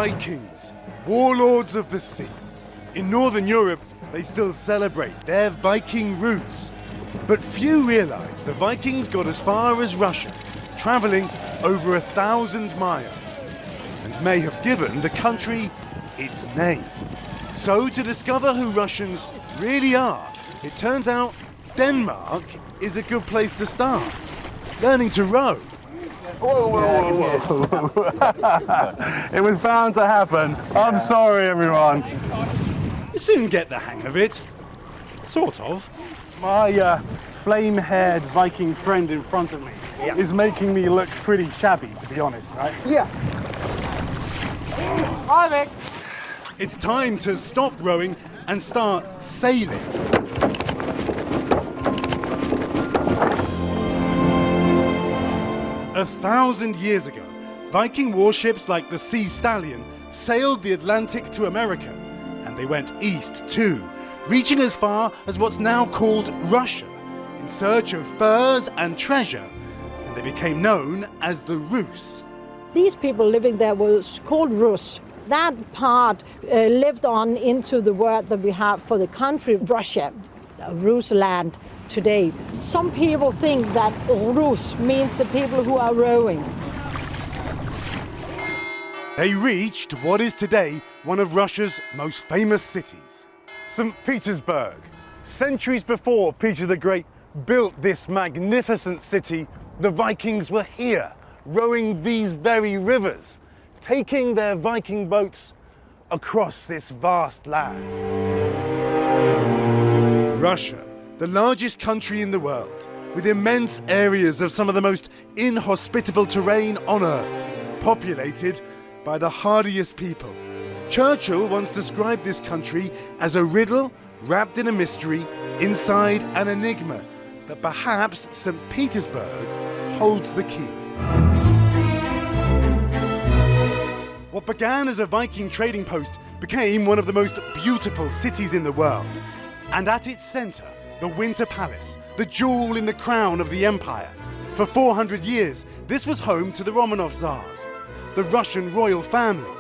Vikings, warlords of the sea. In Northern Europe, they still celebrate their Viking roots. But few realize the Vikings got as far as Russia, traveling over 1,000 miles, and may have given the country its name. So to discover who Russians really are, it turns out Denmark is a good place to start. Learning to row. It was bound to happen. I'm sorry, everyone. You soon get the hang of it. Sort of. My flame-haired Viking friend in front of me is making me look pretty shabby, to be honest, right? Yeah. Hi, Vic. It's time to stop rowing and start sailing. A 1,000 years ago, Viking warships like the Sea Stallion sailed the Atlantic to America, and they went east too, reaching as far as what's now called Russia, in search of furs and treasure, and they became known as the Rus. These people living there was called Rus. That part lived on into the word that we have for the country, Russia, Rusland today. Some people think that Rus means the people who are rowing. They reached what is today one of Russia's most famous cities. St. Petersburg. Centuries before Peter the Great built this magnificent city, the Vikings were here, rowing these very rivers, taking their Viking boats across this vast land. Russia, the largest country in the world, with immense areas of some of the most inhospitable terrain on Earth, populated by the hardiest people. Churchill once described this country as a riddle wrapped in a mystery, inside an enigma, that perhaps St. Petersburg holds the key. What began as a Viking trading post became one of the most beautiful cities in the world. And at its center, the Winter Palace, the jewel in the crown of the empire. For 400 years, this was home to the Romanov Tsars, the Russian royal family.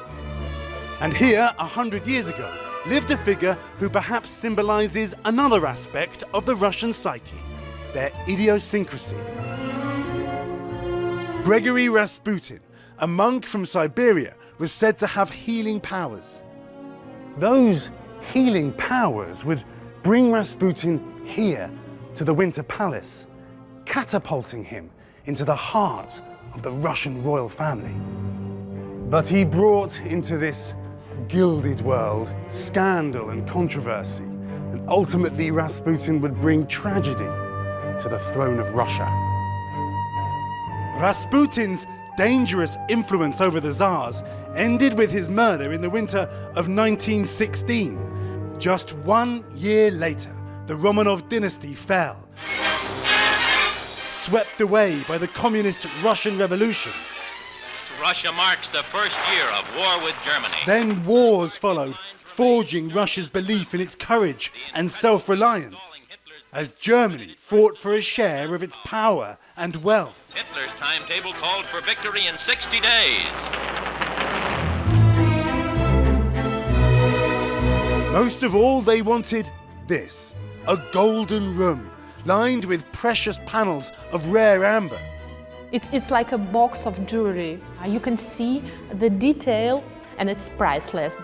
And here, 100 years ago, lived a figure who perhaps symbolizes another aspect of the Russian psyche, their idiosyncrasy. Gregory Rasputin, a monk from Siberia, was said to have healing powers. Those healing powers would bring Rasputin here to the Winter Palace, catapulting him into the heart of the Russian royal family. But he brought into this gilded world scandal and controversy, and ultimately Rasputin would bring tragedy to the throne of Russia. Rasputin's dangerous influence over the Tsars ended with his murder in the winter of 1916. Just 1 year later, the Romanov dynasty fell, swept away by the communist Russian Revolution. Russia marks the first year of war with Germany. Then wars followed, forging Russia's belief in its courage and self-reliance, as Germany fought for a share of its power and wealth. Hitler's timetable called for victory in 60 days. Most of all, they wanted this, a golden room, lined with precious panels of rare amber. It's like a box of jewelry. You can see the detail and it's priceless.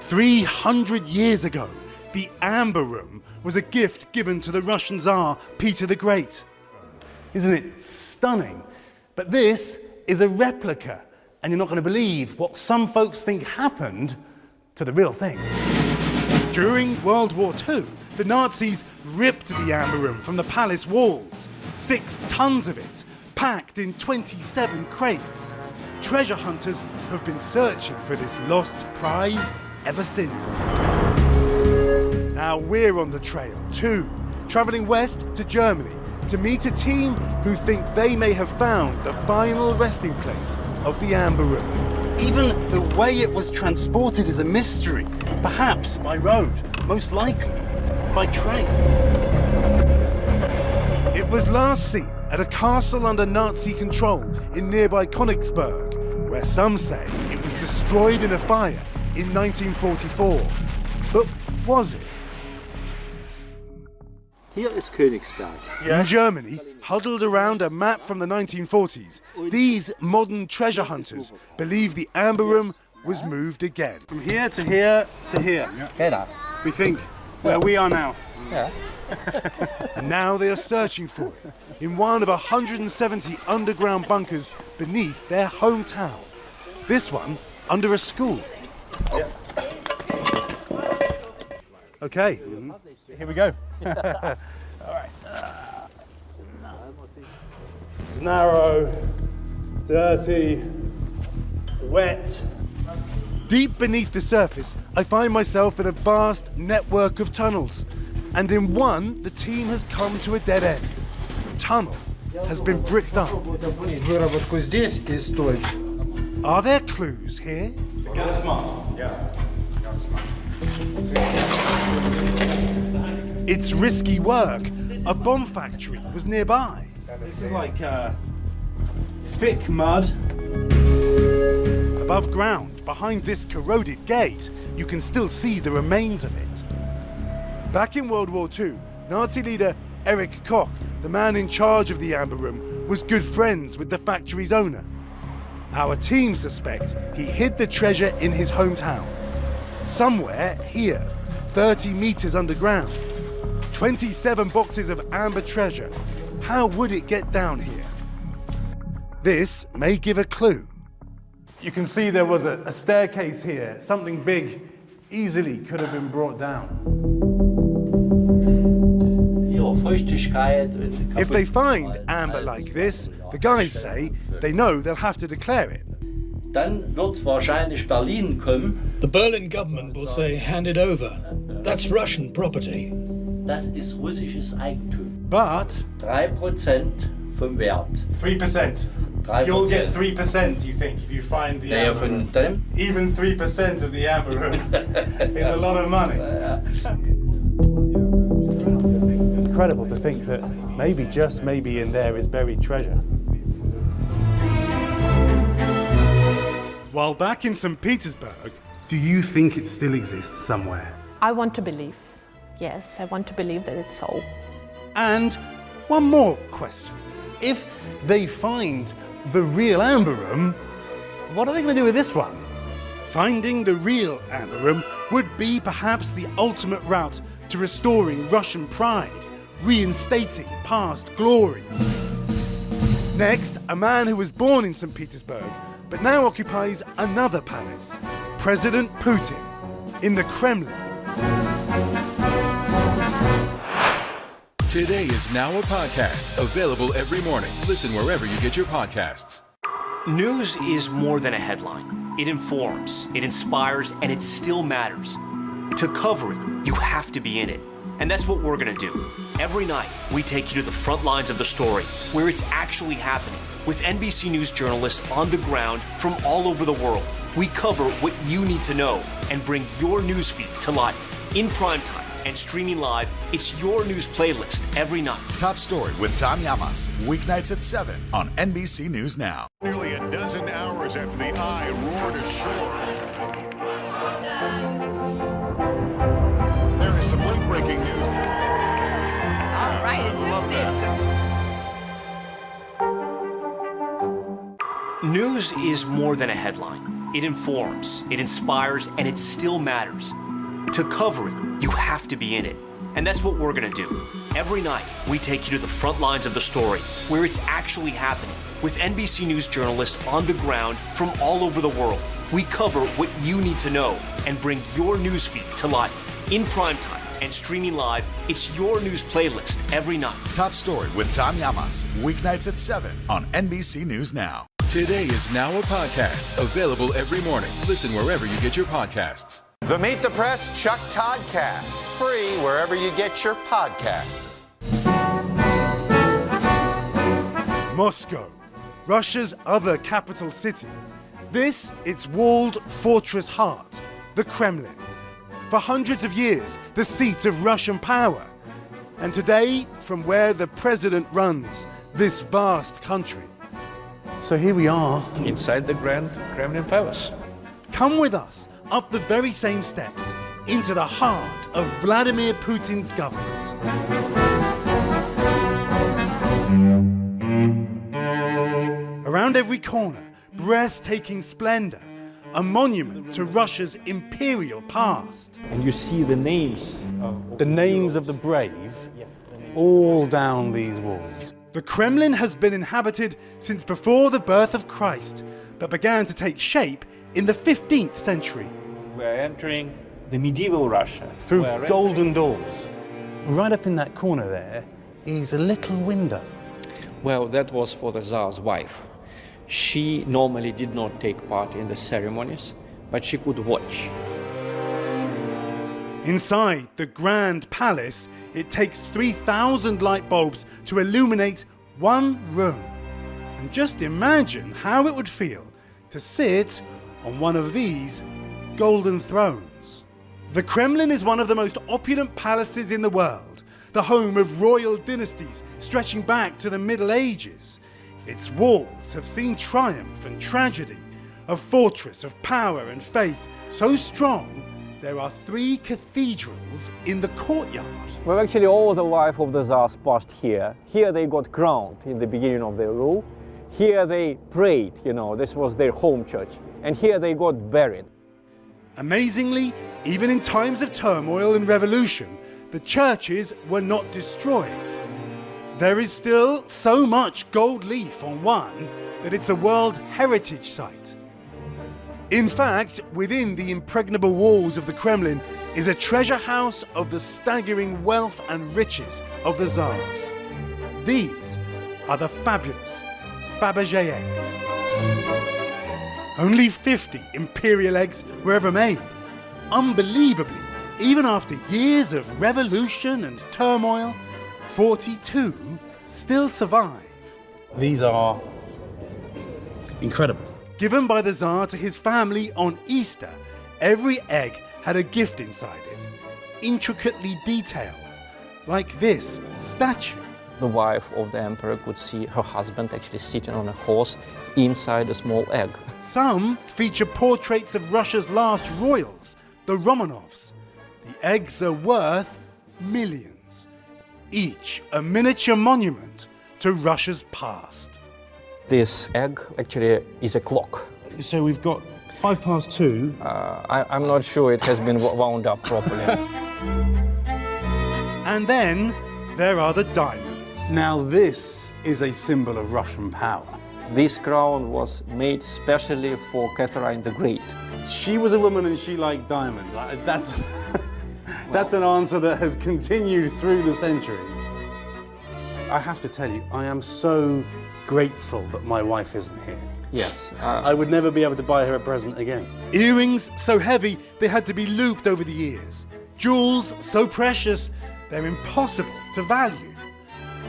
300 years ago, the Amber Room was a gift given to the Russian Tsar Peter the Great. Isn't it stunning? But this is a replica, and you're not going to believe what some folks think happened to the real thing. During World War II, the Nazis ripped the Amber Room from the palace walls, 6 tons of it, packed in 27 crates. Treasure hunters have been searching for this lost prize ever since. Now we're on the trail too, traveling west to Germany to meet a team who think they may have found the final resting place of the Amber Room. Even the way it was transported is a mystery. Perhaps by road, most likely by train. It was last seen at a castle under Nazi control in nearby Königsberg, where some say it was destroyed in a fire in 1944. But was it? Hier ist Königsberg. In Germany, huddled around a map from the 1940s, these modern treasure hunters believe the Amber Room was moved again. From here to here to here. Genau. We think where we are now. Ja. And now they are searching for it in one of 170 underground bunkers beneath their hometown. This one under a school. Okay, here we go. All right. Narrow, dirty, wet. Deep beneath the surface, I find myself in a vast network of tunnels. And in one, the team has come to a dead end. The tunnel has been bricked up. Are there clues here? Gas mask. Yeah. It's risky work. A bomb factory was nearby. This is like thick mud. Above ground, behind this corroded gate, you can still see the remains of it. Back in World War II, Nazi leader Erich Koch, the man in charge of the Amber Room, was good friends with the factory's owner. Our team suspect he hid the treasure in his hometown. Somewhere here, 30 meters underground. 27 boxes of amber treasure. How would it get down here? This may give a clue. You can see there was a staircase here. Something big easily could have been brought down. If they find amber like this, the guys say they know they'll have to declare it. Dann wird wahrscheinlich Berlin kommen. The Berlin government will say, hand it over. That's Russian property. Das ist russisches Eigentum. But 3% vom Wert. 3%. 3%. You'll get 3%, you think, if you find the Naja, amber room. von dem? Even 3% of the amber room is a lot of money. Incredible to think that maybe, just maybe, in there is buried treasure. While back in St. Petersburg, do you think it still exists somewhere? I want to believe. Yes, I want to believe that it's so. And one more question. If they find the real Amber Room, what are they going to do with this one? Finding the real Amber Room would be perhaps the ultimate route to restoring Russian pride, reinstating past glories. Next, a man who was born in St. Petersburg but now occupies another palace, President Putin, in the Kremlin. Today is now a podcast, available every morning. Listen wherever you get your podcasts. News is more than a headline. It informs, it inspires, and it still matters. To cover it, you have to be in it. And that's what we're gonna do. Every night, we take you to the front lines of the story, where it's actually happening, with NBC News journalists on the ground from all over the world. We cover what you need to know and bring your newsfeed to life. In primetime and streaming live, it's your news playlist every night. Top Story with Tom Llamas, weeknights at 7 on NBC News Now. Nearly a dozen hours after the eye roared ashore. There is some late-breaking news. All right, News is more than a headline. It informs, it inspires, and it still matters. To cover it, you have to be in it. And that's what we're gonna do. Every night, we take you to the front lines of the story, where it's actually happening, with NBC News journalists on the ground from all over the world. We cover what you need to know and bring your newsfeed to life. In primetime and streaming live, it's your news playlist every night. Top Story with Tom Llamas, weeknights at 7 on NBC News Now. Today is now a podcast, available every morning. Listen wherever you get your podcasts. The Meet the Press Chuck Toddcast, free wherever you get your podcasts. Moscow, Russia's other capital city. This, its walled fortress heart, the Kremlin. For hundreds of years, the seat of Russian power. And today, from where the president runs this vast country. So here we are. Inside the Grand Kremlin Palace. Come with us up the very same steps into the heart of Vladimir Putin's government. Around every corner, breathtaking splendor, a monument to Russia's imperial past. And you see the names of the brave all down these walls. The Kremlin has been inhabited since before the birth of Christ, but began to take shape in the 15th century. We're entering the medieval Russia. Through golden doors. Right up in that corner there is a little window. Well, that was for the Tsar's wife. She normally did not take part in the ceremonies, but she could watch. Inside the Grand Palace, it takes 3,000 light bulbs to illuminate one room. And just imagine how it would feel to sit on one of these golden thrones. The Kremlin is one of the most opulent palaces in the world, the home of royal dynasties stretching back to the Middle Ages. Its walls have seen triumph and tragedy, a fortress of power and faith so strong there are 3 cathedrals in the courtyard. Well, actually all the life of the Tsars passed here. Here they got crowned in the beginning of their rule. Here they prayed, this was their home church. And here they got buried. Amazingly, even in times of turmoil and revolution, the churches were not destroyed. There is still so much gold leaf on one that it's a World Heritage Site. In fact, within the impregnable walls of the Kremlin is a treasure house of the staggering wealth and riches of the Tsars. These are the fabulous Faberge eggs. Only 50 imperial eggs were ever made. Unbelievably, even after years of revolution and turmoil, 42 still survive. These are incredible. Given by the Tsar to his family on Easter, every egg had a gift inside it, intricately detailed, like this statue. The wife of the emperor could see her husband actually sitting on a horse inside a small egg. Some feature portraits of Russia's last royals, the Romanovs. The eggs are worth millions, each a miniature monument to Russia's past. This egg actually is a clock. So we've got 2:05. I'm not sure it has been wound up properly. And then there are the diamonds. Now this is a symbol of Russian power. This crown was made specially for Catherine the Great. She was a woman and she liked diamonds. That's an answer that has continued through the centuries. I have to tell you, I am so grateful that my wife isn't here. Yes. I would never be able to buy her a present again. Earrings so heavy they had to be looped over the ears. Jewels so precious they're impossible to value.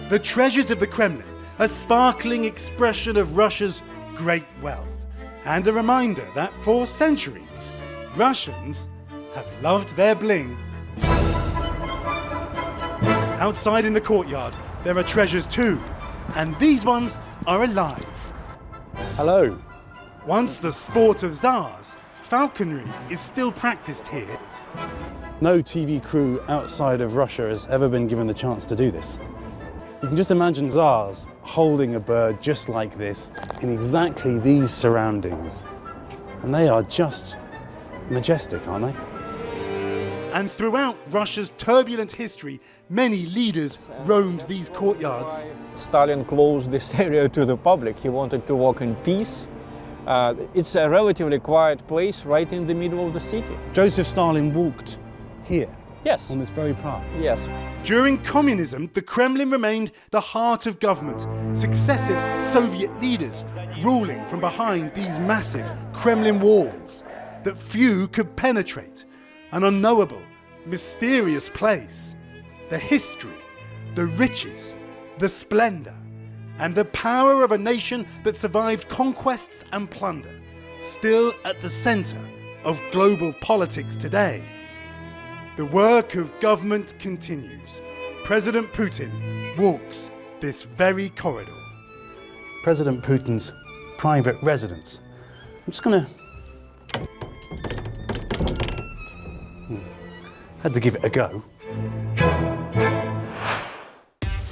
The treasures of the Kremlin, a sparkling expression of Russia's great wealth, and a reminder that for centuries, Russians have loved their bling. Outside in the courtyard, there are treasures too, and these ones are alive. Hello. Once the sport of Tsars, falconry is still practiced here. No TV crew outside of Russia has ever been given the chance to do this. You can just imagine Tsars holding a bird just like this in exactly these surroundings. And they are just majestic, aren't they? And throughout Russia's turbulent history, many leaders roamed these courtyards. Stalin closed this area to the public. He wanted to walk in peace. It's a relatively quiet place right in the middle of the city. Joseph Stalin walked here. Yes. On this very path. Yes. During communism, the Kremlin remained the heart of government. Successive Soviet leaders ruling from behind these massive Kremlin walls that few could penetrate. An unknowable, mysterious place. The history, the riches, the splendor, and the power of a nation that survived conquests and plunder, still at the center of global politics today. The work of government continues. President Putin walks this very corridor. President Putin's private residence. I'm just gonna... Had to give it a go.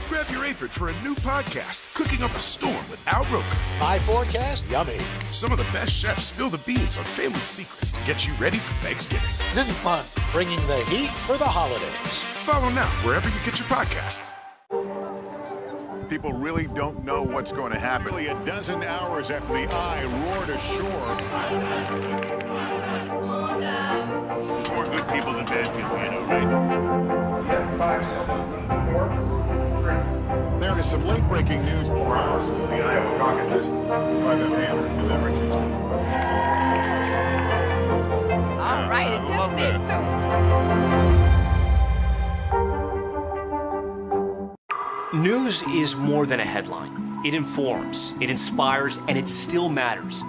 Grab your apron for a new podcast, Cooking Up a Storm with Al Roker. My forecast, yummy. Some of the best chefs spill the beans on family secrets to get you ready for Thanksgiving. Didn't fun. Bringing the heat for the holidays. Follow now wherever you get your podcasts. People really don't know what's going to happen. Really, a dozen hours after the eye roared ashore. More good people than bad people, you know, right? Yeah, 5 seconds. 4, 3. There is some late-breaking news. 4 hours into the Iowa caucuses. By the hand delivery. All right, it just me too. News is more than a headline. It informs, it inspires, and it still matters.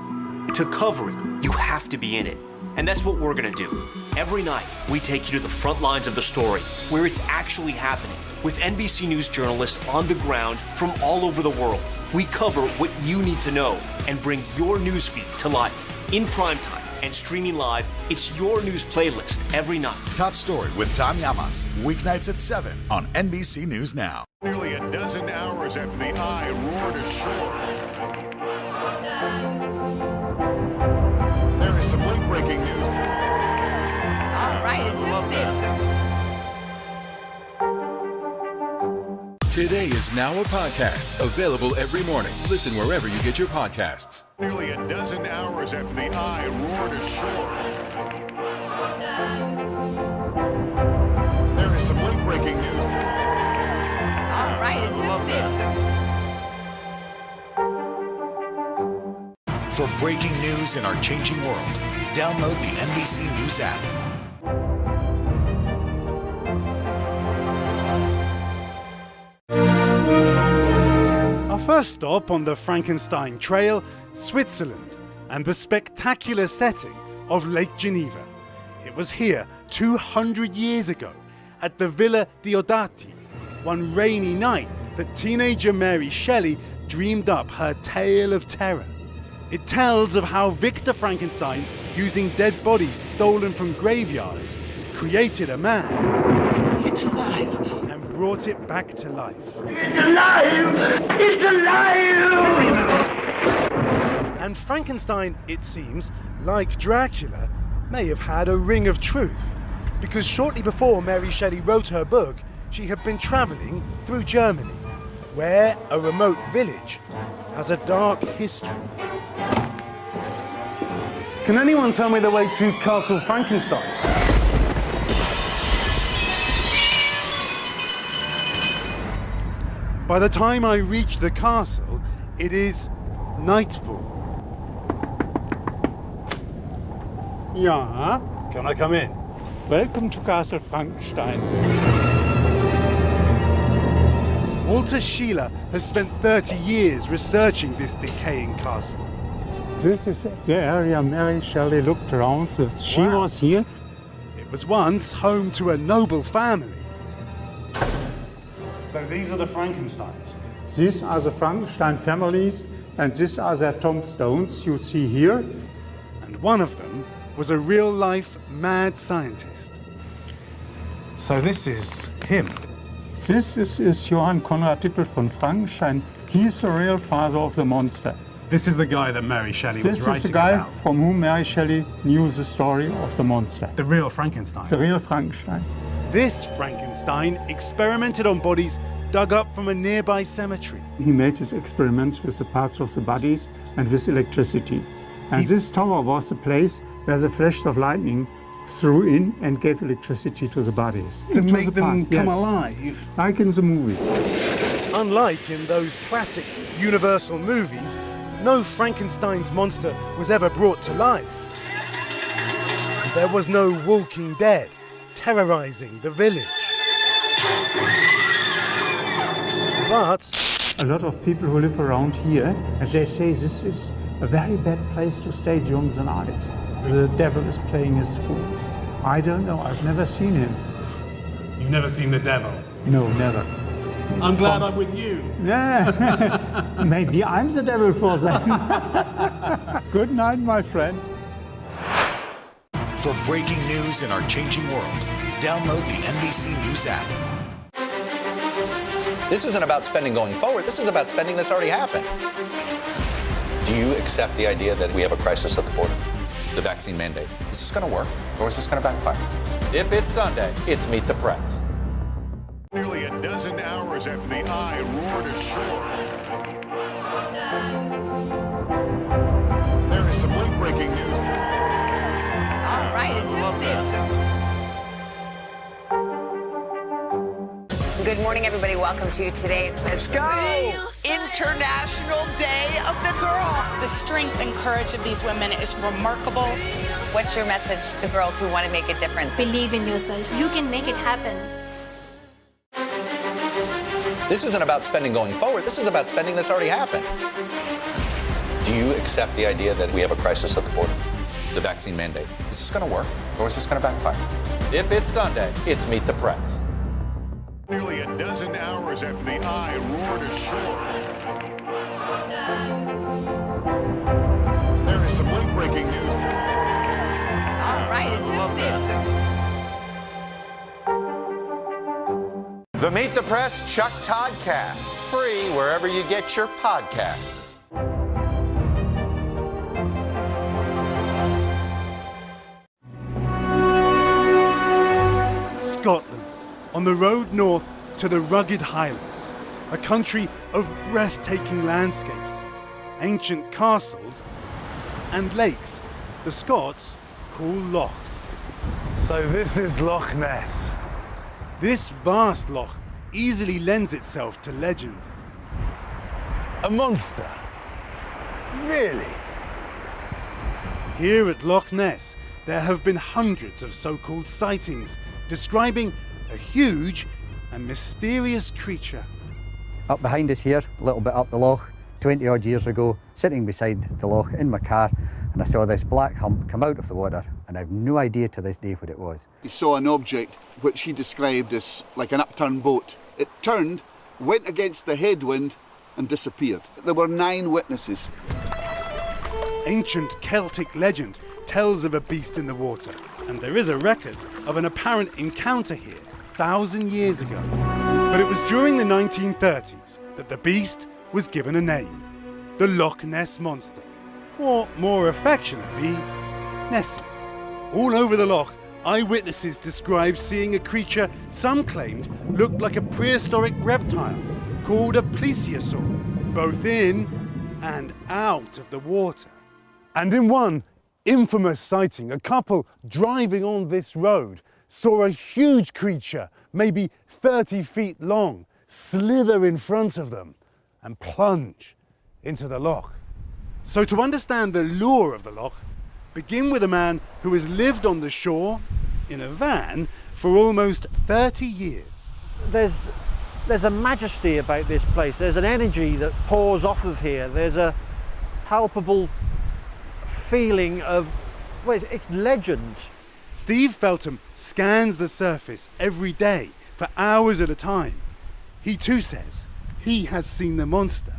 To cover it, you have to be in it. And that's what we're gonna do. Every night, we take you to the front lines of the story, where it's actually happening, with NBC News journalists on the ground from all over the world. We cover what you need to know and bring your newsfeed to life. In primetime and streaming live, it's your news playlist every night. Top Story with Tom Llamas, weeknights at 7 on NBC News Now. Nearly a dozen hours after the eye roared ashore. There is some late-breaking news. All right, it just me too. Today is now a podcast, available every morning. Listen wherever you get your podcasts. Nearly a dozen hours after the eye roared ashore. There is some late-breaking news. All right, it just me too. For breaking news in our changing world, download the NBC News app. Our first stop on the Frankenstein Trail, Switzerland, and the spectacular setting of Lake Geneva. It was here 200 years ago, at the Villa Diodati, one rainy night that teenager Mary Shelley dreamed up her tale of terror. It tells of how Victor Frankenstein, using dead bodies stolen from graveyards, created a man. It's alive. And brought it back to life. It's alive! It's alive! And Frankenstein, it seems, like Dracula, may have had a ring of truth, because shortly before Mary Shelley wrote her book, she had been travelling through Germany, where a remote village has a dark history. Can anyone tell me the way to Castle Frankenstein? By the time I reach the castle, it is nightfall. Ja. Can I come in? Welcome to Castle Frankenstein. Walter Sheila has spent 30 years researching this decaying castle. This is the area Mary Shelley looked around. She was here. It was once home to a noble family. So these are the Frankensteins. These are the Frankenstein families, and these are their tombstones you see here. And one of them was a real-life mad scientist. So this is him. This is Johann Conrad Dippel von Frankenstein. He's the real father of the monster. This is the guy that Mary Shelley was writing about. This is the guy from whom Mary Shelley knew the story of the monster. The real Frankenstein. The real Frankenstein. This Frankenstein experimented on bodies dug up from a nearby cemetery. He made his experiments with the parts of the bodies and with electricity. And this tower was the place where the flashes of lightning threw in and gave electricity to the bodies. To make them come alive? Like in the movie. Unlike in those classic Universal movies, no Frankenstein's monster was ever brought to life. And there was no walking dead terrorizing the village. But a lot of people who live around here, as they say, this is a very bad place to stay during the night. The devil is playing his fool. I don't know, I've never seen him. You've never seen the devil? No, never. I'm glad I'm with you. Yeah. Maybe I'm the devil for them. Good night, my friend. For breaking news in our changing world, download the NBC News app. This isn't about spending going forward. This is about spending that's already happened. Do you accept the idea that we have a crisis at the border? The vaccine mandate. Is this going to work, or is this going to backfire? If it's Sunday, it's Meet the Press. Nearly a dozen hours after the eye roared ashore. There is some late breaking news. All right, it just did. Good morning, everybody. Welcome to Today. Let's go! International Day of the Girl. The strength and courage of these women is remarkable. What's your message to girls who want to make a difference? Believe in yourself. You can make it happen. This isn't about spending going forward. This is about spending that's already happened. Do you accept the idea that we have a crisis at the border? The vaccine mandate. Is this going to work, or is this going to backfire? If it's Sunday, it's Meet the Press. Nearly a dozen hours after the eye roared ashore. There is some late breaking news. All right, it just did. The Meet the Press Chuck Toddcast. Free wherever you get your podcasts. Scotland, on the road north to the rugged Highlands, a country of breathtaking landscapes, ancient castles, and lakes the Scots call lochs. So this is Loch Ness. This vast loch easily lends itself to legend. A monster? Really? Here at Loch Ness, there have been hundreds of so-called sightings describing a huge and mysterious creature. Up behind us here, a little bit up the loch, 20 odd years ago, sitting beside the loch in my car, and I saw this black hump come out of the water, and I have no idea to this day what it was. He saw an object which he described as like an upturned boat. It turned, went against the headwind, and disappeared. There were 9 witnesses. Ancient Celtic legend tells of a beast in the water, and there is a record of an apparent encounter here 1,000 years ago. But it was during the 1930s that the beast was given a name, the Loch Ness Monster, or more affectionately, Nessie. All over the loch, eyewitnesses described seeing a creature some claimed looked like a prehistoric reptile called a plesiosaur, both in and out of the water. And in one infamous sighting, a couple driving on this road saw a huge creature, maybe 30 feet long, slither in front of them and plunge into the loch. So to understand the lure of the loch, begin with a man who has lived on the shore in a van for almost 30 years. There's a majesty about this place. There's an energy that pours off of here. There's a palpable feeling of, well, it's legend. Steve Feltham scans the surface every day for hours at a time. He too says he has seen the monster.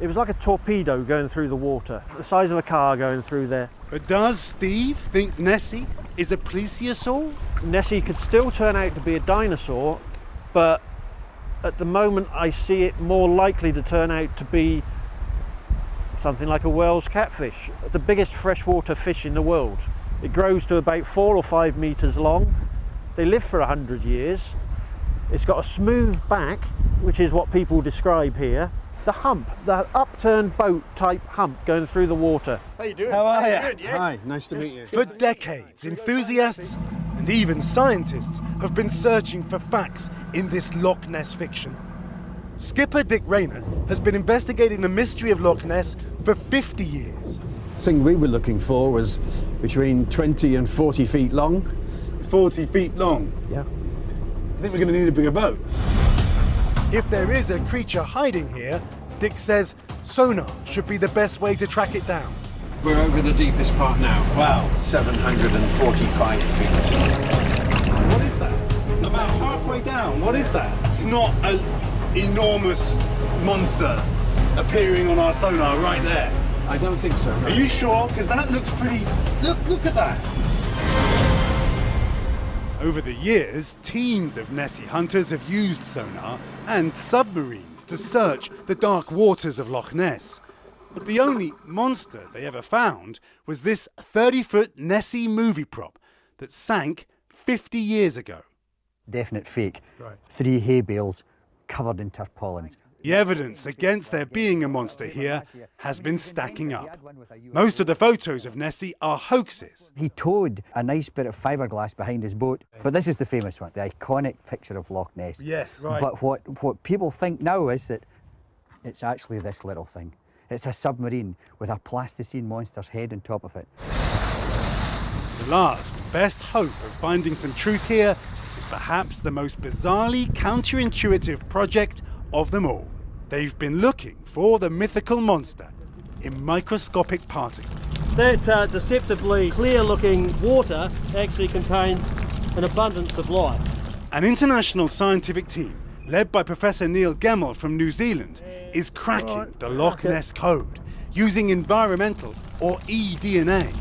It was like a torpedo going through the water, the size of a car going through there. But does Steve think Nessie is a plesiosaur? Nessie could still turn out to be a dinosaur, but at the moment I see it more likely to turn out to be something like a Wales catfish, the biggest freshwater fish in the world. It grows to about 4 or 5 meters long. They live for 100 years. It's got a smooth back, which is what people describe here. The hump, the upturned boat type hump going through the water. How you doing? How are you? Good, yeah? Hi, nice to meet you. For decades, enthusiasts and even scientists have been searching for facts in this Loch Ness fiction. Skipper Dick Rayner has been investigating the mystery of Loch Ness for 50 years. The thing we were looking for was between 20 and 40 feet long. 40 feet long? Yeah. I think we're going to need a bigger boat. If there is a creature hiding here, Dick says sonar should be the best way to track it down. We're over the deepest part now. Wow. 745 feet. What is that? About halfway down. What is that? It's not a... enormous monster appearing on our sonar right there? I don't think so. No. Are you sure? Because that looks pretty... Look at that. Over the years, teams of Nessie hunters have used sonar and submarines to search the dark waters of Loch Ness. But the only monster they ever found was this 30-foot Nessie movie prop that sank 50 years ago. Definite fake. Right. 3 hay bales covered in tarpaulins. The evidence against there being a monster here has been stacking up. Most of the photos of Nessie are hoaxes. He towed a nice bit of fiberglass behind his boat, but this is the famous one, the iconic picture of Loch Ness. Yes, right. But what people think now is that it's actually this little thing. It's a submarine with a plasticine monster's head on top of it. The last, best hope of finding some truth here is perhaps the most bizarrely counterintuitive project of them all. They've been looking for the mythical monster in microscopic particles. That deceptively clear-looking water actually contains an abundance of life. An international scientific team, led by Professor Neil Gemmell from New Zealand, is cracking the Loch Ness code using environmental or eDNA.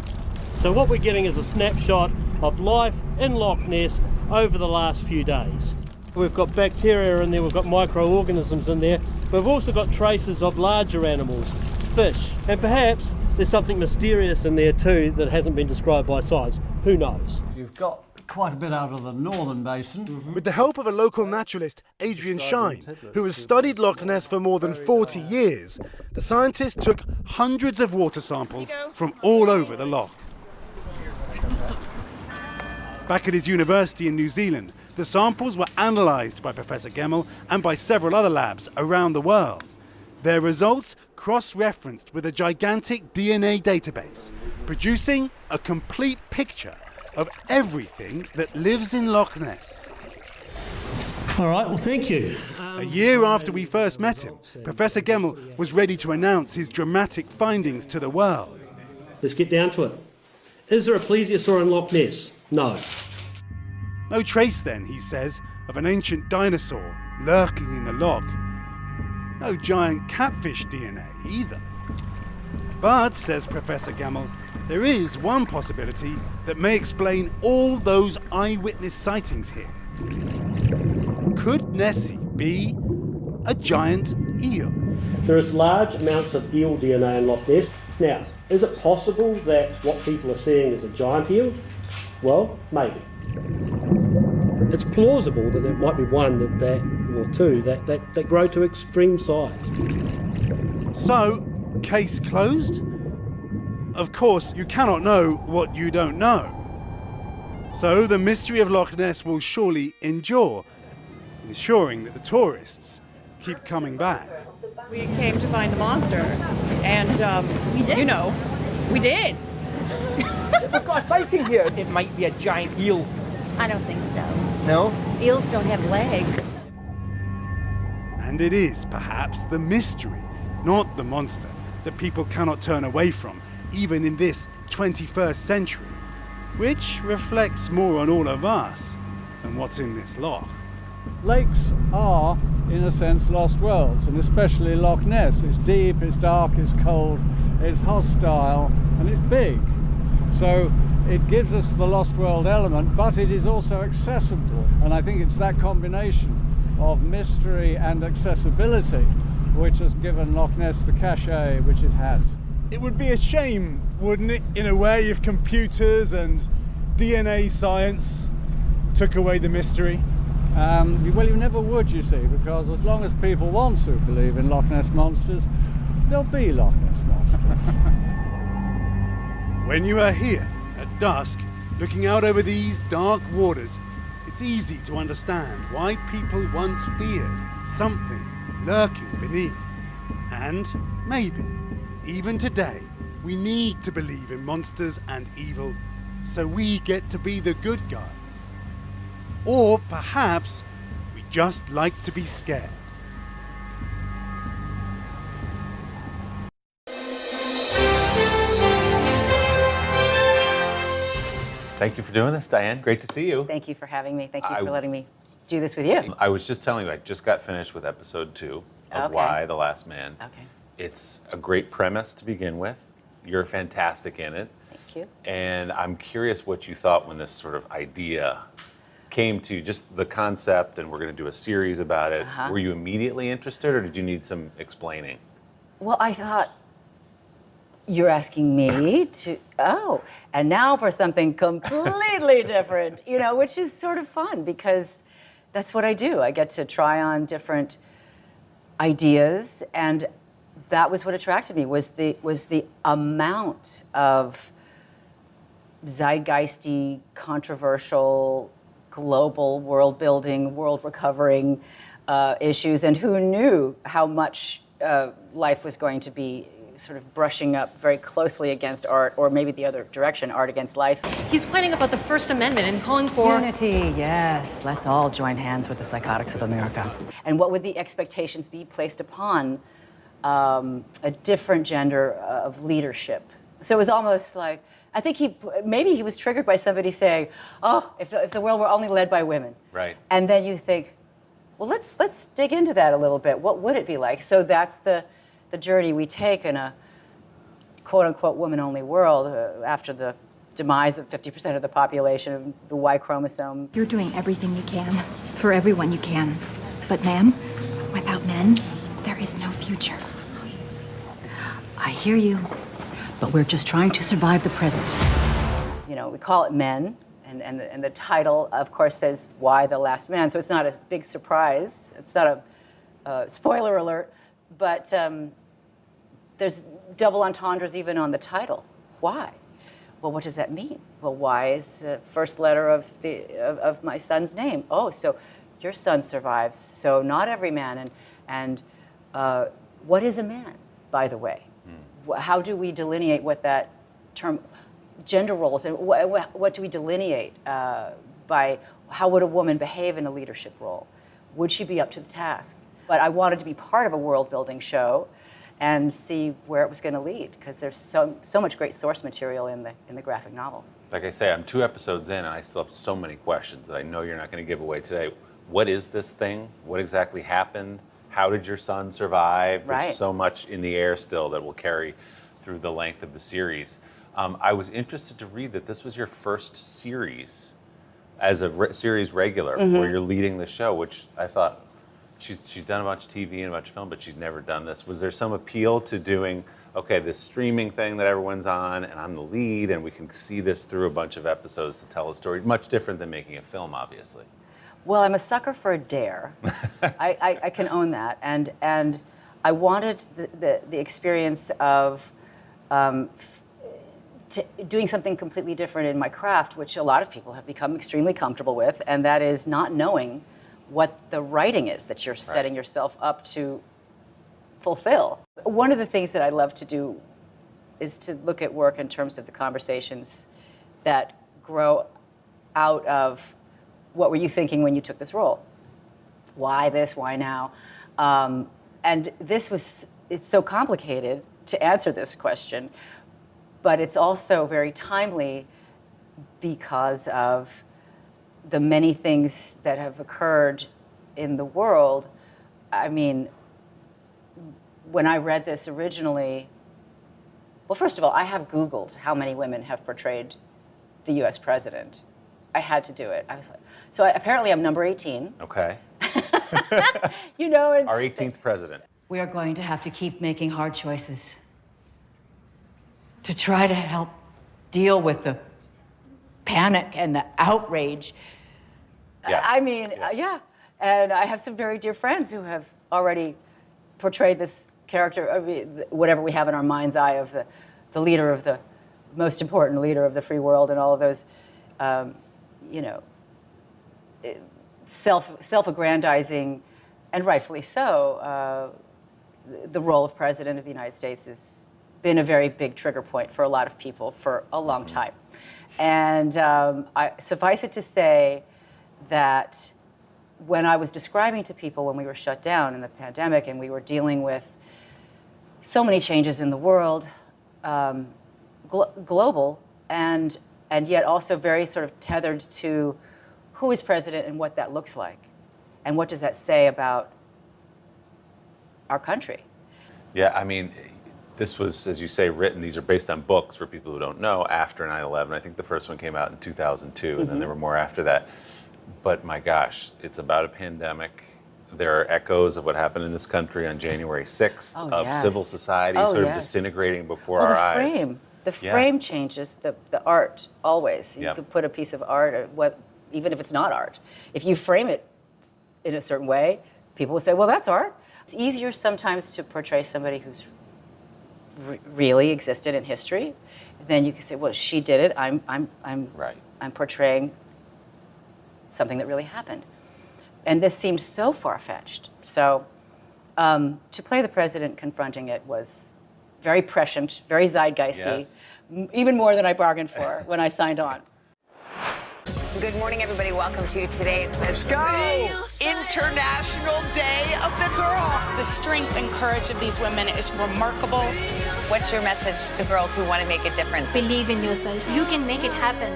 So what we're getting is a snapshot of life in Loch Ness over the last few days. We've got bacteria in there, we've got microorganisms in there, but we've also got traces of larger animals, fish, and perhaps there's something mysterious in there too that hasn't been described by science. Who knows? You've got quite a bit out of the northern basin. With the help of a local naturalist, Adrian Shine, who has studied Loch Ness for more than 40 years, the scientists took hundreds of water samples from all over the loch. Back at his university in New Zealand, the samples were analysed by Professor Gemmell and by several other labs around the world. Their results cross-referenced with a gigantic DNA database, producing a complete picture of everything that lives in Loch Ness. All right, well, thank you. A year after we first met him, Professor Gemmell was ready to announce his dramatic findings to the world. Let's get down to it. Is there a plesiosaur in Loch Ness? No. No trace then, he says, of an ancient dinosaur lurking in the loch. No giant catfish DNA either. But, says Professor Gemmell, there is one possibility that may explain all those eyewitness sightings here. Could Nessie be a giant eel? There is large amounts of eel DNA in Loch Ness. Now, is it possible that what people are seeing is a giant eel? Well, maybe. It's plausible that there might be one or two that grow to extreme size. So, case closed? Of course, you cannot know what you don't know. So the mystery of Loch Ness will surely endure, ensuring that the tourists keep coming back. We came to find the monster, and we did. You know, we did. We've got a sighting here. It might be a giant eel. I don't think so. No? Eels don't have legs. And it is perhaps the mystery, not the monster, that people cannot turn away from, even in this 21st century, which reflects more on all of us than what's in this loch. Lakes are, in a sense, lost worlds, and especially Loch Ness. It's deep, it's dark, it's cold, it's hostile, and it's big. So it gives us the lost world element, but it is also accessible. And I think it's that combination of mystery and accessibility which has given Loch Ness the cachet which it has. It would be a shame, wouldn't it, in a way, if computers and DNA science took away the mystery? Well, you never would, you see, because as long as people want to believe in Loch Ness monsters, there'll be Loch Ness monsters. When you are here at dusk, looking out over these dark waters, it's easy to understand why people once feared something lurking beneath. And maybe, even today, we need to believe in monsters and evil so we get to be the good guys. Or perhaps we just like to be scared. Thank you for doing this, Diane. Great to see you. Thank you for having me. Thank you for letting me do this with you. I was just telling you, I just got finished with episode 2 of Okay. Why the Last Man. Okay. It's a great premise to begin with. You're fantastic in it. Thank you. And I'm curious what you thought when this sort of idea came to you, just the concept, and we're going to do a series about it. Uh-huh. Were you immediately interested, or did you need some explaining? Well, I thought, you're asking me to, and now for something completely different, which is sort of fun because that's what I do. I get to try on different ideas, and that was what attracted me, was the amount of zeitgeisty, controversial, global world-building, world-recovering issues, and who knew how much life was going to be sort of brushing up very closely against art, or maybe the other direction, art against life. He's whining about the First Amendment and calling for unity. Yes, let's all join hands with the psychotics of America. And what would the expectations be placed upon a different gender of leadership? So it was almost like, I think maybe he was triggered by somebody saying, "Oh, if the world were only led by women." Right. And then you think, well, let's dig into that a little bit. What would it be like? So that's the journey we take in a quote-unquote woman-only world after the demise of 50% of the population of the Y chromosome. You're doing everything you can for everyone you can. But ma'am, without men, there is no future. I hear you, but we're just trying to survive the present. We call it Men, and the title, of course, says Why the Last Man, so it's not a big surprise. It's not a spoiler alert, but there's double entendres even on the title. Why? Well, what does that mean? Well, why is the first letter of my son's name? Oh, so your son survives, so not every man. And what is a man, by the way? How do we delineate what that term, gender roles, and what do we delineate by how would a woman behave in a leadership role? Would she be up to the task? But I wanted to be part of a world-building show and see where it was going to lead, because there's so much great source material in the graphic novels. Like I say, I'm 2 episodes in, and I still have so many questions that I know you're not going to give away today. What is this thing? What exactly happened? How did your son survive? Right. There's so much in the air still that will carry through the length of the series. I was interested to read that this was your first series as a series regular, where you're leading the show, which I thought, she's done a bunch of TV and a bunch of film, but she's never done this. Was there some appeal to doing, okay, this streaming thing that everyone's on, and I'm the lead, and we can see this through a bunch of episodes to tell a story? Much different than making a film, obviously. Well, I'm a sucker for a dare. I can own that, and I wanted the experience of doing something completely different in my craft, which a lot of people have become extremely comfortable with, and that is not knowing what the writing is that you're setting yourself up to fulfill. One of the things that I love to do is to look at work in terms of the conversations that grow out of what were you thinking when you took this role? Why this? Why now? And it's so complicated to answer this question, but it's also very timely because of the many things that have occurred in the world. I mean, when I read this originally, well, first of all, I have Googled how many women have portrayed the US president. I had to do it. I was like, apparently I'm number 18. Okay. And our 18th president. We are going to have to keep making hard choices to try to help deal with the panic and the outrage. Yeah. I mean, yeah. And I have some very dear friends who have already portrayed this character, whatever we have in our mind's eye of the leader of the most important leader of the free world, and all of those, self-aggrandizing, and rightfully so, the role of President of the United States has been a very big trigger point for a lot of people for a long time. And suffice it to say that when I was describing to people when we were shut down in the pandemic and we were dealing with so many changes in the world, global, and yet also very sort of tethered to who is president and what that looks like. And what does that say about our country? Yeah, I mean, this was, as you say, written. These are based on books for people who don't know, after 9/11. I think the first one came out in 2002, and then there were more after that. But my gosh, it's about a pandemic. There are echoes of what happened in this country on January 6th, of civil society sort of disintegrating before our eyes. The frame changes the art always. You could put a piece of art, or even if it's not art. If you frame it in a certain way, people will say, well, that's art. It's easier sometimes to portray somebody who's really existed in history. Then you can say, well, she did it. I'm portraying something that really happened. And this seemed so far-fetched. So to play the president confronting it was very prescient, very zeitgeisty, even more than I bargained for when I signed on. Good morning, everybody. Welcome to today. Let's go! International Day of the Girl. The strength and courage of these women is remarkable. What's your message to girls who want to make a difference? Believe in yourself. You can make it happen.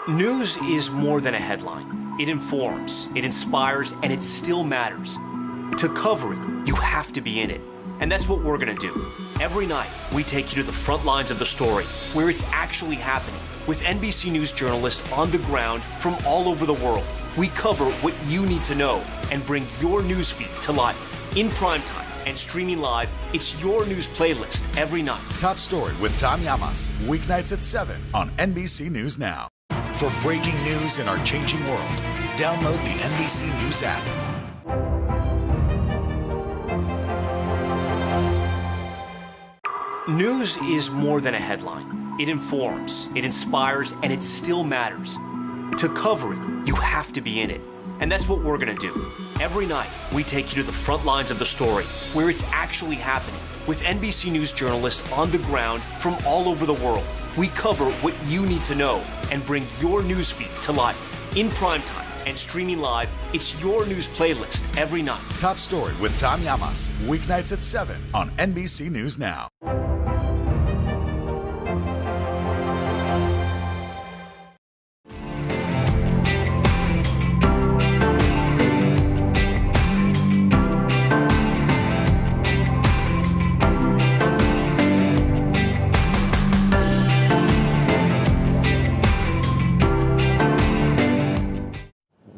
News is more than a headline. It informs, it inspires, and it still matters. To cover it, you have to be in it. And that's what we're gonna do. Every night, we take you to the front lines of the story, where it's actually happening, with NBC News journalists on the ground from all over the world. We cover what you need to know and bring your newsfeed to life. In primetime and streaming live, it's your news playlist every night. Top Story with Tom Llamas, weeknights at 7 on NBC News Now. For breaking news in our changing world, download the NBC News app. News is more than a headline. It informs, it inspires, and it still matters. To cover it, you have to be in it. And that's what we're gonna do. Every night, we take you to the front lines of the story, where it's actually happening, with NBC News journalists on the ground from all over the world. We cover what you need to know and bring your newsfeed to life. In primetime and streaming live, it's your news playlist every night. Top Story with Tom Llamas, weeknights at 7 on NBC News Now.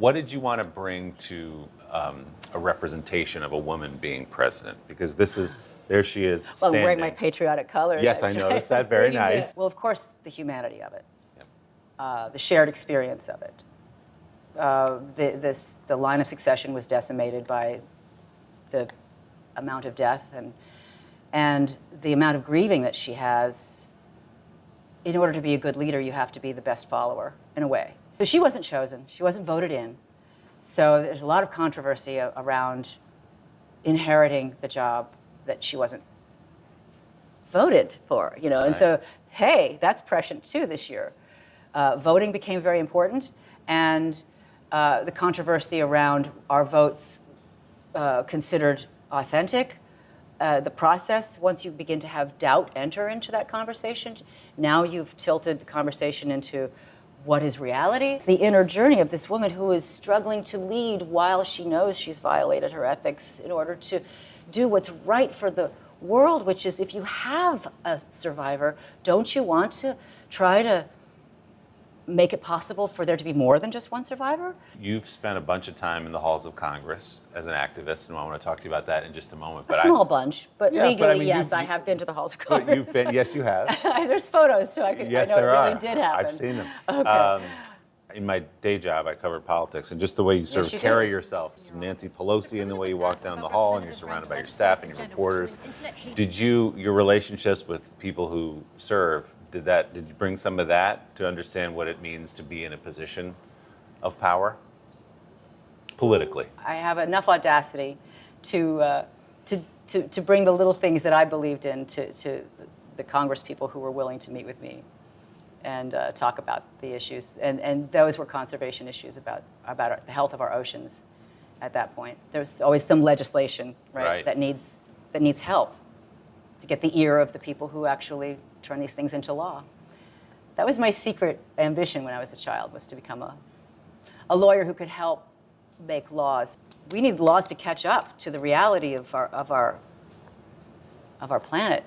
What did you want to bring to a representation of a woman being president? Because there she is Well, standing. I'm wearing my patriotic colors. Yes, I noticed that. Very nice. Well, of course, the humanity of it, the shared experience of it. The line of succession was decimated by the amount of death and the amount of grieving that she has. In order to be a good leader, you have to be the best follower, in a way. So she wasn't chosen. She wasn't voted in. So there's a lot of controversy around inheriting the job that she wasn't voted for, you know. And so, hey, that's prescient too this year. Voting became very important, and the controversy around our votes considered authentic. The process, once you begin to have doubt enter into that conversation, now you've tilted the conversation into what is reality? The inner journey of this woman who is struggling to lead while she knows she's violated her ethics in order to do what's right for the world, which is, if you have a survivor, don't you want to try to make it possible for there to be more than just one survivor? You've spent a bunch of time in the halls of Congress as an activist, and I want to talk to you about that in just a moment. A small bunch, but Yeah, legally, but I mean, yes, I have been to the halls of Congress. But you've been, yes, you have. There's photos, so I know Yes, it there really are. did happen. I've seen them. Okay. In my day job, I covered politics, and just the way you sort Yes, of you carry did. yourself, some Nancy Pelosi in the way you walk down the hall, and you're surrounded by your staff and your reporters. Did your relationships with people who serve, did you bring some of that to understand what it means to be in a position of power politically? I have enough audacity to bring the little things that I believed in to the Congress people who were willing to meet with me and talk about the issues. And those were conservation issues about the health of our oceans at that point. There's always some legislation, right. that needs help to get the ear of the people who actually turn these things into law. That was my secret ambition when I was a child, was to become a lawyer who could help make laws. We need laws to catch up to the reality of our planet.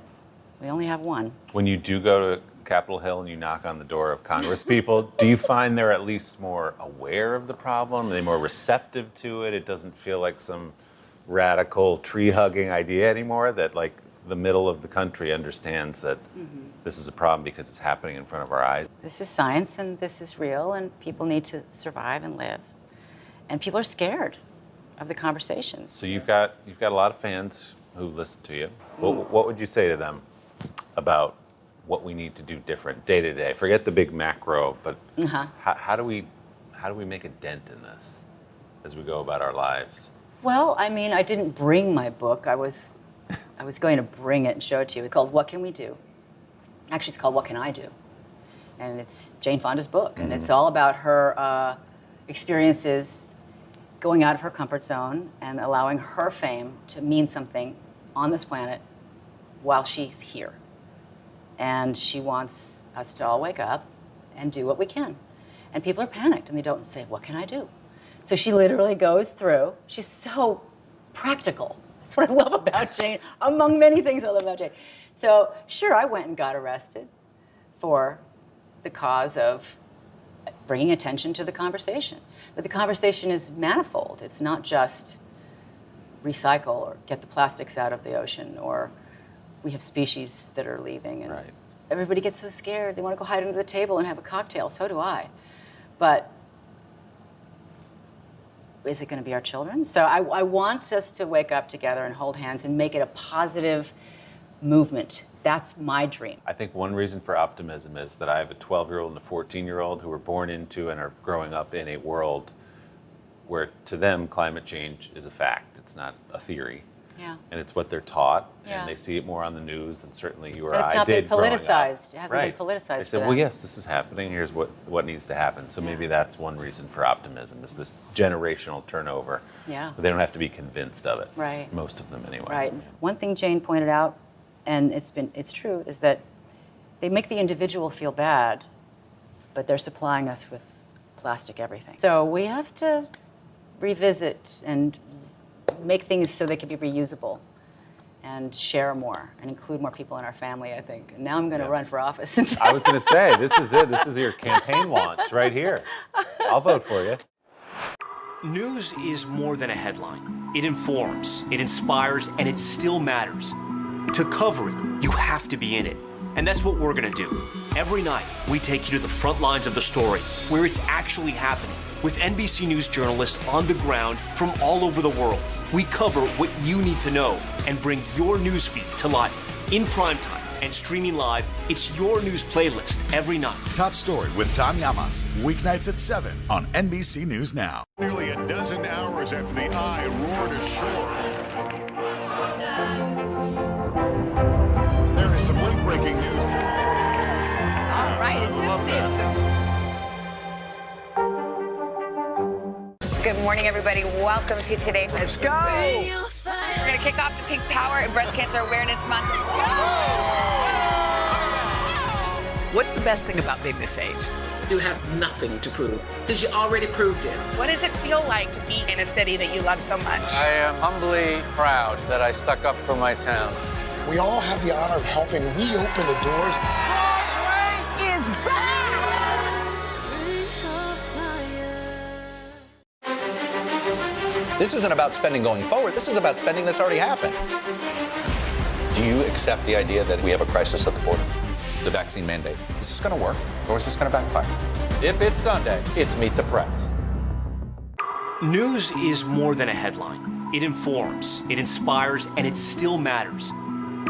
We only have one. When you do go to Capitol Hill and you knock on the door of Congress people, do you find they're at least more aware of the problem? Are they more receptive to it? It doesn't feel like some radical tree-hugging idea anymore, that like the middle of the country understands that this is a problem because it's happening in front of our eyes. This is science and this is real, and people need to survive and live. And people are scared of the conversations. So you've got a lot of fans who listen to you. What would you say to them about what we need to do different day to day? Forget the big macro, but how do we make a dent in this as we go about our lives? Well, I mean, I didn't bring my book. I was going to bring it and show it to you. It's called What Can We Do? Actually, it's called What Can I Do? And it's Jane Fonda's book. And it's all about her experiences going out of her comfort zone and allowing her fame to mean something on this planet while she's here. And she wants us to all wake up and do what we can. And people are panicked and they don't say, what can I do? So she literally goes through, she's so practical. That's what I love about Jane, among many things I love about Jane. So sure, I went and got arrested for the cause of bringing attention to the conversation. But the conversation is manifold. It's not just recycle or get the plastics out of the ocean, or we have species that are leaving. And everybody gets so scared. They want to go hide under the table and have a cocktail. So do I. But is it going to be our children? So I want us to wake up together and hold hands and make it a positive movement. That's my dream. I think one reason for optimism is that I have a 12-year-old and a 14-year-old who were born into and are growing up in a world where to them climate change is a fact. It's not a theory. Yeah. And it's what they're taught, Yeah. and they see it more on the news than certainly you or But I it's not did been politicized. growing up. It hasn't been politicized They for said, them. well, yes, this is happening. Here's what needs to happen. So maybe that's one reason for optimism, is this generational turnover. Yeah. But they don't have to be convinced of it. Right. Most of them, anyway. Right. One thing Jane pointed out, and it's true, is that they make the individual feel bad, but they're supplying us with plastic everything. So we have to revisit and make things so they can be reusable and share more and include more people in our family, I think. And now I'm going to run for office. I was going to say, this is it. This is your campaign launch right here. I'll vote for you. News is more than a headline. It informs, it inspires, and it still matters. To cover it, you have to be in it. And that's what we're gonna do. Every night, we take you to the front lines of the story, where it's actually happening, with NBC News journalists on the ground from all over the world. We cover what you need to know and bring your newsfeed to life. In primetime and streaming live, it's your news playlist every night. Top Story with Tom Llamas, weeknights at 7 on NBC News Now. Nearly a dozen hours after the eye roared ashore. There is some late-breaking news. All right, Good morning, everybody. Welcome to today. Let's go. We're going to kick off the Pink Power and Breast Cancer Awareness Month. What's the best thing about being this age? You have nothing to prove, because you already proved it. What does it feel like to be in a city that you love so much? I am humbly proud that I stuck up for my town. We all have the honor of helping reopen the doors. Broadway is back! This isn't about spending going forward. This is about spending that's already happened. Do you accept the idea that we have a crisis at the border? The vaccine mandate. Is this going to work, or is this going to backfire? If it's Sunday, it's Meet the Press. News is more than a headline. It informs, it inspires, and it still matters.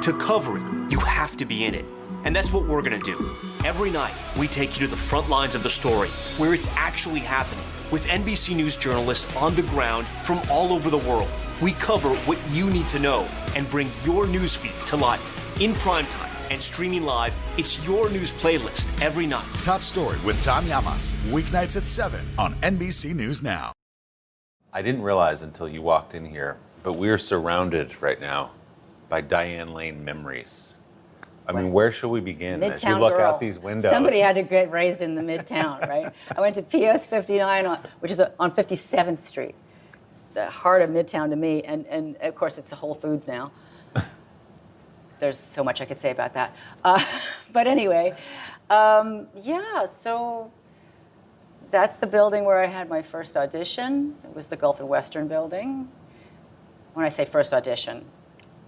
To cover it, you have to be in it. And that's what we're gonna do. Every night, we take you to the front lines of the story, where it's actually happening, with NBC News journalists on the ground from all over the world. We cover what you need to know and bring your newsfeed to life. In primetime and streaming live, it's your news playlist every night. Top Story with Tom Llamas, weeknights at 7 on NBC News Now. I didn't realize until you walked in here, but we're surrounded right now by Diane Lane memories. I mean, where should we begin as you look out these windows? Somebody had to get raised in the Midtown, right? I went to PS 59, which is on 57th Street, It's the heart of Midtown to me, and of course it's a Whole Foods now. There's so much I could say about that. But anyway, yeah, so that's the building where I had my first audition. It was the Gulf and Western building. When I say first audition,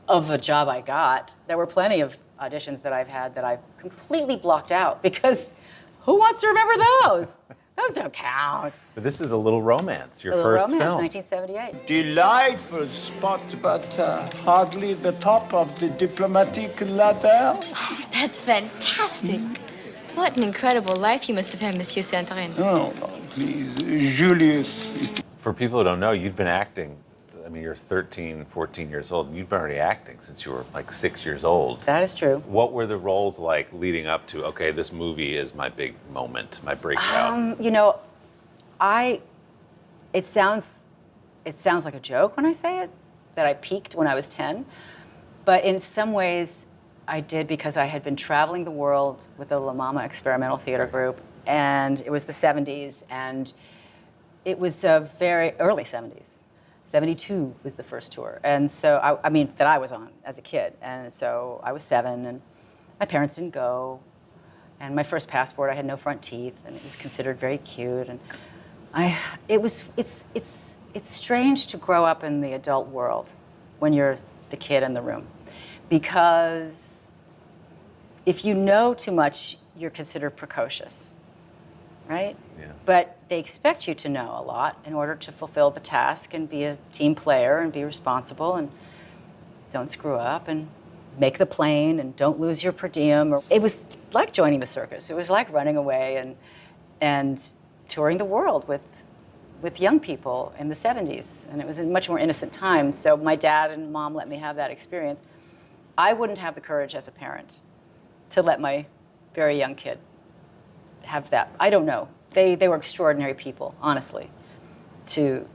of a job I got, there were plenty of auditions that I've had that I've completely blocked out because who wants to remember those? Those don't count. But this is a Little Romance, your Little first Romance, film. 1978. Delightful spot, but hardly the top of the diplomatic ladder. That's fantastic. What an incredible life you must have had, Monsieur Santorin. Oh, please, Julius. For people who don't know, you've been acting. I mean, you're 13, 14 years old, and you've been already acting since you were like 6 years old. That is true. What were the roles like leading up to, okay, this movie is my big moment, my breakout? You know, it sounds like a joke when I say it, that I peaked when I was 10. But in some ways, I did because I had been traveling the world with the La Mama Experimental Theater Group, and it was the 70s, and it was very early 70s. 72 was the first tour. And so, I mean, that I was on as a kid. And so I was 7, and my parents didn't go. And my first passport, I had no front teeth, and it was considered very cute. And it's strange to grow up in the adult world when you're the kid in the room. Because if you know too much, you're considered precocious, right? Yeah. But they expect you to know a lot in order to fulfill the task and be a team player and be responsible and don't screw up and make the plane and don't lose your per diem. It was like joining the circus. It was like running away and touring the world with young people in the 70s. And it was a much more innocent time. So my dad and mom let me have that experience. I wouldn't have the courage as a parent to let my very young kid have that. I don't know. They were extraordinary people, honestly, to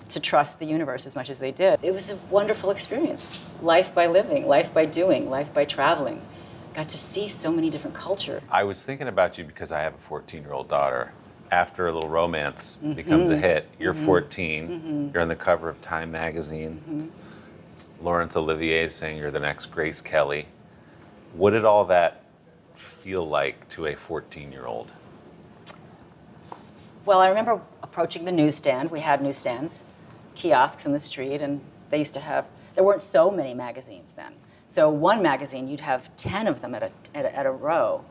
trust the universe as much as they did. It was a wonderful experience. Life by living, life by doing, life by traveling. Got to see so many different cultures. I was thinking about you because I have a 14-year-old daughter. After A Little Romance becomes a hit, you're 14, you're on the cover of Time magazine. Laurence Olivier is saying you're the next Grace Kelly. What did all that feel like to a 14-year-old? Well, I remember approaching the newsstand. We had newsstands, kiosks in the street, and they used to have, there weren't so many magazines then. So one magazine, you'd have 10 of them at a row,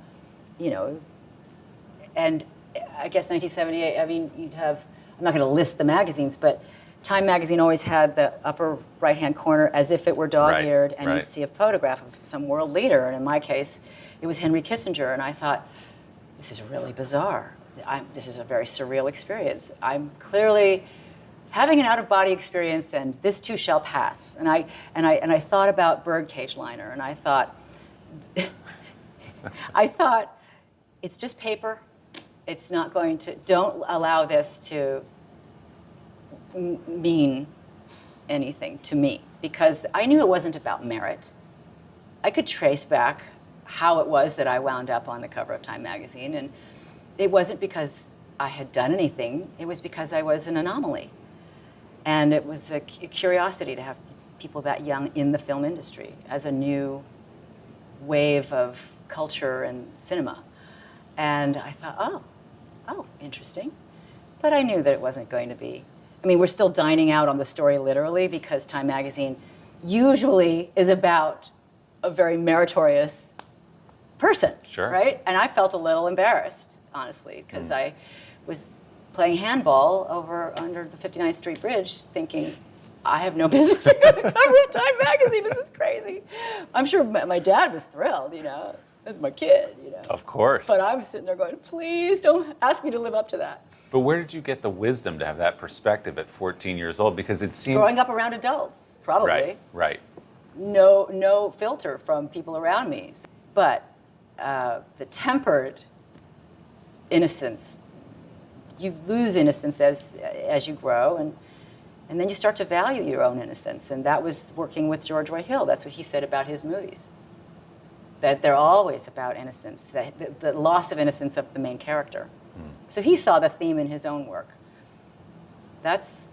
you know. And I guess 1978, I mean, you'd have, I'm not going to list the magazines, but Time magazine always had the upper right-hand corner as if it were dog-eared, and you'd see a photograph of some world leader. And in my case, it was Henry Kissinger. And I thought, this is really bizarre. This is a very surreal experience. I'm clearly having an out-of-body experience, and this too shall pass. And I thought about Birdcage Liner, and I thought, it's just paper. It's not going to. Don't allow this to mean anything to me, because I knew it wasn't about merit. I could trace back how it was that I wound up on the cover of Time magazine, and it wasn't because I had done anything. It was because I was an anomaly. And it was a curiosity to have people that young in the film industry as a new wave of culture and cinema. And I thought, oh, interesting. But I knew that it wasn't going to be. I mean, we're still dining out on the story literally, because Time magazine usually is about a very meritorious person, right? And I felt a little embarrassed, honestly, because I was playing handball under the 59th Street Bridge, thinking, I have no business being on the cover of Time magazine. This is crazy. I'm sure my dad was thrilled, you know. That's my kid, you know. Of course. But I was sitting there going, please don't ask me to live up to that. But where did you get the wisdom to have that perspective at 14 years old? Because it seems... Growing up around adults, probably. Right. No filter from people around me. But the tempered innocence, you lose innocence as you grow, and then you start to value your own innocence. And that was working with George Roy Hill. That's what he said about his movies. That they're always about innocence, the loss of innocence of the main character. So he saw the theme in his own work. That's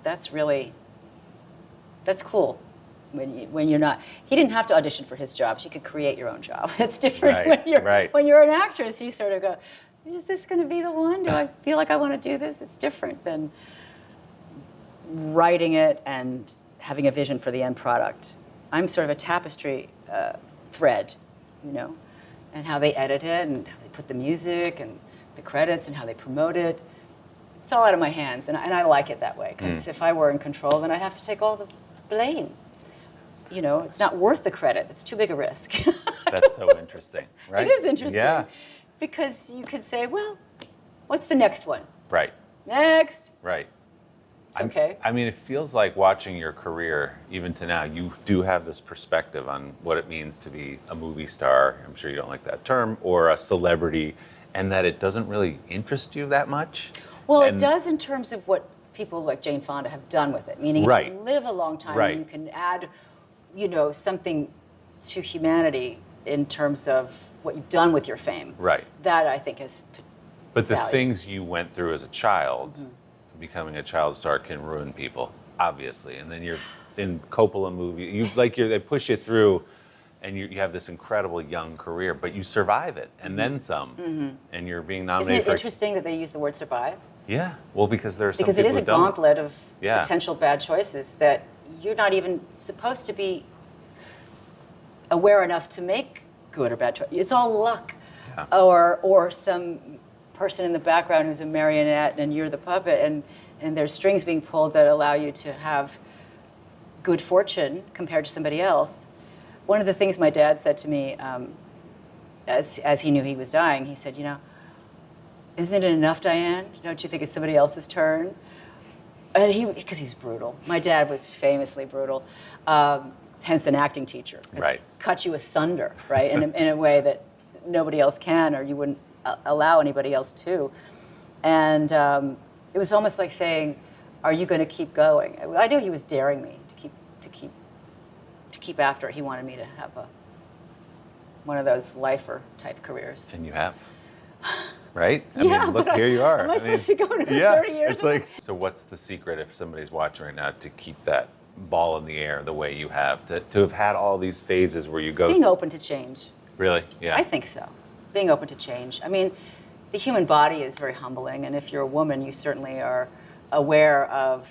cool. When you're not, he didn't have to audition for his jobs. You could create your own job. It's different when you're an actress. You sort of go, is this going to be the one? Do I feel like I want to do this? It's different than writing it and having a vision for the end product. I'm sort of a tapestry thread, you know, and how they edit it and how they put the music and the credits and how they promote it. It's all out of my hands, and I like it that way, because if I were in control, then I'd have to take all the blame. You know, it's not worth the credit. It's too big a risk. That's so interesting, right? It is interesting. Yeah. Because you could say, well, what's the next one? Right. Next. Right. It's okay. I mean, it feels like watching your career, even to now, you do have this perspective on what it means to be a movie star. I'm sure you don't like that term, or a celebrity, and that it doesn't really interest you that much. Well, it does in terms of what people like Jane Fonda have done with it. Meaning, you can live a long time and you can add, you know, something to humanity in terms of what you've done with your fame. Right. That I think is But the value. things you went through as a child, becoming a child star can ruin people, obviously. And then you're in Coppola movie, they push you through, and you have this incredible young career, but you survive it, and then some, and you're being nominated Isn't it interesting that they use the word survive? Yeah, well, because there are some Because it people is a who don't. gauntlet of potential bad choices that you're not even supposed to be aware enough to make good or bad choices. It's all luck, or some person in the background who's a marionette and you're the puppet, and there's strings being pulled that allow you to have good fortune compared to somebody else. One of the things my dad said to me, as he knew he was dying, he said, you know, isn't it enough, Diane? Don't you think it's somebody else's turn? And because he's brutal. My dad was famously brutal, hence an acting teacher. Right. Cut you asunder, right, in a way that nobody else can, or you wouldn't allow anybody else to. And it was almost like saying, are you going to keep going? I knew he was daring me to keep after it. He wanted me to have one of those lifer type careers. And you have. Right? I Yeah, mean, look, but here you are. Am I supposed to go to 30 years? It's like, so what's the secret if somebody's watching right now to keep that ball in the air the way you have, to have had all these phases where you go... Being open to change. Really? Yeah. I think so. Being open to change. I mean, the human body is very humbling, and if you're a woman, you certainly are aware of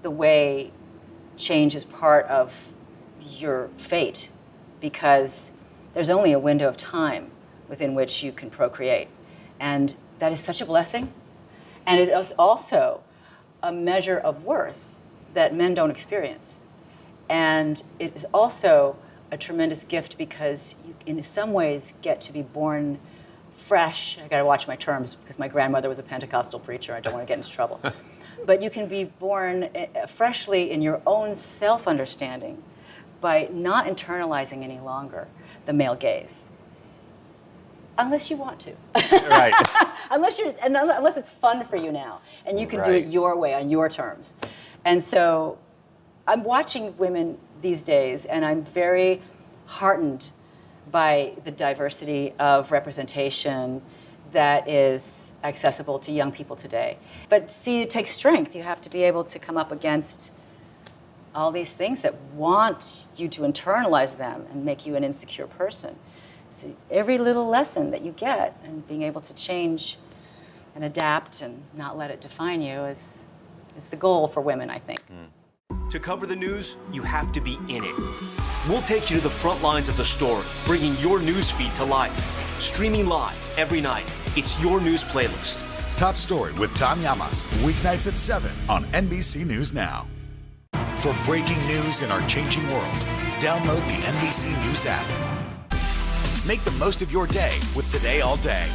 the way change is part of your fate, because there's only a window of time within which you can procreate. And that is such a blessing. And it is also a measure of worth that men don't experience. And it is also a tremendous gift because you, in some ways, get to be born fresh. I gotta watch my terms because my grandmother was a Pentecostal preacher. I don't want to get into trouble. But you can be born freshly in your own self-understanding by not internalizing any longer the male gaze. Unless you want to. Right. unless it's fun for you now, and you can do it your way, on your terms. And so I'm watching women these days, and I'm very heartened by the diversity of representation that is accessible to young people today. But see, it takes strength. You have to be able to come up against all these things that want you to internalize them and make you an insecure person. So every little lesson that you get and being able to change and adapt and not let it define you is the goal for women, I think. To cover the news, you have to be in it. We'll take you to the front lines of the story, bringing your news feed to life. Streaming live every night. It's your news playlist. Top Story with Tom Llamas, weeknights at 7 on NBC News Now. For breaking news in our changing world, download the NBC News app. Make the most of your day with Today All Day.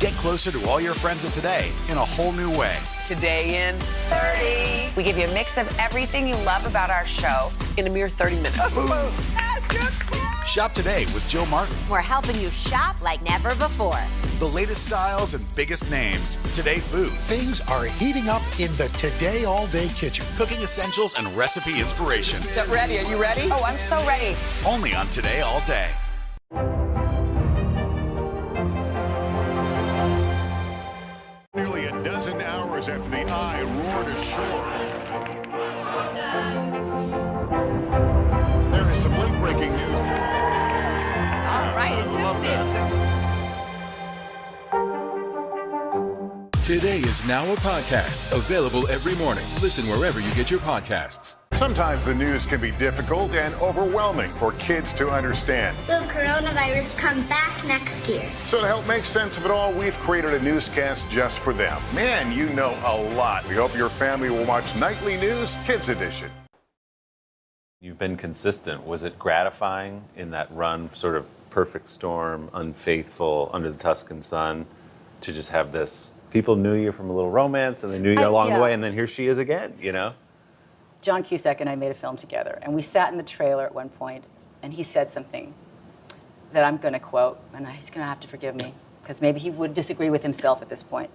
Get closer to all your friends at Today in a whole new way. Today in 30. We give you a mix of everything you love about our show in a mere 30 minutes. Shop today with Jill Martin. We're helping you shop like never before. The latest styles and biggest names. Today Food. Things are heating up in the Today All Day kitchen. Cooking essentials and recipe inspiration. Is that ready? Are you ready? Oh, I'm so ready. Only on Today All Day. Nearly a dozen 10 hours after the eye roared ashore. There is some late-breaking news. All right, Today is now a podcast, available every morning. Listen wherever you get your podcasts. Sometimes the news can be difficult and overwhelming for kids to understand. Will coronavirus come back next year? So to help make sense of it all, we've created a newscast just for them. Man, you know a lot. We hope your family will watch Nightly News Kids Edition. You've been consistent. Was it gratifying in that run, sort of perfect storm, unfaithful, under the Tuscan sun, to just have this? People knew you from A Little Romance, and they knew you along the way, and then here she is again, you know? John Cusack and I made a film together, and we sat in the trailer at one point, and he said something that I'm going to quote, and he's going to have to forgive me, because maybe he would disagree with himself at this point.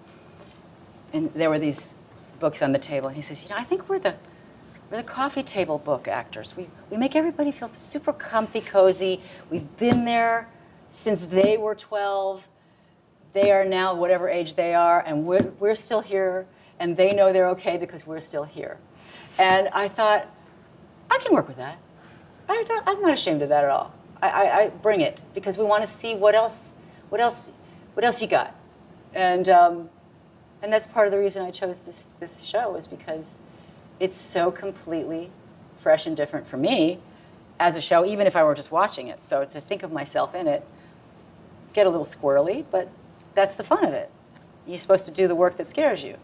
And there were these books on the table, and he says, I think we're the coffee table book actors. We make everybody feel super comfy, cozy. We've been there since they were 12. They are now whatever age they are, and we're still here, and they know they're okay because we're still here. And I thought, I can work with that. I'm not ashamed of that at all. I bring it because we want to see what else you got, and that's part of the reason I chose this show, is because it's so completely fresh and different for me as a show, even if I were just watching it. So to think of myself in it, get a little squirrely, but that's the fun of it. You're supposed to do the work that scares you.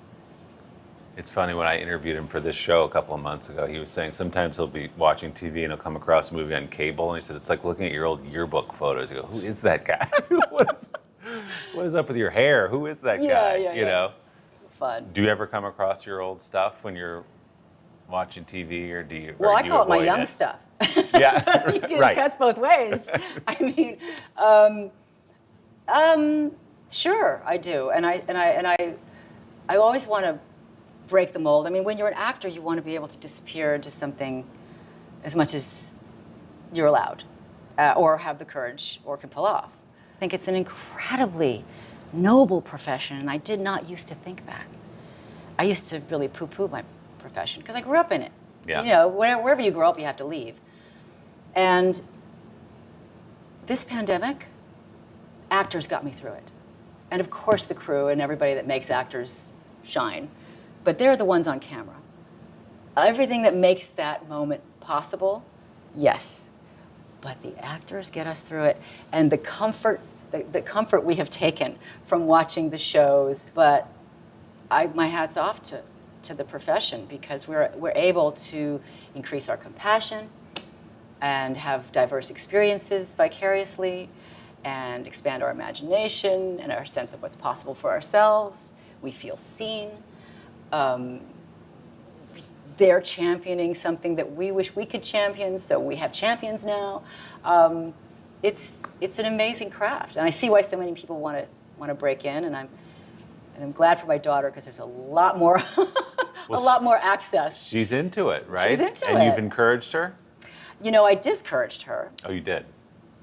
It's funny, when I interviewed him for this show a couple of months ago, he was saying sometimes he'll be watching TV and he'll come across a movie on cable, and he said it's like looking at your old yearbook photos. You go, who is that guy? what is up with your hair? Who is that guy? You know? Fun. Do you ever come across your old stuff when you're watching TV, or do you? Well, I call it my avoid young stuff. Yeah, So it right. cuts both ways. I mean, sure, I do, and I always want to break the mold. I mean, when you're an actor, you want to be able to disappear into something as much as you're allowed, or have the courage, or can pull off. I think it's an incredibly noble profession, and I did not used to think that. I used to really poo-poo my profession because I grew up in it. Yeah. You know, wherever you grow up, you have to leave. And this pandemic, actors got me through it. And of course the crew and everybody that makes actors shine. But they're the ones on camera. Everything that makes that moment possible, yes. But the actors get us through it. And the comfort we have taken from watching the shows. But my hat's off to the profession, because we're able to increase our compassion and have diverse experiences vicariously, and expand our imagination and our sense of what's possible for ourselves. We feel seen. They're championing something that we wish we could champion, so we have champions now. It's an amazing craft, and I see why so many people want to break in, and I'm glad for my daughter, because there's a lot more lot more access. She's into it, right? She's into it. And you've encouraged her? You know, I discouraged her. Oh, you did?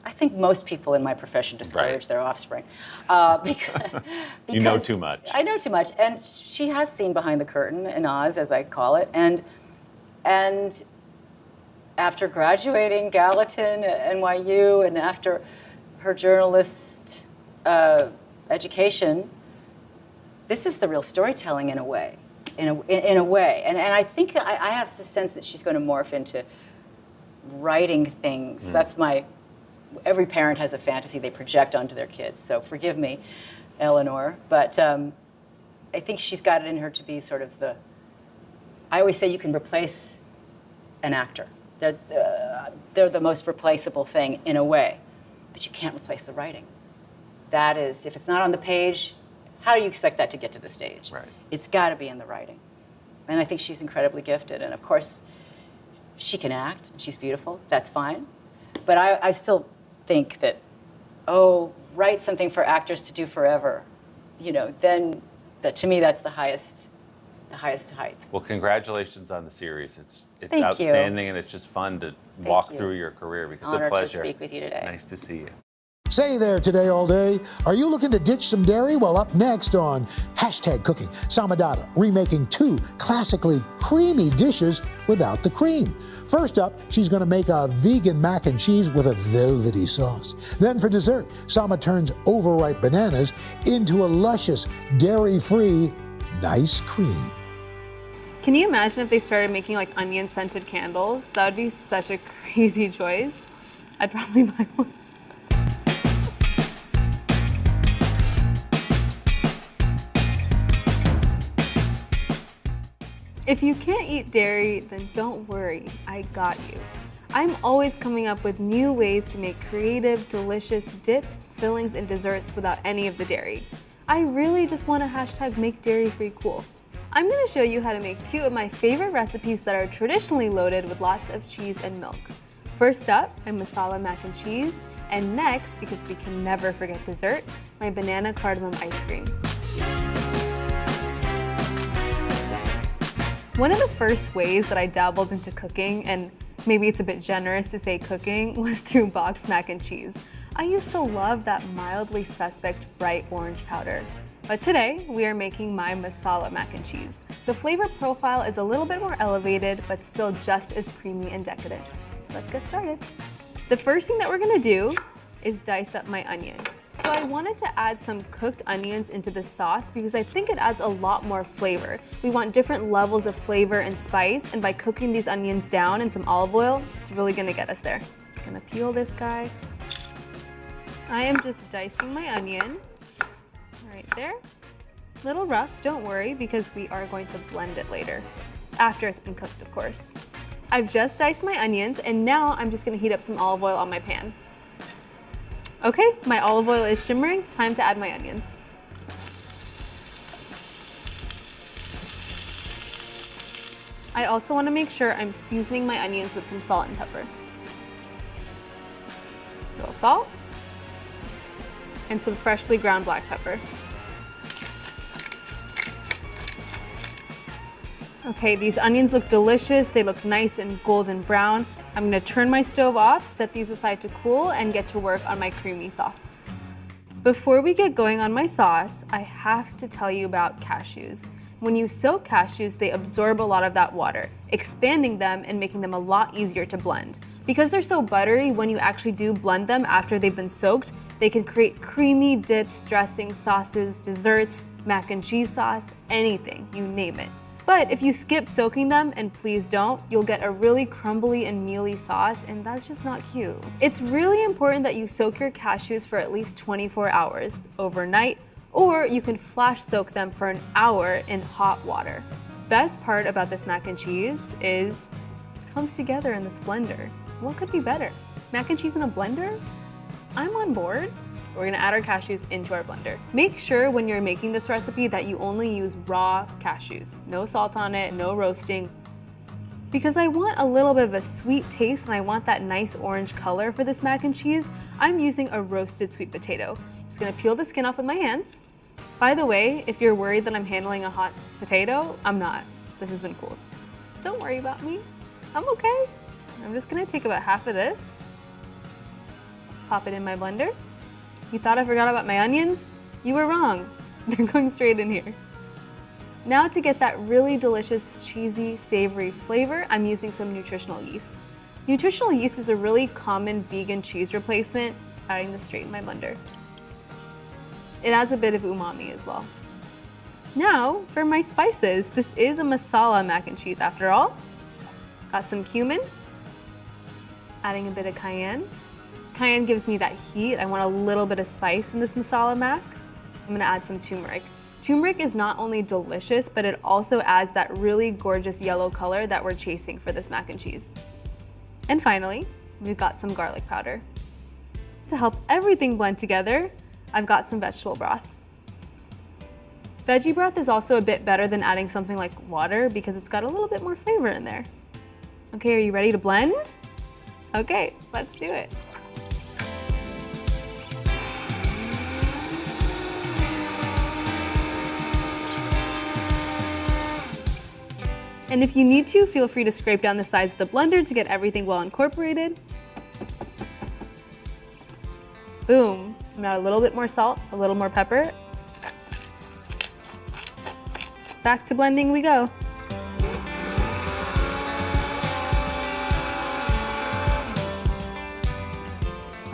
I think most people in my profession discourage their offspring. Because you know too much. I know too much. And she has seen behind the curtain in Oz, as I call it. And after graduating Gallatin at NYU, and after her journalist education, this is the real storytelling in a way. In a way. And I think I have the sense that she's going to morph into writing things. That's every parent has a fantasy they project onto their kids. So forgive me, Eleanor, but I think she's got it in her to be sort of I always say you can replace an actor. They're the most replaceable thing in a way, but you can't replace the writing. That is, if it's not on the page, how do you expect that to get to the stage? Right. It's got to be in the writing. And I think she's incredibly gifted. And of course, she can act, and she's beautiful. That's fine. But I still think that, write something for actors to do forever. You know, then to me, that's the highest height. Well, congratulations on the series. It's Thank outstanding, you. and it's just fun to walk through your career, because Honored it's a pleasure. to speak with you today. Nice to see you. Say there today all day. Are you looking to ditch some dairy? Well, up next on #Cooking, Samadata remaking 2 classically creamy dishes without the cream. First up, she's going to make a vegan mac and cheese with a velvety sauce. Then for dessert, Sama turns overripe bananas into a luscious dairy-free nice cream. Can you imagine if they started making like onion-scented candles? That would be such a crazy choice. I'd probably buy one. If you can't eat dairy, then don't worry, I got you. I'm always coming up with new ways to make creative, delicious dips, fillings, and desserts without any of the dairy. I really just want to #make dairy free cool. I'm going to show you how to make 2 of my favorite recipes that are traditionally loaded with lots of cheese and milk. First up, my Masala Mac and Cheese, and next, because we can never forget dessert, my banana cardamom ice cream. One of the first ways that I dabbled into cooking, and maybe it's a bit generous to say cooking, was through boxed mac and cheese. I used to love that mildly suspect bright orange powder. But today, we are making my Masala Mac and Cheese. The flavor profile is a little bit more elevated, but still just as creamy and decadent. Let's get started. The first thing that we're gonna do is dice up my onion. So I wanted to add some cooked onions into the sauce because I think it adds a lot more flavor. We want different levels of flavor and spice, and by cooking these onions down in some olive oil, it's really gonna get us there. I'm gonna peel this guy. I am just dicing my onion right there. Little rough, don't worry, because we are going to blend it later. After it's been cooked, of course. I've just diced my onions, and now I'm just gonna heat up some olive oil on my pan. Okay, my olive oil is shimmering, time to add my onions. I also want to make sure I'm seasoning my onions with some salt and pepper. A little salt, and some freshly ground black pepper. Okay, these onions look delicious, they look nice and golden brown. I'm gonna turn my stove off, set these aside to cool, and get to work on my creamy sauce. Before we get going on my sauce, I have to tell you about cashews. When you soak cashews, they absorb a lot of that water, expanding them and making them a lot easier to blend. Because they're so buttery, when you actually do blend them after they've been soaked, they can create creamy dips, dressings, sauces, desserts, mac and cheese sauce, anything, you name it. But if you skip soaking them, and please don't, you'll get a really crumbly and mealy sauce, and that's just not cute. It's really important that you soak your cashews for at least 24 hours overnight, or you can flash soak them for an hour in hot water. Best part about this mac and cheese is it comes together in this blender. What could be better? Mac and cheese in a blender? I'm on board. We're gonna add our cashews into our blender. Make sure when you're making this recipe that you only use raw cashews. No salt on it, no roasting. Because I want a little bit of a sweet taste and I want that nice orange color for this mac and cheese, I'm using a roasted sweet potato. I'm just gonna peel the skin off with my hands. By the way, if you're worried that I'm handling a hot potato, I'm not. This has been cooled. Don't worry about me. I'm okay. I'm just gonna take about half of this, pop it in my blender. You thought I forgot about my onions? You were wrong. They're going straight in here. Now to get that really delicious, cheesy, savory flavor, I'm using some nutritional yeast. Nutritional yeast is a really common vegan cheese replacement. Adding this straight in my blender. It adds a bit of umami as well. Now for my spices. This is a masala mac and cheese after all. Got some cumin. Adding a bit of cayenne. Cayenne gives me that heat. I want a little bit of spice in this masala mac. I'm gonna add some turmeric. Turmeric is not only delicious, but it also adds that really gorgeous yellow color that we're chasing for this mac and cheese. And finally, we've got some garlic powder. To help everything blend together, I've got some vegetable broth. Veggie broth is also a bit better than adding something like water because it's got a little bit more flavor in there. Okay, are you ready to blend? Okay, let's do it. And if you need to, feel free to scrape down the sides of the blender to get everything well incorporated. Boom. I'm gonna add a little bit more salt, a little more pepper. Back to blending we go.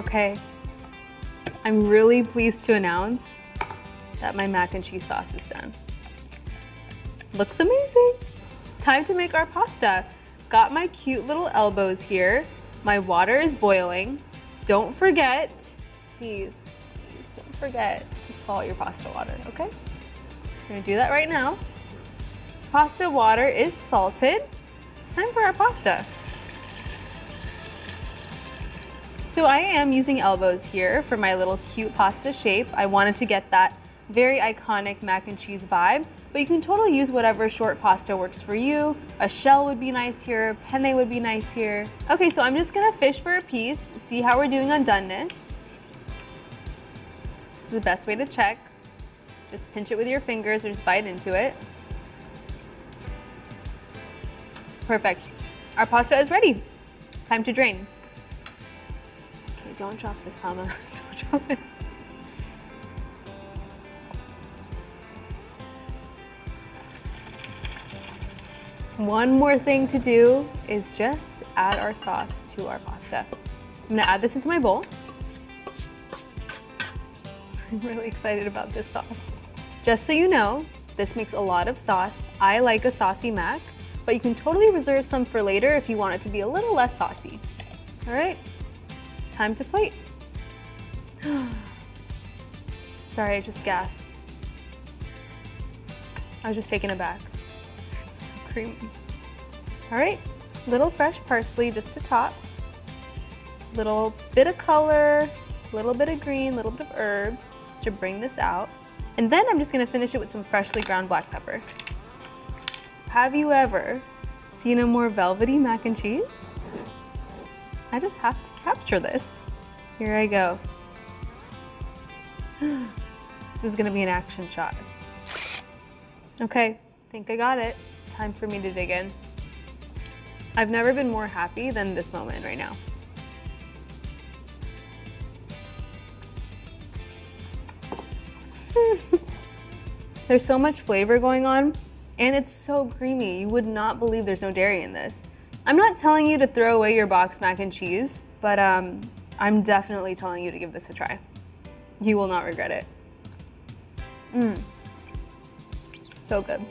Okay, I'm really pleased to announce that my mac and cheese sauce is done. Looks amazing. Time to make our pasta. Got my cute little elbows here. My water is boiling. Don't forget, please don't forget to salt your pasta water, okay? I'm gonna do that right now. Pasta water is salted. It's time for our pasta. So I am using elbows here for my little cute pasta shape. I wanted to get that very iconic mac and cheese vibe, but you can totally use whatever short pasta works for you. A shell would be nice here, penne would be nice here. Okay, so I'm just gonna fish for a piece, see how we're doing on doneness. This is the best way to check. Just pinch it with your fingers or just bite into it. Perfect. Our pasta is ready. Time to drain. Okay, don't drop the sama. Don't drop it. One more thing to do is just add our sauce to our pasta. I'm gonna add this into my bowl. I'm really excited about this sauce. Just so you know, this makes a lot of sauce. I like a saucy mac, but you can totally reserve some for later if you want it to be a little less saucy. All right, time to plate. Sorry, I just gasped. I was just taken aback. It's so creamy. All right, little fresh parsley just to top. Little bit of color, little bit of green, little bit of herb, just to bring this out. And then I'm just gonna finish it with some freshly ground black pepper. Have you ever seen a more velvety mac and cheese? I just have to capture this. Here I go. This is gonna be an action shot. Okay, think I got it. Time for me to dig in. I've never been more happy than this moment right now. There's so much flavor going on, and it's so creamy. You would not believe there's no dairy in this. I'm not telling you to throw away your box mac and cheese, but I'm definitely telling you to give this a try. You will not regret it. So good.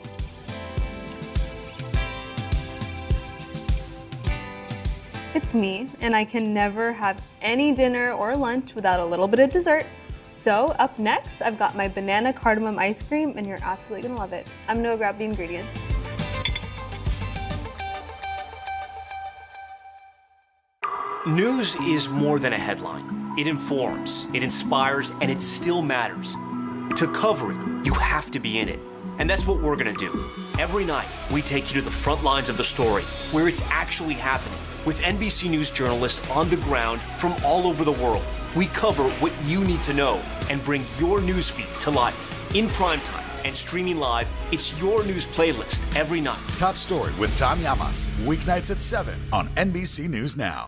It's me, and I can never have any dinner or lunch without a little bit of dessert. So up next, I've got my banana cardamom ice cream, and you're absolutely gonna love it. I'm gonna go grab the ingredients. News is more than a headline. It informs, it inspires, and it still matters. To cover it, you have to be in it. And that's what we're gonna do. Every night, we take you to the front lines of the story, where it's actually happening, with NBC News journalists on the ground from all over the world. We cover what you need to know and bring your newsfeed to life. In primetime and streaming live, it's your news playlist every night. Top Story with Tom Llamas, weeknights at 7 on NBC News Now.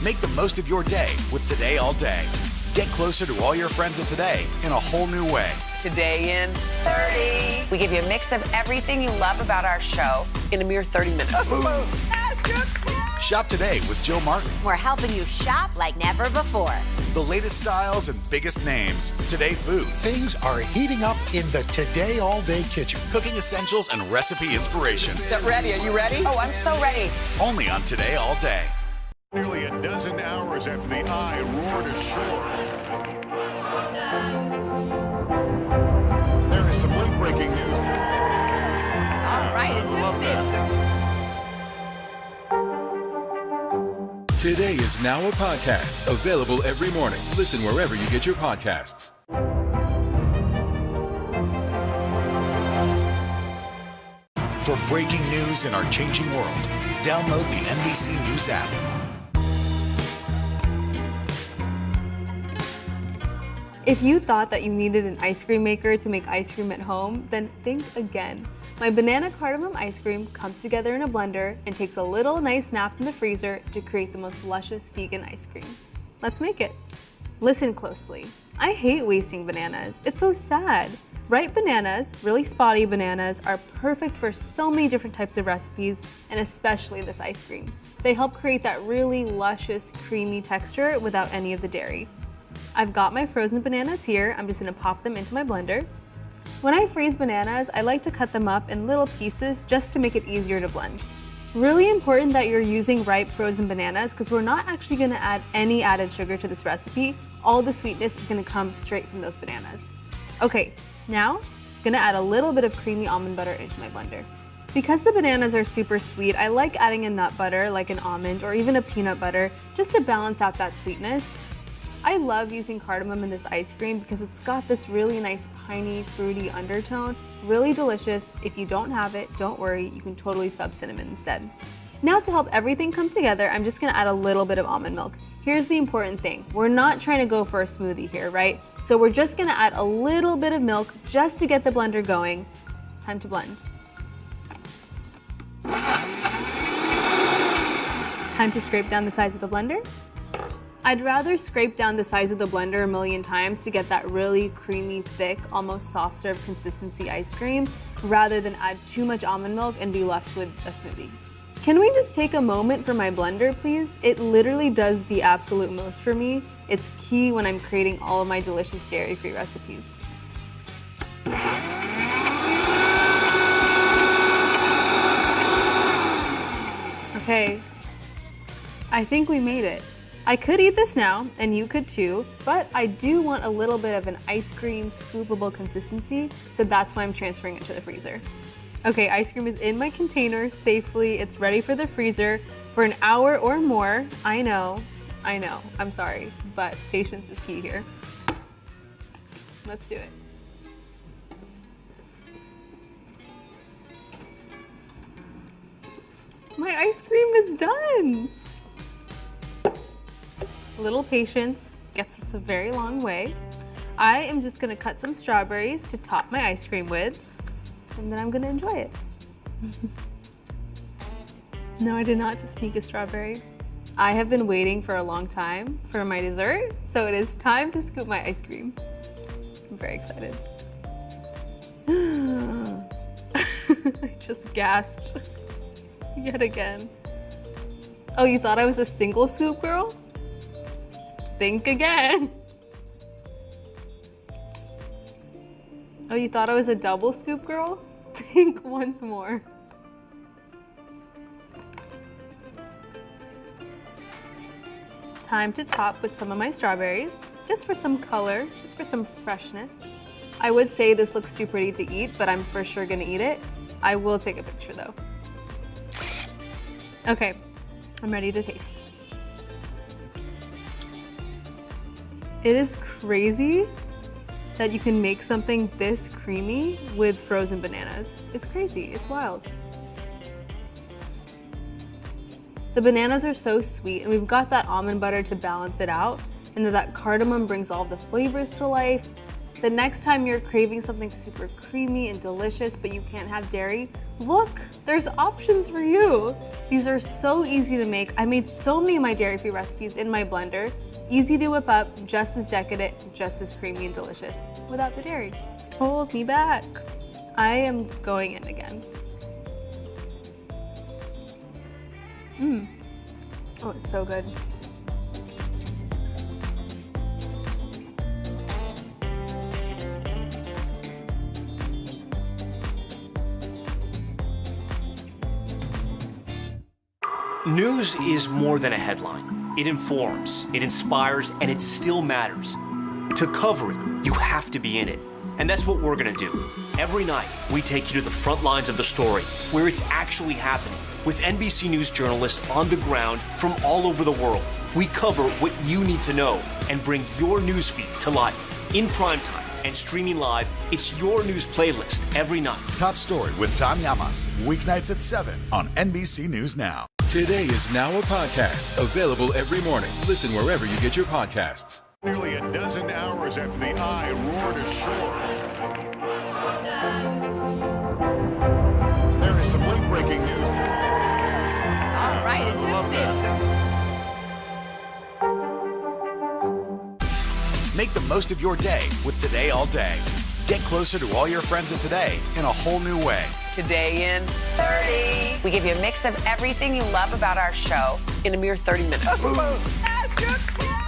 Make the most of your day with Today All Day. Get closer to all your friends at Today in a whole new way. Today in 30. We give you a mix of everything you love about our show in a mere 30 minutes. Shop today with Jill Martin. We're helping you shop like never before. The latest styles and biggest names. Today Food. Things are heating up in the Today All Day kitchen. Cooking essentials and recipe inspiration. Get ready. Are you ready? Oh, I'm so ready. Only on Today All Day. Nearly a dozen hours after the eye roared ashore. There is some late-breaking news. All right, Today is now a podcast, available every morning. Listen wherever you get your podcasts. For breaking news in our changing world, download the NBC News app. If you thought that you needed an ice cream maker to make ice cream at home, then think again. My banana cardamom ice cream comes together in a blender and takes a little nice nap in the freezer to create the most luscious vegan ice cream. Let's make it. Listen closely. I hate wasting bananas. It's so sad. Ripe bananas, really spotty bananas, are perfect for so many different types of recipes, and especially this ice cream. They help create that really luscious, creamy texture without any of the dairy. I've got my frozen bananas here. I'm just gonna pop them into my blender. When I freeze bananas, I like to cut them up in little pieces just to make it easier to blend. Really important that you're using ripe frozen bananas because we're not actually gonna add any added sugar to this recipe. All the sweetness is gonna come straight from those bananas. Okay, now I'm gonna add a little bit of creamy almond butter into my blender. Because the bananas are super sweet, I like adding a nut butter like an almond or even a peanut butter just to balance out that sweetness. I love using cardamom in this ice cream because it's got this really nice piney, fruity undertone. Really delicious. If you don't have it, don't worry, you can totally sub cinnamon instead. Now to help everything come together, I'm just gonna add a little bit of almond milk. Here's the important thing. We're not trying to go for a smoothie here, right? So we're just gonna add a little bit of milk just to get the blender going. Time to blend. Time to scrape down the sides of the blender. I'd rather scrape down the size of the blender a million times to get that really creamy, thick, almost soft serve consistency ice cream, rather than add too much almond milk and be left with a smoothie. Can we just take a moment for my blender, please? It literally does the absolute most for me. It's key when I'm creating all of my delicious dairy-free recipes. Okay, I think we made it. I could eat this now, and you could too, but I do want a little bit of an ice cream scoopable consistency, so that's why I'm transferring it to the freezer. Okay, ice cream is in my container safely. It's ready for the freezer for an hour or more. I know, I'm sorry, but patience is key here. Let's do it. My ice cream is done. A little patience gets us a very long way. I am just gonna cut some strawberries to top my ice cream with, and then I'm gonna enjoy it. No, I did not just sneak a strawberry. I have been waiting for a long time for my dessert, so it is time to scoop my ice cream. I'm very excited. I just gasped yet again. Oh, you thought I was a single scoop girl? Think again. Oh, you thought I was a double scoop girl? Think once more. Time to top with some of my strawberries, just for some color, just for some freshness. I would say this looks too pretty to eat, but I'm for sure gonna eat it. I will take a picture though. Okay, I'm ready to taste. It is crazy that you can make something this creamy with frozen bananas. It's crazy, it's wild. The bananas are so sweet, and we've got that almond butter to balance it out, and then that cardamom brings all the flavors to life. The next time you're craving something super creamy and delicious, but you can't have dairy, look, there's options for you. These are so easy to make. I made so many of my dairy-free recipes in my blender. Easy to whip up, just as decadent, just as creamy and delicious, without the dairy. Hold me back. I am going in again. Oh, it's so good. News is more than a headline. It informs, it inspires, and it still matters. To cover it, you have to be in it. And that's what we're gonna do. Every night, we take you to the front lines of the story, where it's actually happening, with NBC News journalists on the ground from all over the world. We cover what you need to know and bring your newsfeed to life. In primetime and streaming live, it's your news playlist every night. Top Story with Tom Llamas, weeknights at 7 on NBC News Now. Today is now a podcast, available every morning. Listen wherever you get your podcasts. Nearly a dozen hours after the eye roared ashore. There is some late-breaking news. All right, Make the most of your day with Today All Day. Get closer to all your friends at Today in a whole new way. Today in 30. We give you a mix of everything you love about our show in a mere 30 minutes.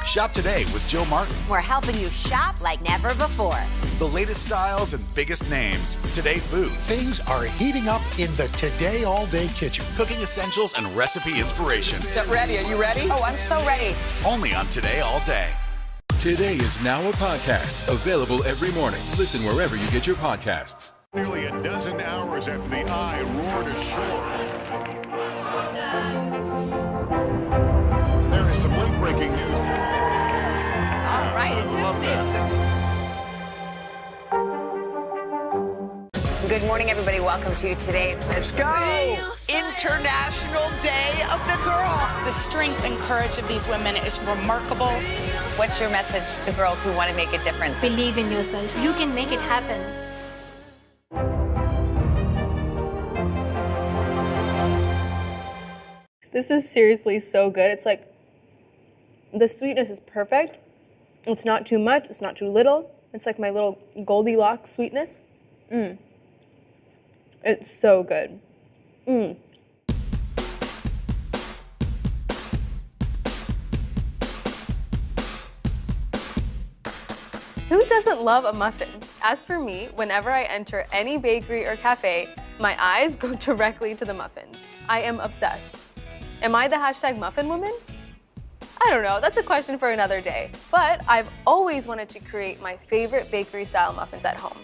Shop today with Jill Martin. We're helping you shop like never before. The latest styles and biggest names. Today Food. Things are heating up in the Today All Day kitchen. Cooking essentials and recipe inspiration. Get ready. Are you ready? Oh, I'm so ready. Only on Today All Day. Today is now a podcast, available every morning. Listen wherever you get your podcasts. Nearly a dozen hours after the eye roared ashore. There is some late breaking news. All right, Good morning, everybody. Welcome to Today. Let's go. International Day of the Girl. The strength and courage of these women is remarkable. What's your message to girls who want to make a difference? Believe in yourself. You can make it happen. This is seriously so good. It's like, the sweetness is perfect. It's not too much, it's not too little. It's like my little Goldilocks sweetness. It's so good. Who doesn't love a muffin? As for me, whenever I enter any bakery or cafe, my eyes go directly to the muffins. I am obsessed. Am I the hashtag muffin woman? I don't know, that's a question for another day. But I've always wanted to create my favorite bakery style muffins at home.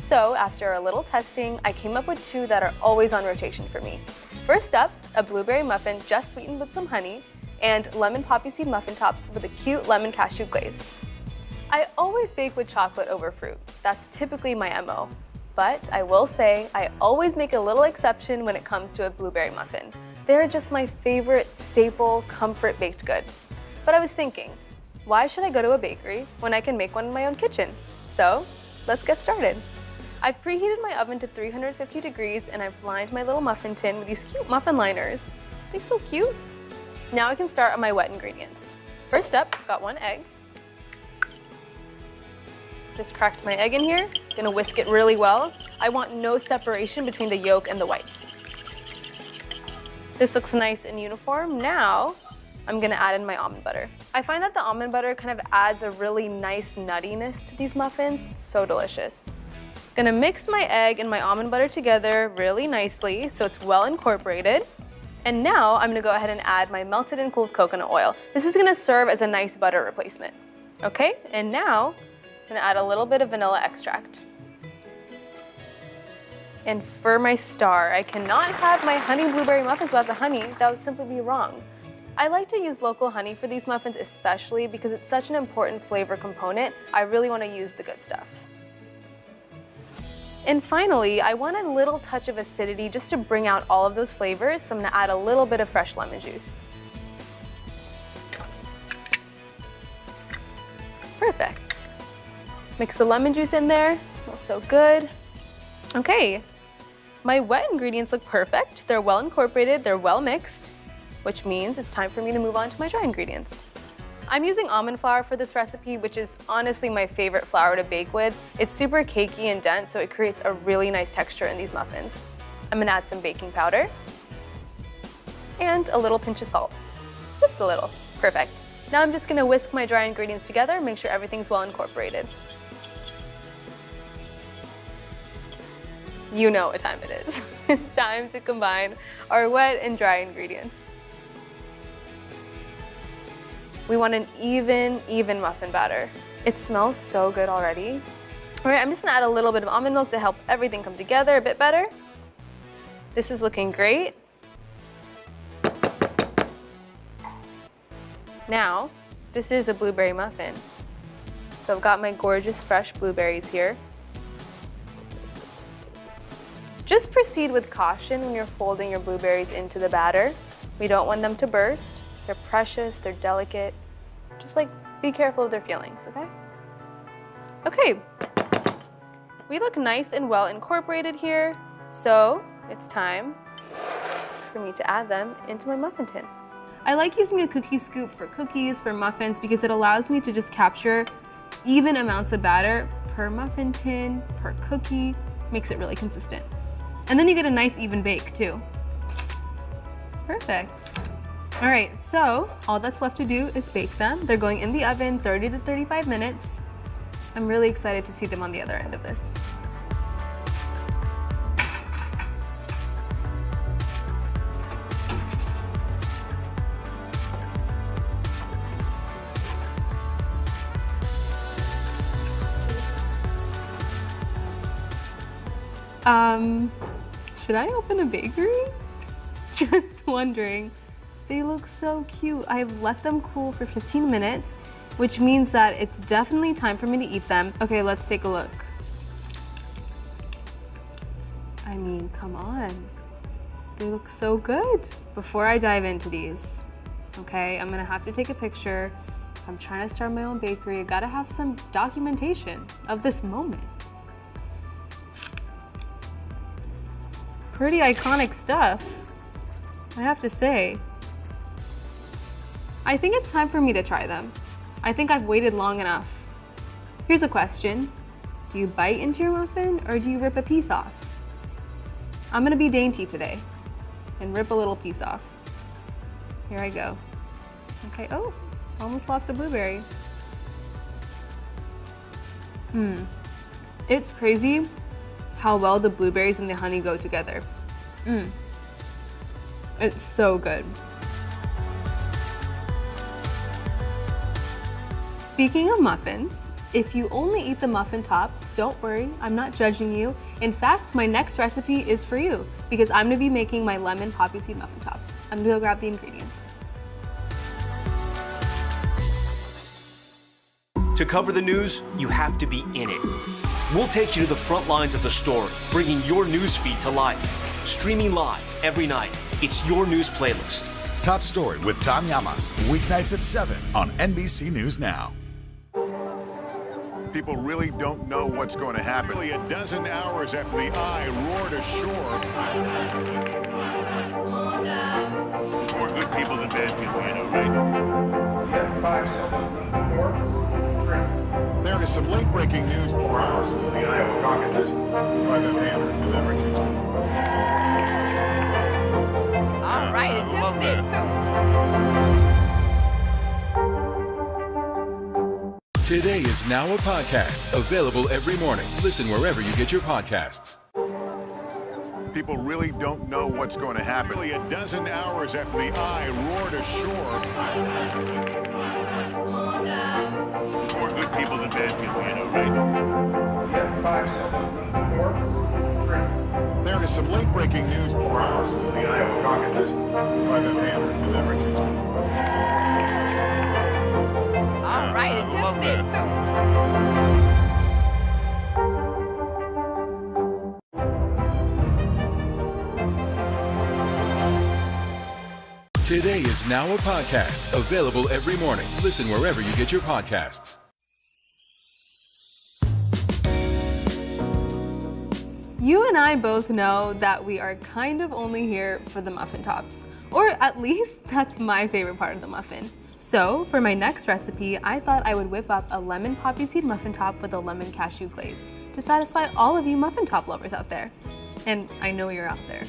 So after a little testing, I came up with two that are always on rotation for me. First up, a blueberry muffin just sweetened with some honey, and lemon poppy seed muffin tops with a cute lemon cashew glaze. I always bake with chocolate over fruit. That's typically my MO. But I will say, I always make a little exception when it comes to a blueberry muffin. They're just my favorite staple comfort baked good. But I was thinking, why should I go to a bakery when I can make one in my own kitchen? So let's get started. I've preheated my oven to 350 degrees and I've lined my little muffin tin with these cute muffin liners. They're so cute. Now I can start on my wet ingredients. First up, I've got one egg. Just cracked my egg in here. Gonna whisk it really well. I want no separation between the yolk and the whites. This looks nice and uniform. Now, I'm gonna add in my almond butter. I find that the almond butter kind of adds a really nice nuttiness to these muffins. It's so delicious. Gonna mix my egg and my almond butter together really nicely so it's well incorporated. And now I'm gonna go ahead and add my melted and cooled coconut oil. This is gonna serve as a nice butter replacement. Okay, and now I'm gonna add a little bit of vanilla extract. And for my star, I cannot have my honey blueberry muffins without the honey. That would simply be wrong. I like to use local honey for these muffins especially because it's such an important flavor component. I really want to use the good stuff. And finally, I want a little touch of acidity just to bring out all of those flavors, so I'm gonna add a little bit of fresh lemon juice. Perfect. Mix the lemon juice in there, it smells so good. Okay, my wet ingredients look perfect. They're well incorporated, they're well mixed, which means it's time for me to move on to my dry ingredients. I'm using almond flour for this recipe, which is honestly my favorite flour to bake with. It's super cakey and dense, so it creates a really nice texture in these muffins. I'm gonna add some baking powder and a little pinch of salt. Just a little, perfect. Now I'm just gonna whisk my dry ingredients together, make sure everything's well incorporated. You know what time it is. It's time to combine our wet and dry ingredients. We want an even muffin batter. It smells so good already. All right, I'm just gonna add a little bit of almond milk to help everything come together a bit better. This is looking great. Now, this is a blueberry muffin. So I've got my gorgeous fresh blueberries here. Just proceed with caution when you're folding your blueberries into the batter. We don't want them to burst. They're precious, they're delicate. Just like, be careful of their feelings, okay? Okay, we look nice and well incorporated here, so it's time for me to add them into my muffin tin. I like using a cookie scoop for cookies, for muffins, because it allows me to just capture even amounts of batter per muffin tin, per cookie, makes it really consistent. And then you get a nice even bake too. Perfect. All right, so all that's left to do is bake them. They're going in the oven 30 to 35 minutes. I'm really excited to see them on the other end of this. Should I open a bakery? Just wondering. They look so cute. I've let them cool for 15 minutes, which means that it's definitely time for me to eat them. Okay, let's take a look. I mean, come on. They look so good. Before I dive into these, okay, I'm gonna have to take a picture. If I'm trying to start my own bakery, I gotta have some documentation of this moment. Pretty iconic stuff, I have to say. I think it's time for me to try them. I think I've waited long enough. Here's a question. Do you bite into your muffin or do you rip a piece off? I'm gonna be dainty today and rip a little piece off. Here I go. Okay, oh, almost lost a blueberry. It's crazy how well the blueberries and the honey go together. It's so good. Speaking of muffins, if you only eat the muffin tops, don't worry, I'm not judging you. In fact, my next recipe is for you because I'm gonna be making my lemon poppy seed muffin tops. I'm gonna go grab the ingredients. To cover the news, you have to be in it. We'll take you to the front lines of the story, bringing your news feed to life. Streaming live every night. It's your news playlist. Top Story with Tom Llamas, weeknights at 7 on NBC News Now. People really don't know what's going to happen. Only a dozen hours after the eye roared ashore. More good people than bad people, you know, right? 5 seconds. 4, 3. There is some late-breaking news 4 hours into the Iowa caucuses by the Hammers with everything. All right, it just did too. Today is now a podcast, available every morning. Listen wherever you get your podcasts. People really don't know what's going to happen. Only a dozen hours after the eye roared ashore. More good people than bad people, you know, right? 5 seconds. 4, 3. There is some late-breaking news 4 hours into the Iowa caucuses by the Hammers with everything. All right, it just did too. Today is now a podcast, available every morning. Listen wherever you get your podcasts. You and I both know that we are kind of only here for the muffin tops, or at least that's my favorite part of the muffin. So for my next recipe, I thought I would whip up a lemon poppy seed muffin top with a lemon cashew glaze to satisfy all of you muffin top lovers out there. And I know you're out there.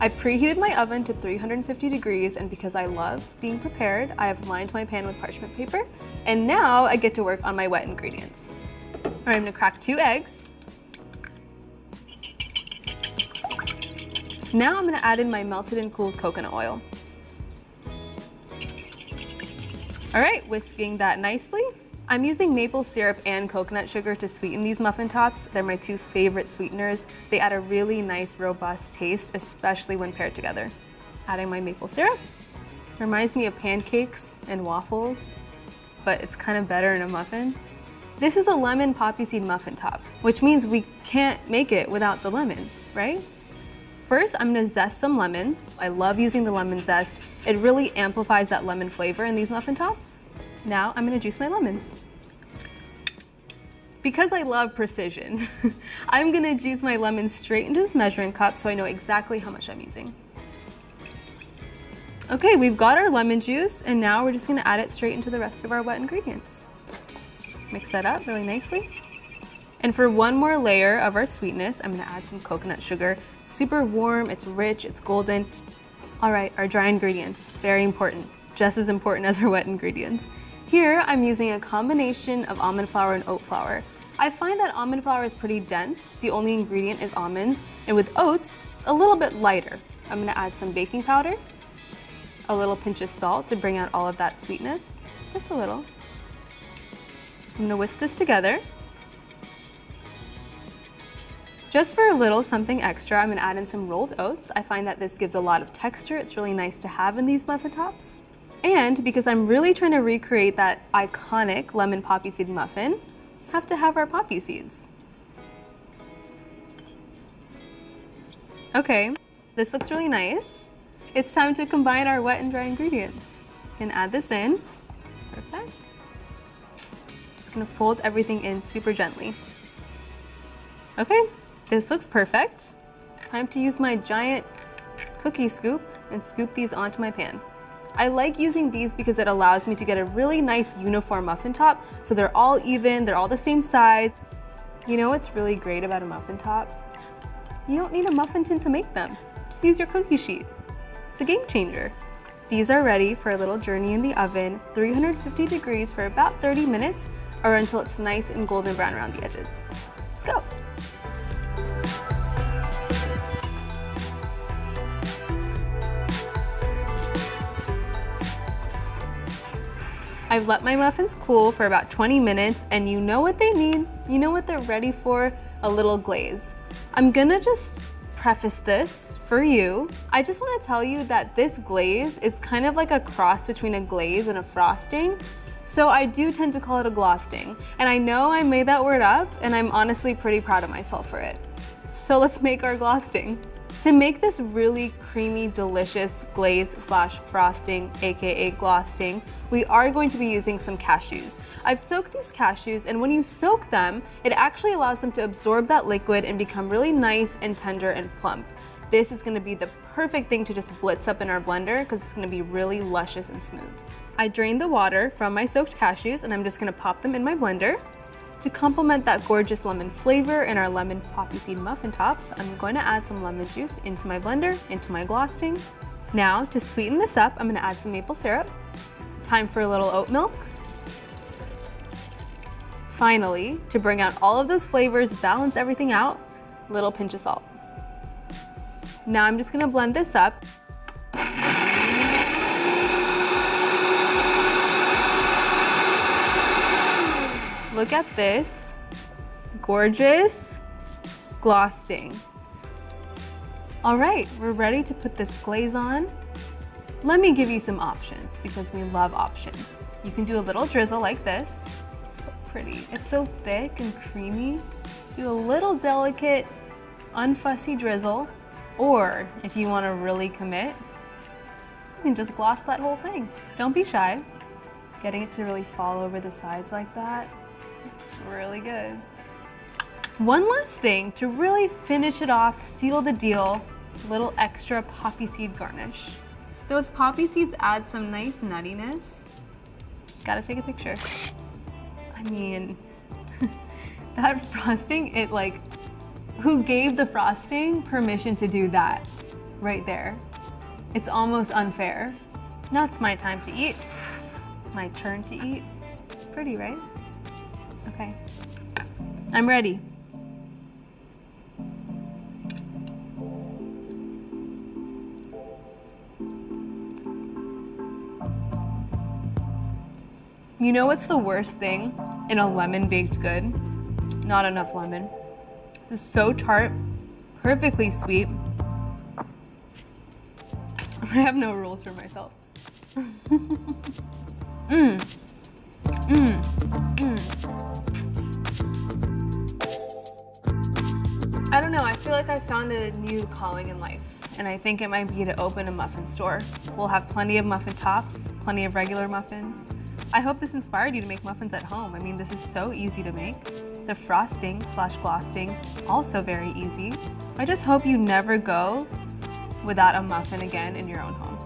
I preheated my oven to 350 degrees, and because I love being prepared, I have lined my pan with parchment paper, and now I get to work on my wet ingredients. All right, I'm gonna crack 2 eggs. Now I'm gonna add in my melted and cooled coconut oil. All right, whisking that nicely. I'm using maple syrup and coconut sugar to sweeten these muffin tops. They're my 2 favorite sweeteners. They add a really nice, robust taste, especially when paired together. Adding my maple syrup. Reminds me of pancakes and waffles, but it's kind of better in a muffin. This is a lemon poppy seed muffin top, which means we can't make it without the lemons, right? First, I'm gonna zest some lemons. I love using the lemon zest. It really amplifies that lemon flavor in these muffin tops. Now I'm gonna juice my lemons. Because I love precision, I'm gonna juice my lemons straight into this measuring cup so I know exactly how much I'm using. Okay, we've got our lemon juice, and now we're just gonna add it straight into the rest of our wet ingredients. Mix that up really nicely. And for one more layer of our sweetness, I'm gonna add some coconut sugar. It's super warm, it's rich, it's golden. All right, our dry ingredients, very important, just as important as our wet ingredients. Here, I'm using a combination of almond flour and oat flour. I find that almond flour is pretty dense. The only ingredient is almonds, and with oats, it's a little bit lighter. I'm gonna add some baking powder, a little pinch of salt to bring out all of that sweetness, just a little. I'm gonna whisk this together. Just for a little something extra, I'm gonna add in some rolled oats. I find that this gives a lot of texture. It's really nice to have in these muffin tops. And because I'm really trying to recreate that iconic lemon poppy seed muffin, we have to have our poppy seeds. Okay, this looks really nice. It's time to combine our wet and dry ingredients. And add this in. Perfect. Just gonna fold everything in super gently. Okay, this looks perfect. Time to use my giant cookie scoop and scoop these onto my pan. I like using these because it allows me to get a really nice uniform muffin top, so they're all even, they're all the same size. You know what's really great about a muffin top? You don't need a muffin tin to make them. Just use your cookie sheet. It's a game changer. These are ready for a little journey in the oven, 350 degrees for about 30 minutes, or until it's nice and golden brown around the edges. Let's go. I've let my muffins cool for about 20 minutes, and you know what they need. You know what they're ready for? A little glaze. I'm gonna just preface this for you. I just wanna tell you that this glaze is kind of like a cross between a glaze and a frosting. So I do tend to call it a glossing. And I know I made that word up, and I'm honestly pretty proud of myself for it. So let's make our glossing. To make this really creamy, delicious glaze slash frosting, aka glossing, we are going to be using some cashews. I've soaked these cashews, and when you soak them, it actually allows them to absorb that liquid and become really nice and tender and plump. This is gonna be the perfect thing to just blitz up in our blender because it's gonna be really luscious and smooth. I drained the water from my soaked cashews, and I'm just gonna pop them in my blender. To complement that gorgeous lemon flavor in our lemon poppy seed muffin tops, I'm going to add some lemon juice into my blender, into my glossing. Now, to sweeten this up, I'm going to add some maple syrup. Time for a little oat milk. Finally, to bring out all of those flavors, balance everything out, a little pinch of salt. Now I'm just going to blend this up. Look at this gorgeous glossing. All right, we're ready to put this glaze on. Let me give you some options because we love options. You can do a little drizzle like this. So pretty. It's so thick and creamy. Do a little delicate, unfussy drizzle, or if you want to really commit, you can just gloss that whole thing. Don't be shy. Getting it to really fall over the sides like that. It's really good. One last thing to really finish it off, seal the deal, a little extra poppy seed garnish. Those poppy seeds add some nice nuttiness. Gotta take a picture. I mean, that frosting, it like, who gave the frosting permission to do that right there? It's almost unfair. Now it's my time to eat. My turn to eat. Pretty, right? Okay, I'm ready. You know what's the worst thing in a lemon baked good? Not enough lemon. This is so tart, perfectly sweet. I have no rules for myself. I don't know, I feel like I found a new calling in life, and I think it might be to open a muffin store. We'll have plenty of muffin tops, plenty of regular muffins. I hope this inspired you to make muffins at home. I mean, this is so easy to make. The frosting slash glossing, also very easy. I just hope you never go without a muffin again in your own home.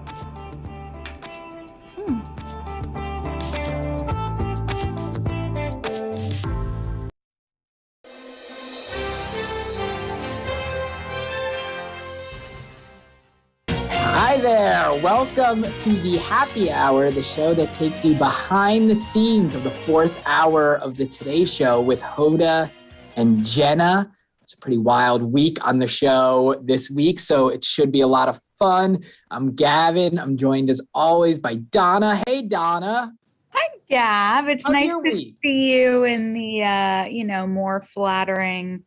Hi there. Welcome to the Happy Hour, the show that takes you behind the scenes of the fourth hour of the Today Show with Hoda and Jenna. It's a pretty wild week on the show this week, so it should be a lot of fun. I'm Gavin. I'm joined as always by Donna. Hey, Donna. Hi, Gav. It's How's nice your to week? see you in the, more flattering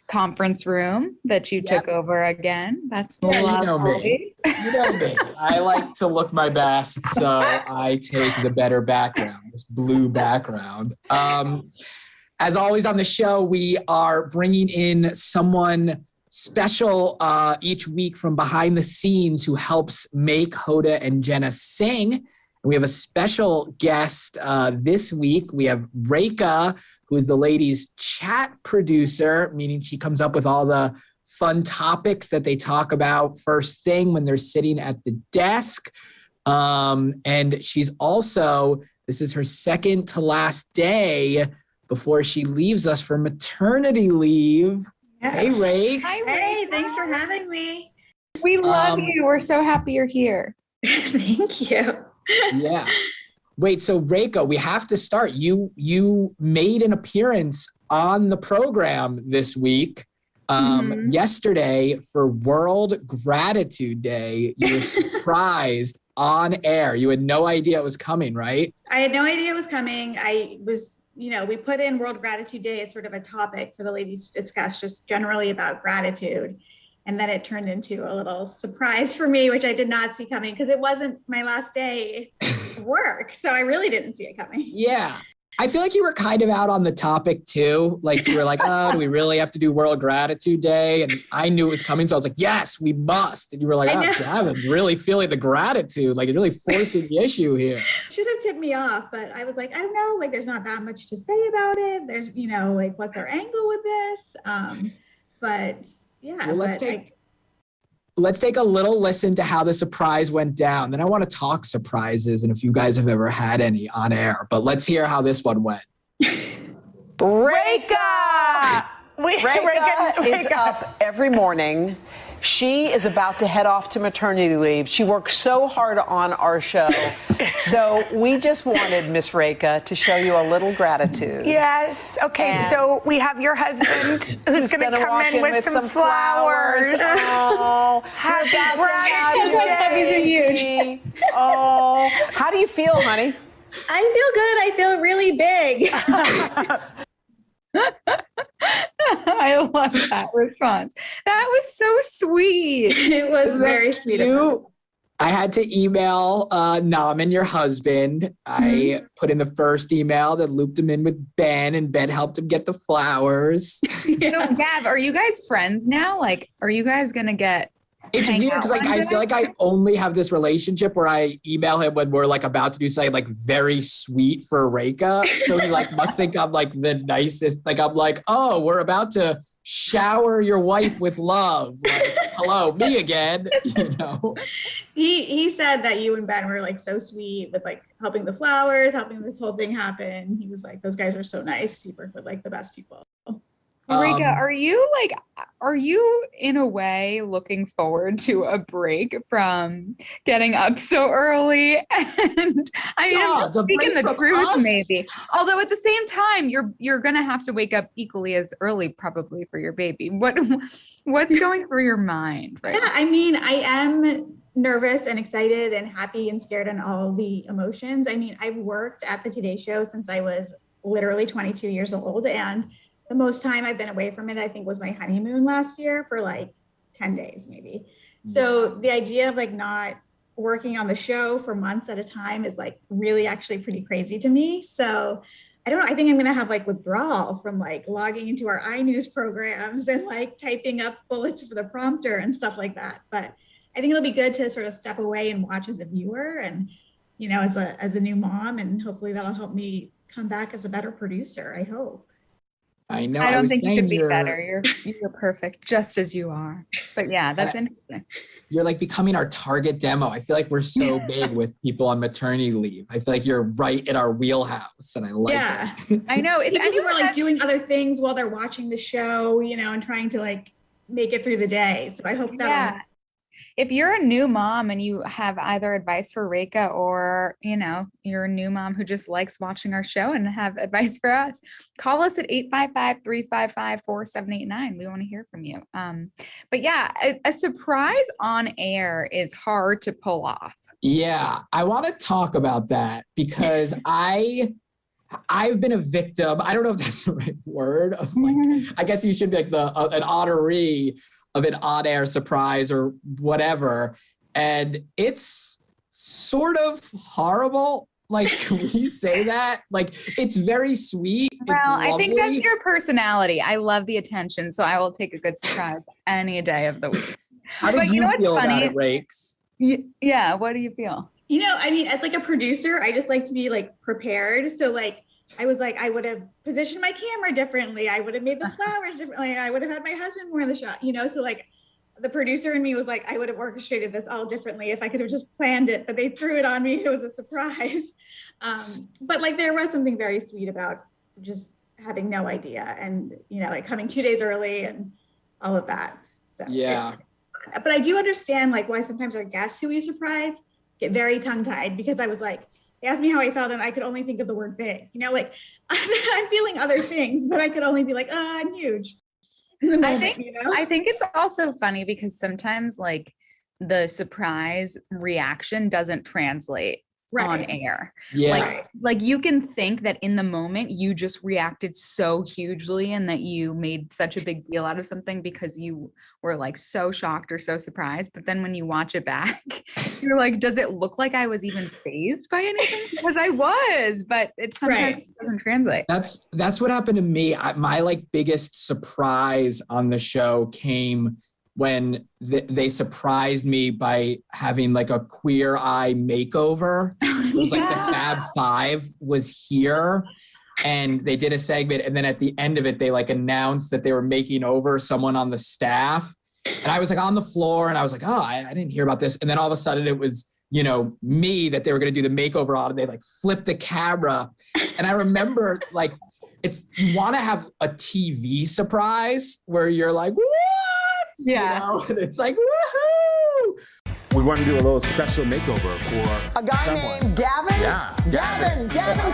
conference room that you took over again. That's Yeah, lovely. you know me. You know me. I like to look my best, so I take the better background, this blue background. As always on the show, we are bringing in someone special each week from behind the scenes who helps make Hoda and Jenna sing. And we have a special guest this week. We have Reka, who is the ladies' chat producer, meaning she comes up with all the fun topics that they talk about first thing when they're sitting at the desk. And she's also, this is her second to last day before she leaves us for maternity leave. Yes. Hey, Ray. Hi, Ray. Thanks for having me. We love you. We're so happy you're here. Thank you. Yeah. Wait, so Reka, we have to start. You made an appearance on the program this week. Yesterday for World Gratitude Day. You were surprised on air. You had no idea it was coming, right? I had no idea it was coming. I was, we put in World Gratitude Day as sort of a topic for the ladies to discuss, just generally about gratitude. And then it turned into a little surprise for me, which I did not see coming because it wasn't my last day of work. So I really didn't see it coming. Yeah. I feel like you were kind of out on the topic too. Like you were like, oh, do we really have to do World Gratitude Day? And I knew it was coming. So I was like, yes, we must. And you were like, oh, Gavin's really feeling the gratitude. Like it's really forcing the issue here. Should have tipped me off, but I was like, I don't know, like there's not that much to say about it. There's, like what's our angle with this? But yeah. Well, let's take a little listen to how the surprise went down. Then I want to talk surprises and if you guys have ever had any on air. But let's hear how this one went. Reka is up every morning. She is about to head off to maternity leave. She works so hard on our show. So we just wanted Miss Reka to show you a little gratitude. Yes. Okay. So we have your husband who's going to come in with some flowers. Oh, happy gratitude day. Oh, how do you feel, honey? I feel good. I feel really big. I love that response. That was so sweet. It was very sweet. I had to email Naaman, your husband. I put in the first email that looped him in with Ben, and Ben helped him get the flowers. Gav, are you guys friends now? Like, are you guys going to get It's weird because I feel like I only have this relationship where I email him when we're like about to do something like very sweet for Reka. So he like must think I'm like the nicest. Like I'm like, oh, we're about to shower your wife with love. Like, hello, me again. He said that you and Ben were like so sweet with like helping the flowers, helping this whole thing happen. He was like, those guys are so nice. He worked with like the best people. Reka, are you in a way looking forward to a break from getting up so early? And I'm speaking the truth, maybe. Although at the same time, you're gonna have to wake up equally as early, probably for your baby. What's going through your mind right now? I mean, I am nervous and excited and happy and scared and all the emotions. I mean, I've worked at the Today Show since I was literally 22 years old, and the most time I've been away from it, I think, was my honeymoon last year for like 10 days, maybe. So the idea of like not working on the show for months at a time is like really actually pretty crazy to me. So I don't know. I think I'm going to have like withdrawal from like logging into our iNews programs and like typing up bullets for the prompter and stuff like that. But I think it'll be good to sort of step away and watch as a viewer and, as a new mom, and hopefully that'll help me come back as a better producer, I hope. I know. I don't think you could be better. You're perfect, just as you are. But yeah, that's interesting. You're like becoming our target demo. I feel like we're so big with people on maternity leave. I feel like you're right in our wheelhouse, and I like it. I know. If people are like doing other things while they're watching the show, and trying to like make it through the day. So I hope that if you're a new mom and you have either advice for Reka or, you're a new mom who just likes watching our show and have advice for us, call us at 855-355-4789. We want to hear from you. But yeah, a surprise on air is hard to pull off. Yeah, I want to talk about that because I've been a victim. I don't know if that's the right word. Of I guess you should be like an honoree of an on-air surprise or whatever. And it's sort of horrible. Like, can we say that? Like, it's very sweet. Well, I think that's your personality. I love the attention, so I will take a good surprise any day of the week. How did you feel about it, Rakes? Yeah, what do you feel? As like a producer, I just like to be like prepared. So like, I was like, I would have positioned my camera differently. I would have made the flowers differently. I would have had my husband more in the shot, So like the producer in me was like, I would have orchestrated this all differently if I could have just planned it, but they threw it on me. It was a surprise. But like, there was something very sweet about just having no idea and, like coming 2 days early and all of that. So yeah. But I do understand like why sometimes our guests who we surprise get very tongue-tied because I was like, they asked me how I felt and I could only think of the word big, like I'm feeling other things, but I could only be like, I'm huge. I think it's also funny because sometimes like the surprise reaction doesn't translate on air. Yeah. Like you can think that in the moment you just reacted so hugely and that you made such a big deal out of something because you were like so shocked or so surprised. But then when you watch it back, you're like, does it look like I was even fazed by anything? Because I was, but it sometimes doesn't translate. That's what happened to me. My like biggest surprise on the show came when they surprised me by having like a Queer Eye makeover. It was like the Fab Five was here and they did a segment. And then at the end of it, they like announced that they were making over someone on the staff. And I was like on the floor and I was like, oh, I didn't hear about this. And then all of a sudden it was, me that they were going to do the makeover on. And they like flipped the camera. And I remember like, you want to have a TV surprise where you're like, what? Yeah. And it's like, woohoo! We want to do a little special makeover for a guy named Gavin? Yeah. Gavin! Gavin!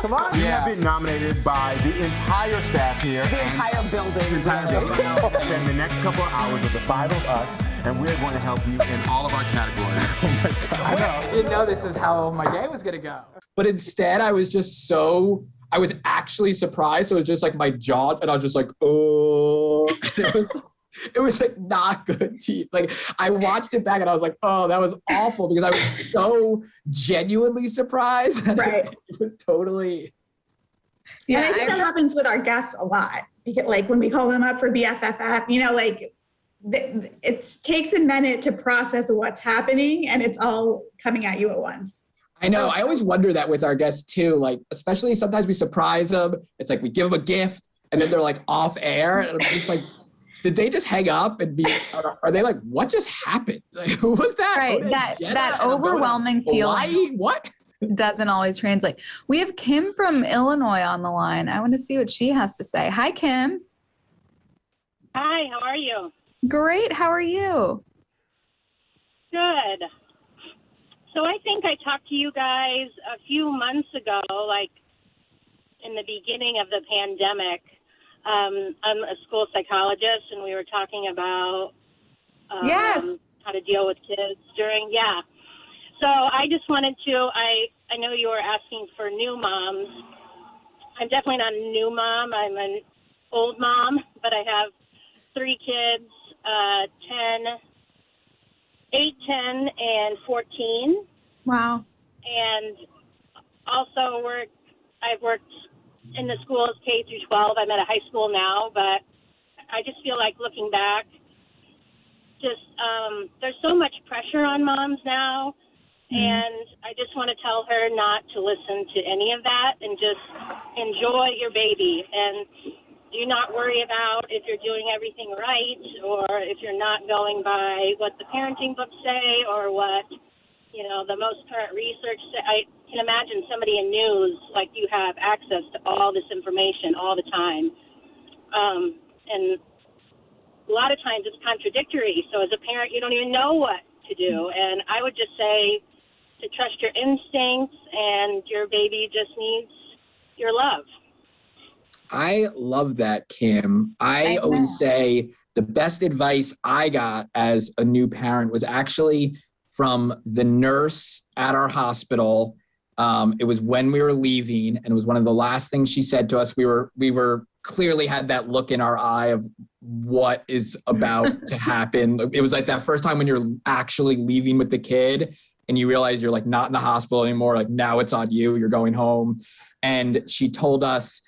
Come on. You have been nominated by the entire staff here. The entire building. The entire building. Spend the next couple of hours with the five of us, and we're going to help you in all of our categories. Oh my God. I didn't know this is how my day was going to go. But instead, I was actually surprised. So it was just like my jaw, and I was just like, oh. It was like not good TV. Like I watched it back and I was like, oh, that was awful because I was so genuinely surprised. Right. It was totally. Yeah, and I think that happens with our guests a lot. Because like when we call them up for BFFF, it takes a minute to process what's happening and it's all coming at you at once. I know. I always wonder that with our guests too. Like, especially sometimes we surprise them. It's like we give them a gift and then they're like off air. And I'm just like, did they just hang up and are they like, what just happened? Like, who was that? Right. That overwhelming feeling. What? Doesn't always translate. We have Kim from Illinois on the line. I want to see what she has to say. Hi, Kim. Hi, how are you? Great. How are you? Good. So I think I talked to you guys a few months ago, like in the beginning of the pandemic. I'm a school psychologist, and we were talking about how to deal with kids during, So I just wanted to, I know you were asking for new moms. I'm definitely not a new mom. I'm an old mom, but I have 3 kids, 8, 10, and 14. Wow. And also I've worked in the schools K through 12. I'm at a high school now, but I just feel like looking back, there's so much pressure on moms now. And I just want to tell her not to listen to any of that and just enjoy your baby. And do not worry about if you're doing everything right or if you're not going by what the parenting books say or what, the most current research say. I can imagine somebody in news, like you have access to all this information all the time. And a lot of times it's contradictory. So as a parent, you don't even know what to do. And I would just say to trust your instincts, and your baby just needs your love. I love that, Kim. I always say the best advice I got as a new parent was actually from the nurse at our hospital. It was when we were leaving, and it was one of the last things she said to us. We were clearly had that look in our eye of what is about to happen. It was like that first time when you're actually leaving with the kid and you realize you're like not in the hospital anymore. Like now it's on you, you're going home. And she told us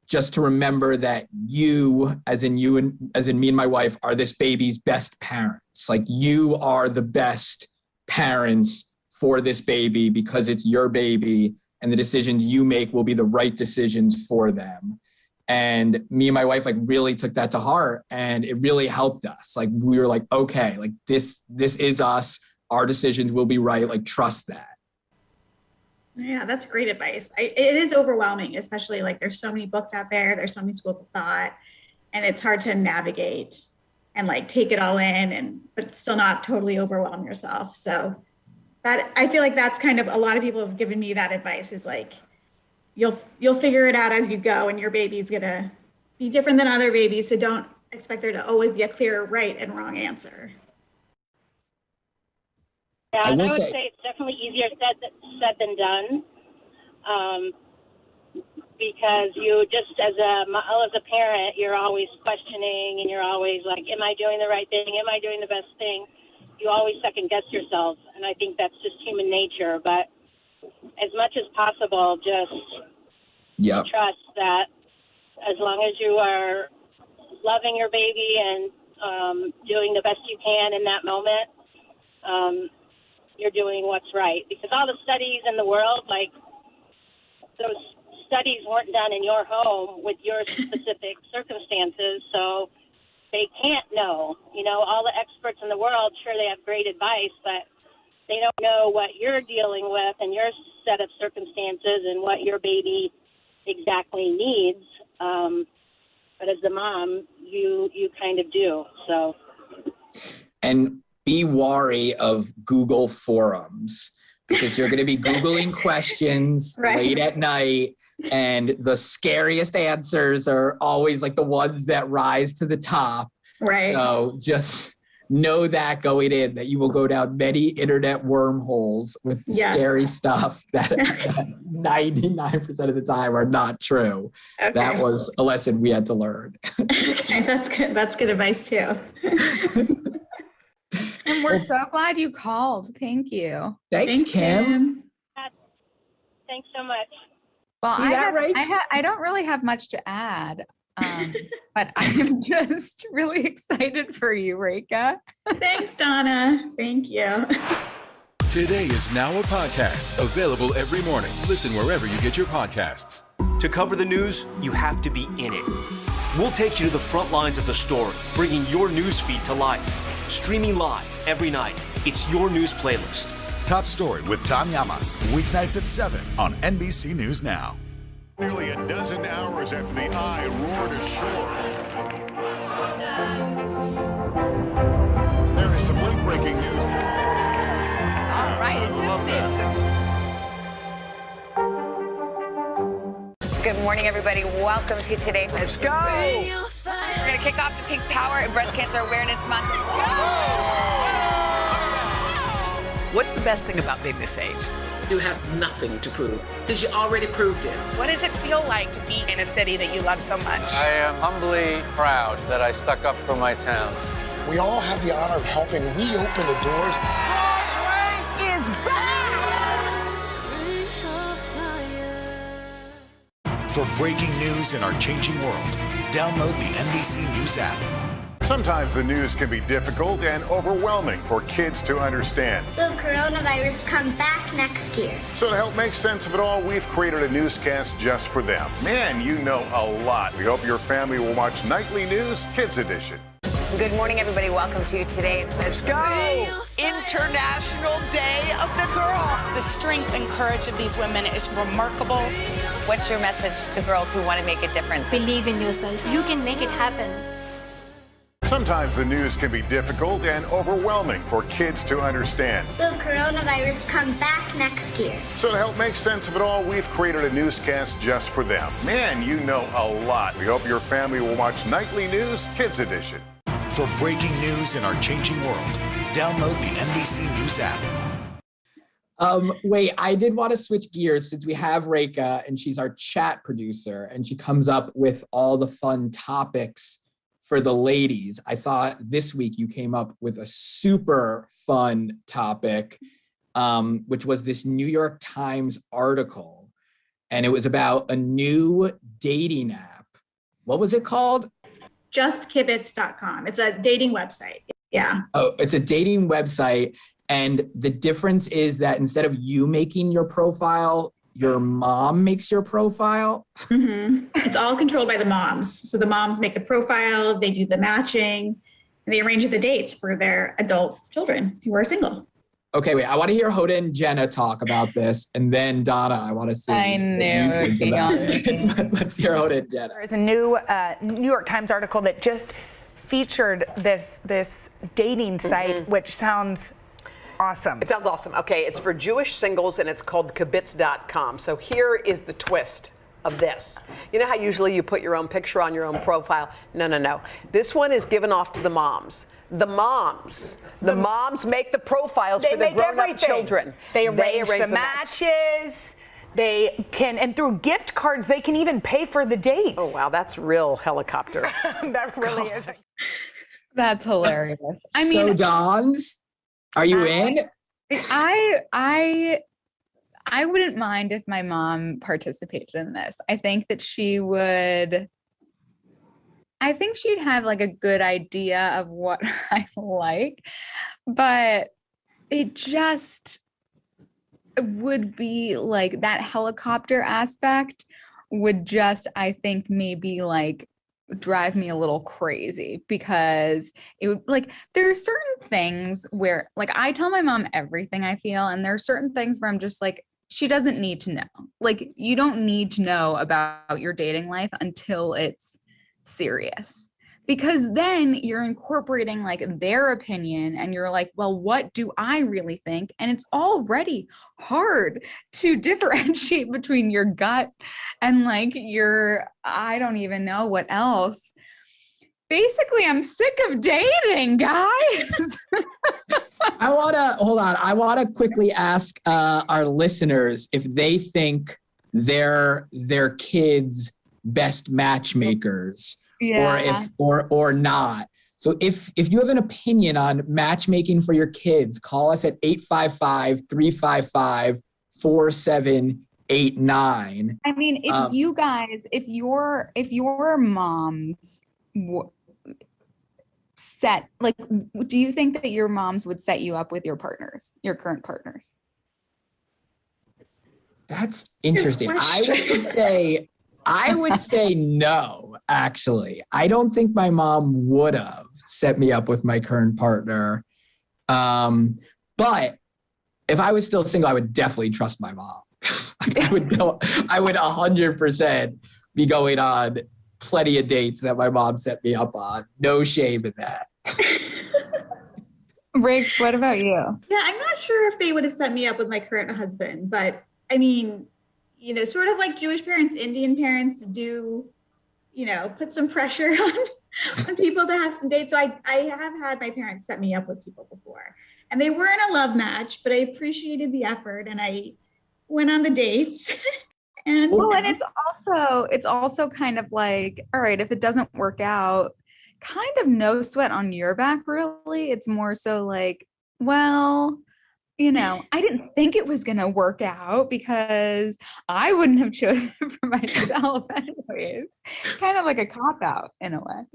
just to remember that you and me and my wife are this baby's best parents. Like you are the best parents for this baby because it's your baby, and the decisions you make will be the right decisions for them. And me and my wife like really took that to heart, and it really helped us. Like we were like, okay, like this is us. Our decisions will be right. Like trust that. Yeah, that's great advice. It is overwhelming, especially like there's so many books out there. There's so many schools of thought, and it's hard to navigate and like take it all in, but still not totally overwhelm yourself. So that I feel like that's kind of a lot of people have given me that advice is like, you'll figure it out as you go, and your baby's gonna be different than other babies. So don't expect there to always be a clear right and wrong answer. Yeah, and I would say it's definitely easier said than done, because you just as a parent, you're always questioning, and you're always like, am I doing the right thing? Am I doing the best thing? You always second guess yourself, and I think that's just human nature. But as much as possible, just trust that as long as you are loving your baby and doing the best you can in that moment, you're doing what's right. Because all the studies in the world, like those studies weren't done in your home with your specific circumstances, so they can't know. You know, all the experts in the world, sure, they have great advice, but they don't know what you're dealing with and your set of circumstances and what your baby exactly needs. But as the mom, you kind of do. So. And be wary of Google forums, because you're going to be Googling questions late at night, and the scariest answers are always like the ones that rise to the top. Right. So just know that going in, that you will go down many internet wormholes with scary stuff that 99% of the time are not true. Okay. That was a lesson we had to learn. Okay, that's good. That's good advice too. And we're so glad you called. Thank you. Thanks, Kim. Thanks so much. Well, I don't really have much to add, but I'm just really excited for you, Reka. Thanks, Donna. Thank you. Today is now a podcast available every morning. Listen wherever you get your podcasts. To cover the news, you have to be in it. We'll take you to the front lines of the story, bringing your news feed to life. Streaming live every night. It's your news playlist. Top Story with Tom Llamas, weeknights at 7 on NBC News Now. Nearly a dozen hours after the eye roared ashore. There is some late-breaking news. All right, Good morning, everybody. Welcome to Today. Let's go. We're going to kick off the Pink Power and Breast Cancer Awareness Month. What's the best thing about being this age? You have nothing to prove, because you already proved it. What does it feel like to be in a city that you love so much? I am humbly proud that I stuck up for my town. We all have the honor of helping reopen the doors. Broadway is back! For breaking news in our changing world, download the NBC News app. Sometimes the news can be difficult and overwhelming for kids to understand. Will coronavirus come back next year? So to help make sense of it all, we've created a newscast just for them. Man, you know a lot. We hope your family will watch Nightly News Kids Edition. Good morning, everybody. Welcome to Today. Let's go! International Day of the Girl. The strength and courage of these women is remarkable. What's your message to girls who want to make a difference? Believe in yourself. You can make it happen. Sometimes the news can be difficult and overwhelming for kids to understand. Will coronavirus come back next year? So to help make sense of it all, we've created a newscast just for them. Man, you know a lot. We hope your family will watch Nightly News Kids Edition. For breaking news in our changing world, download the NBC News app. Wait, I did want to switch gears since we have Reka and she's our chat producer and she comes up with all the fun topics for the ladies. I thought this week you came up with a super fun topic, which was this New York Times article. And it was about a new dating app. What was it called? JustKibitz.com. It's a dating website. Yeah. Oh, it's a dating website. And the difference is that instead of you making your profile, your mom makes your profile. Mm-hmm. It's all controlled by the moms. So the moms make the profile, they do the matching, and they arrange the dates for their adult children who are single. Okay, wait, I want to hear Hoda and Jenna talk about this. And then Donna, I want to see. I knew it would be on me. Let's hear Hoda and Jenna. There's a new New York Times article that just featured this dating site, which sounds awesome. It sounds awesome. Okay, it's for Jewish singles and it's called kibitz.com. So here is the twist of this. You know how usually you put your own picture on your own profile? No. This one is given off to the moms. The moms make the profiles for the grown-up children. They arrange the matches. They can, and through gift cards, they can even pay for the dates. Oh, wow, that's real helicopter. That really is. That's hilarious. I mean, so Dons, are you in? I wouldn't mind if my mom participated in this. I think that she'd have like a good idea of what I like, but it just would be like that helicopter aspect would just, I think, maybe like drive me a little crazy, because it would, like, there are certain things where, like, I tell my mom everything I feel, and there are certain things where I'm just like, she doesn't need to know. Like, you don't need to know about your dating life until it's serious, because then you're incorporating like their opinion and you're like, well, what do I really think? And it's already hard to differentiate between your gut and like your, I don't even know what else. Basically, I'm sick of dating, guys. I want to quickly ask our listeners if they think they're their kids' best matchmakers. Yeah. or not. So if you have an opinion on matchmaking for your kids, call us at 855-355-4789. I mean, if you guys, if your moms set, like, do you think that your moms would set you up with your partners, your current partners? That's interesting. I would say no, actually. I don't think my mom would have set me up with my current partner. But if I was still single, I would definitely trust my mom. I would 100% be going on plenty of dates that my mom set me up on. No shame in that. Rick, what about you? Yeah, I'm not sure if they would have set me up with my current husband, but I mean, you know, sort of like Jewish parents, Indian parents do, you know, put some pressure on people to have some dates. So I have had my parents set me up with people before, and they weren't a love match, but I appreciated the effort and I went on the dates. And it's also kind of like, all right, if it doesn't work out, kind of no sweat on your back, really. It's more so like, well, you know, I didn't think it was going to work out because I wouldn't have chosen for myself anyways. Kind of like a cop-out in a way.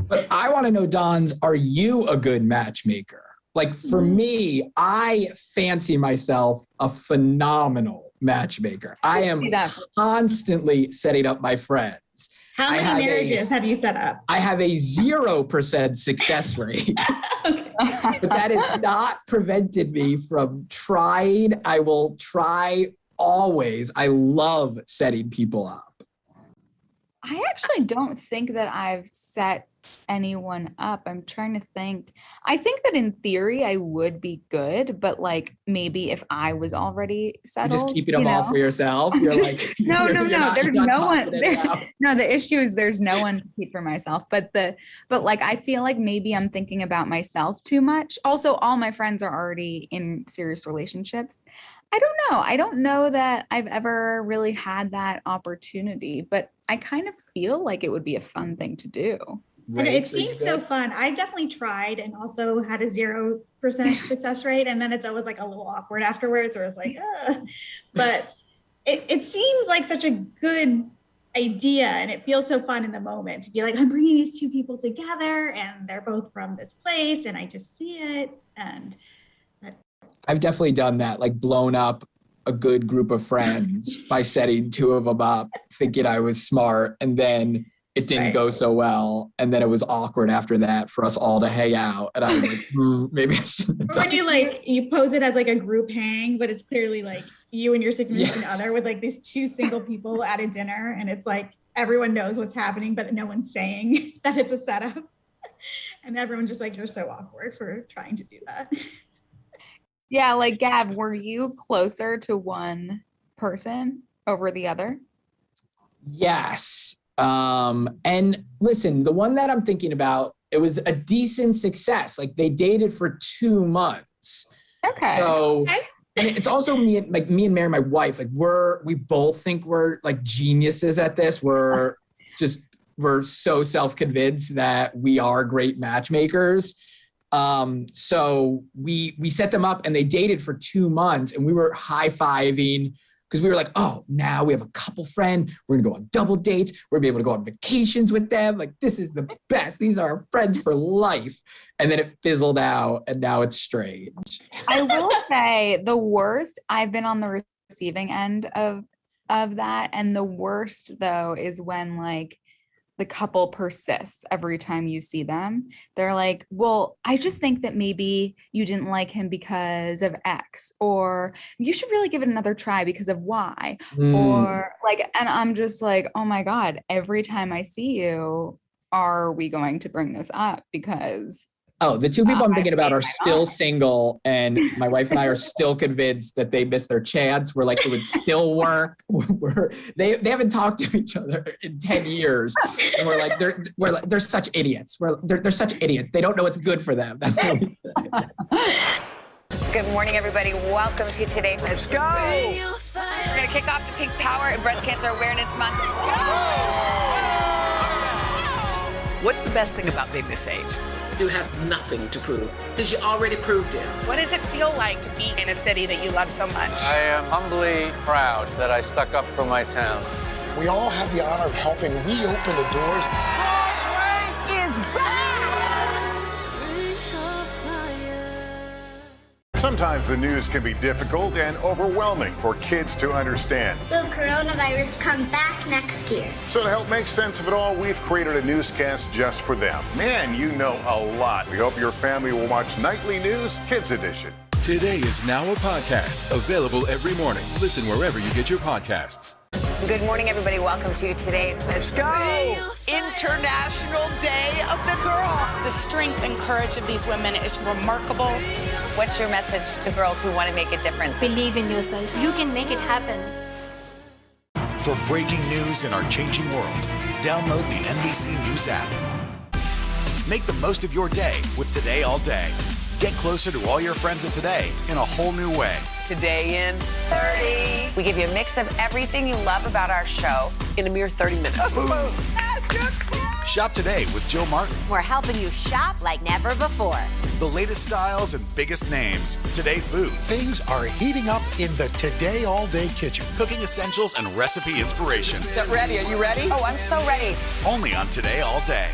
But I want to know, Dons, are you a good matchmaker? Like, for me, I fancy myself a phenomenal matchmaker. I am constantly setting up my friends. How many marriages have you set up? I have a 0% success rate. But that has not prevented me from trying. I will try always. I love setting people up. I actually don't think that I've set anyone up. I'm trying to think. I think that in theory I would be good, but like maybe if I was already You're settled, just keeping them all for yourself. You're like, no, you're not- there's you're not no one. tossing it out. No, the issue is there's no one to keep for myself. But like I feel like maybe I'm thinking about myself too much. Also, all my friends are already in serious relationships. I don't know. I don't know that I've ever really had that opportunity, but I kind of feel like it would be a fun thing to do. And it seems so fun. I definitely tried and also had a 0% success rate. And then it's always like a little awkward afterwards where it's like, but it seems like such a good idea. And it feels so fun in the moment to be like, I'm bringing these two people together and they're both from this place and I just see it. And I've definitely done that, like blown up a good group of friends by setting two of them up, thinking I was smart, and then it didn't go so well, and then it was awkward after that for us all to hang out, and I was like, maybe I shouldn't have done when you pose it as like a group hang, but it's clearly like you and your significant other with like these two single people at a dinner, and it's like everyone knows what's happening, but no one's saying that it's a setup, and everyone's just like, you're so awkward for trying to do that. Yeah, like Gab, were you closer to one person over the other? Yes. And listen, the one that I'm thinking about, it was a decent success. Like they dated for 2 months. Okay. So, and it's also me and Mary, my wife, like we both think we're like geniuses at this. We're so self-convinced that we are great matchmakers. So we set them up and they dated for 2 months and we were high-fiving because we were like, oh, now we have a couple friend. We're gonna go on double dates. We're gonna be able to go on vacations with them. Like, this is the best. These are our friends for life. And then it fizzled out and now it's strange. I will say the worst, I've been on the receiving end of that. And the worst though is when like the couple persists every time you see them. They're like, well, I just think that maybe you didn't like him because of X, or you should really give it another try because of Y. Or like, and I'm just like, oh my God, every time I see you, are we going to bring this up? Because oh, the two people I'm thinking about are still single, and my wife and I are still convinced that they missed their chance. We're like, it would still work. They haven't talked to each other in 10 years, and we're like, they're such idiots. They're such idiots. They don't know what's good for them. That's what we say. Good morning, everybody. Welcome to today. Let's go. We're going to kick off the Pink Power and Breast Cancer Awareness Month. What's the best thing about being this age? You have nothing to prove because you already proved it. What does it feel like to be in a city that you love so much? I am humbly proud that I stuck up for my town. We all have the honor of helping reopen the doors. Broadway is back! Sometimes the news can be difficult and overwhelming for kids to understand. Will coronavirus come back next year? So to help make sense of it all, we've created a newscast just for them. Man, you know a lot. We hope your family will watch Nightly News Kids Edition. Today is now a podcast available every morning. Listen wherever you get your podcasts. Good morning, everybody. Welcome to Today. Let's go. International Day of the Girl. The strength and courage of these women is remarkable. What's your message to girls who want to make a difference? Believe in yourself. You can make it happen. For breaking news in our changing world, download the NBC News app. Make the most of your day with Today All Day. Get closer to all your friends at Today in a whole new way. Today in 30. We give you a mix of everything you love about our show in a mere 30 minutes. Shop today with Jill Martin. We're helping you shop like never before. The latest styles and biggest names. Today Food. Things are heating up in the Today All Day kitchen. Cooking essentials and recipe inspiration. Get ready. Are you ready? Oh, I'm so ready. Only on Today All Day.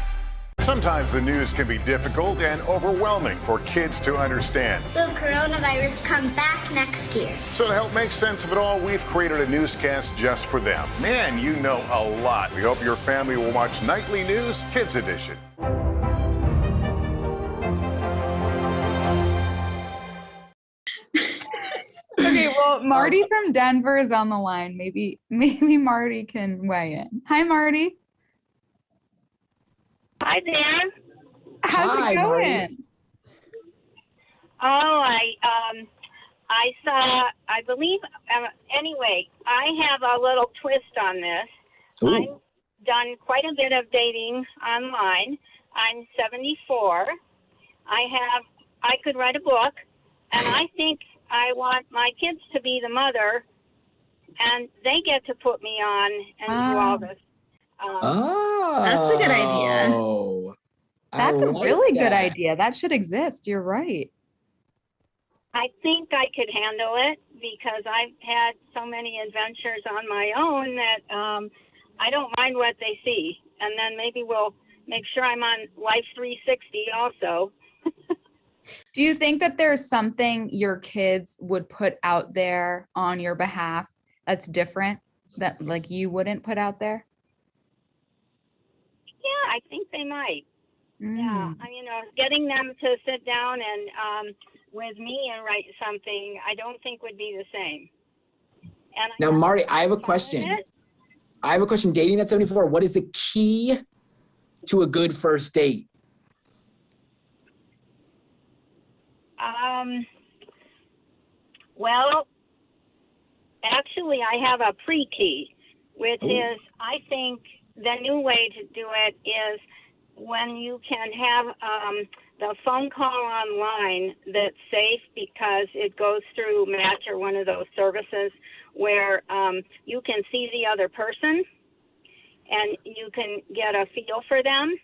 Sometimes the news can be difficult and overwhelming for kids to understand. Will coronavirus come back next year? So to help make sense of it all, we've created a newscast just for them. Man, you know a lot. We hope your family will watch Nightly News Kids Edition. Okay, well, Marty from Denver is on the line. Maybe Marty can weigh in. Hi, Marty. Hi there. How's Hi, it going? Marty. Oh, I saw, I believe, anyway, I have a little twist on this. Ooh. I've done quite a bit of dating online. I'm 74. I could write a book, and I think I want my kids to be the mother, and they get to put me on and do all this. That's a good idea. That's a really good idea. That should exist. You're right. I think I could handle it because I've had so many adventures on my own that I don't mind what they see. And then maybe we'll make sure I'm on Life 360 also. Do you think that there's something your kids would put out there on your behalf that's different that like you wouldn't put out there? Yeah, I think they might. Yeah, getting them to sit down and with me and write something, I don't think would be the same. And Now, Marty, I have a question. Dating at 74, what is the key to a good first date? Well, actually, I have a pre-key, which is, I think the new way to do it is when you can have the phone call online that's safe because it goes through Match or one of those services where you can see the other person and you can get a feel for them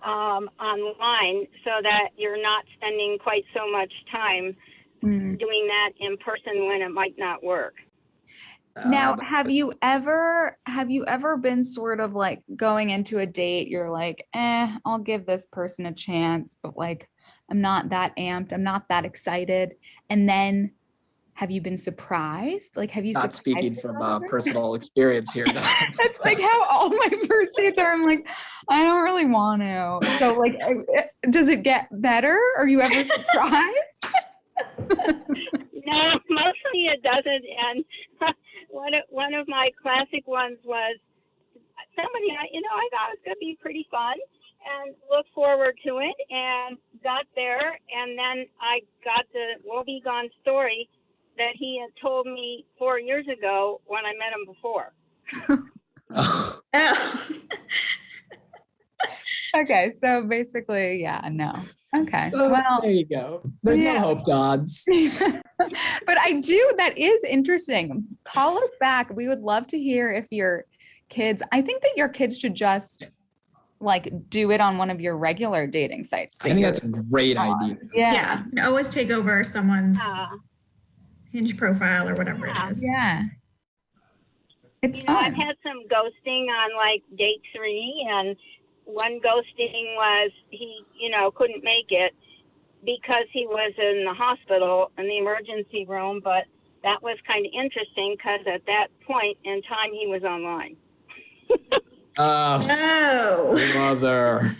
online so that you're not spending quite so much time doing that in person when it might not work. Now, have you ever been sort of like going into a date, you're like, I'll give this person a chance, but like, I'm not that amped, I'm not that excited. And then have you been surprised? Like, have you Not speaking from personal experience here. No. That's like how all my first dates are. I'm like, I don't really want to. So like, does it get better? Are you ever surprised? No, mostly it doesn't. And one of my classic ones was somebody I thought it was going to be pretty fun and look forward to it, and got there, and then I got the woebegone story that he had told me 4 years ago when I met him before. Okay, so basically, yeah, no. Okay, well, there you go. There's no hope, gods. But that is interesting. Call us back. We would love to hear if your kids, I think that your kids should just like do it on one of your regular dating sites. I think that's a great idea. Yeah. You can always take over someone's Hinge profile or whatever it is. Yeah. It's fun. I've had some ghosting on like date 3, and one ghosting was he, couldn't make it because he was in the hospital in the emergency room, but that was kind of interesting because at that point in time he was online. Mother.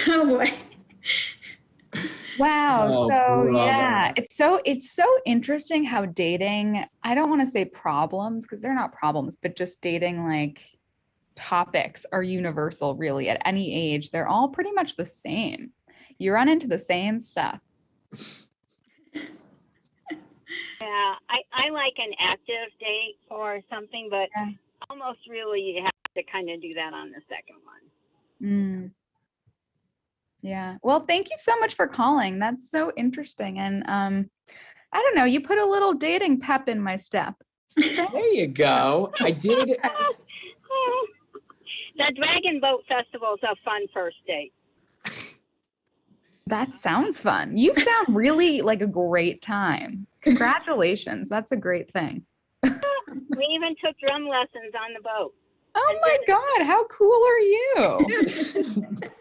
Oh boy. Wow. Oh, So brother. yeah, it's so interesting how dating, I don't want to say problems because they're not problems, but just dating like topics are universal really at any age. They're all pretty much the same. You run into the same stuff. Yeah, I like an active date or something, but almost really you have to kind of do that on the second one. Yeah. Well, thank you so much for calling. That's so interesting. And I don't know, you put a little dating pep in my step. There you go. I did. The Dragon Boat Festival is a fun first date. That sounds fun. You sound really like a great time. Congratulations. That's a great thing. We even took drum lessons on the boat. Oh my God, how cool are you?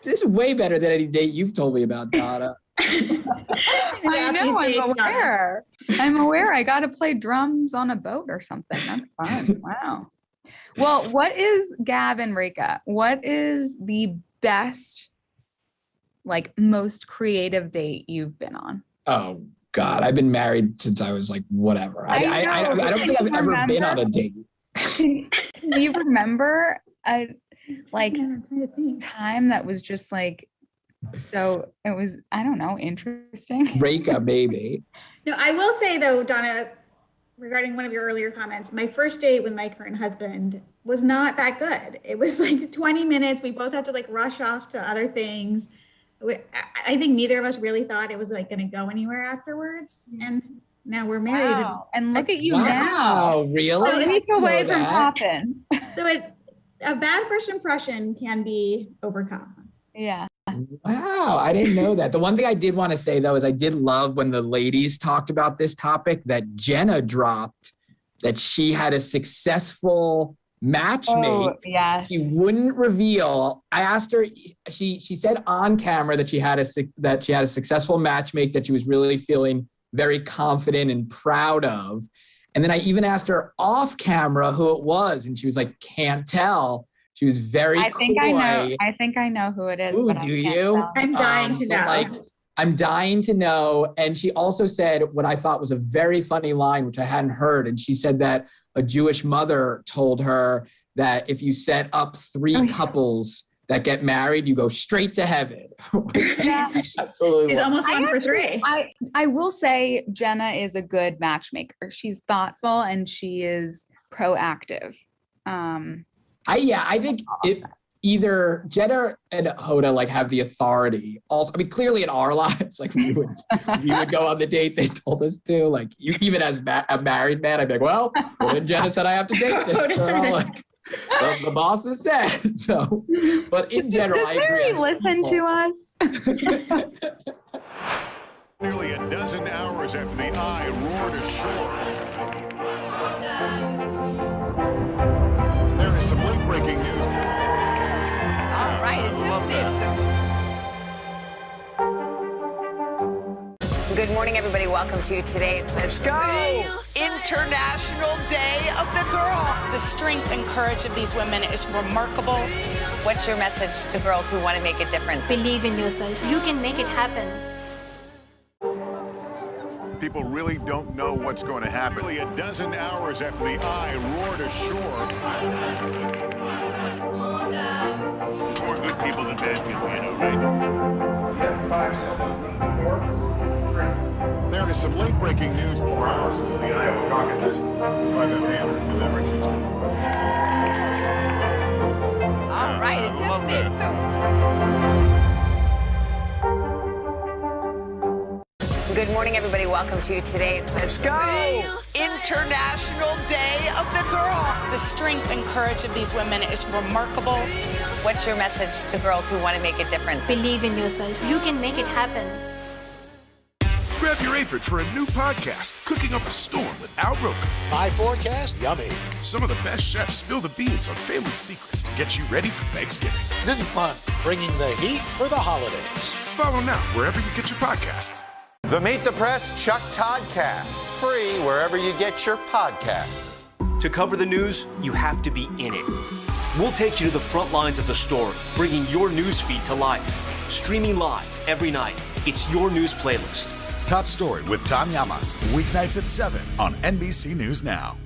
This is way better than any date you've told me about, Donna. I know, I'm aware. I'm aware. I got to play drums on a boat or something. That's fun. Wow. Well, what is, Gav and Reka, what is the best, like most creative date you've been on? Oh God, I've been married since I was like, whatever. I don't think I've ever been on a date. Can you remember like time that was just like, so it was, I don't know, interesting. Reka, baby. No, I will say though, Donna, regarding one of your earlier comments, my first date with my current husband was not that good. It was like 20 minutes. We both had to like rush off to other things. I think neither of us really thought it was like going to go anywhere afterwards. And now we're married. Wow. And look at you Wow, now. really? A week away from popping. So a bad first impression can be overcome. Yeah. Wow, I didn't know that. The one thing I did want to say, though, is I did love when the ladies talked about this topic that Jenna dropped, that she had a successful matchmate. Oh, yes. She wouldn't reveal. I asked her, she said on camera that she had a successful matchmate that she was really feeling very confident and proud of. And then I even asked her off camera who it was, and she was like, can't tell. She was very I think coy. I think I know who it is. Ooh, but do I can't you? tell. I'm dying to know. I'm dying to know. And she also said what I thought was a very funny line, which I hadn't heard. And she said that a Jewish mother told her that if you set up three couples that get married, you go straight to heaven. Yeah. Absolutely. She's almost one for three. I will say Jenna is a good matchmaker. She's thoughtful and she is proactive. I think either Jenna and Hoda like have the authority. Also, I mean, clearly in our lives, like we would go on the date they told us to. Like you, even as a married man, I'd be like, well, then Jenna said I have to date this girl. Like the boss has said. So, but in general, Does I agree. Mary listen to us? Nearly a dozen hours after the eye roared ashore. There is some late-breaking news. All right, Good morning, everybody. Welcome to Today. Let's go! International Day of the Girl. The strength and courage of these women is remarkable. What's your message to girls who want to make a difference? Believe in yourself. You can make it happen. People really don't know what's going to happen. Nearly a dozen hours after the eye roared ashore. More good people than bad people, you know, right? 5 seconds. 4, 3. There is some late-breaking news 4 hours into the Iowa caucuses by the hammer deliberations. All right, it just me too. Good morning, everybody. Welcome to Today. Let's go! International Day of the Girl. The strength and courage of these women is remarkable. What's your message to girls who want to make a difference? Believe in yourself. You can make it happen. Grab your apron for a new podcast, Cooking Up a Storm with Al Roker. My forecast, yummy. Some of the best chefs spill the beans on family secrets to get you ready for Thanksgiving. This is fun. Bringing the heat for the holidays. Follow now wherever you get your podcasts. The Meet the Press Chuck Toddcast, free wherever you get your podcasts. To cover the news, you have to be in it. We'll take you to the front lines of the story, bringing your news feed to life. Streaming live every night. It's your news playlist. Top Story with Tom Llamas, weeknights at 7 on NBC News Now.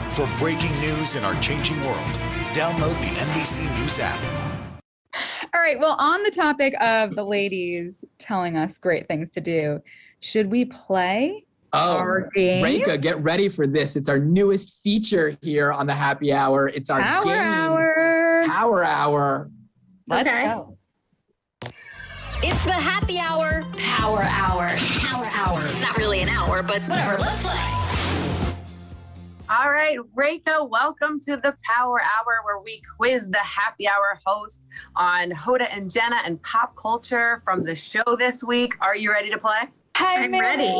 For breaking news in our changing world, download the NBC News app. All right. Well, on the topic of the ladies telling us great things to do, should we play our game? Reka, get ready for this. It's our newest feature here on the Happy Hour. It's our Power game. Hour. Power Hour. Let's go. It's the happy hour. Power hour. Power hour. Not really an hour, but whatever. Let's play. All right, Reka, welcome to the Power Hour, where we quiz the Happy Hour hosts on Hoda and Jenna and pop culture from the show this week. Are you ready to play? I'm ready.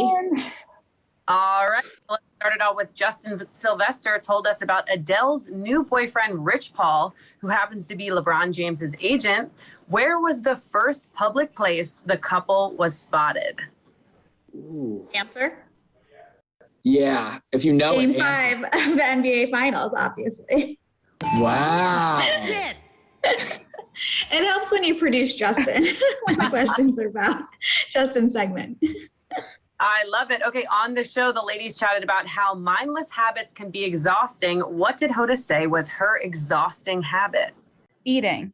All right, let's start it out with Justin Sylvester told us about Adele's new boyfriend, Rich Paul, who happens to be LeBron James's agent. Where was the first public place the couple was spotted? Ooh. Answer? Yeah, if you know Game it. 5 of the NBA Finals, obviously. Wow. That's it. It helps when you produce Justin, when the questions are about Justin's segment. I love it. Okay, on the show, the ladies chatted about how mindless habits can be exhausting. What did Hoda say was her exhausting habit? Eating.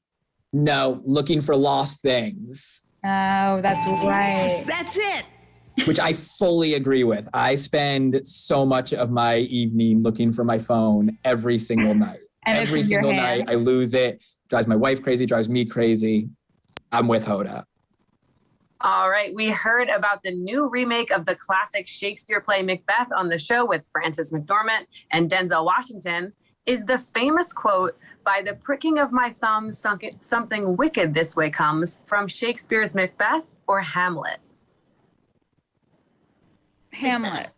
No, looking for lost things. Oh, that's right. Yes, that's it. Which I fully agree with. I spend so much of my evening looking for my phone every single night. And every it's in your single hand. night, I lose it. Drives my wife crazy, drives me crazy. I'm with Hoda. All right, we heard about the new remake of the classic Shakespeare play Macbeth on the show with Frances McDormand and Denzel Washington. Is the famous quote, "By the pricking of my thumb, something wicked this way comes," from Shakespeare's Macbeth or Hamlet? Hamlet.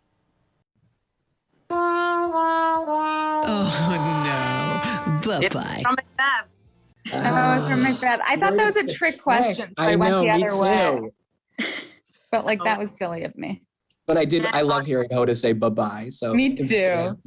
Oh, no. Bye-bye. It's from Macbeth. Oh, it's from Macbeth. I thought that was a trick question, so I went the other way. But like that was silly of me. But I love hearing Hoda say bye-bye. So Me too.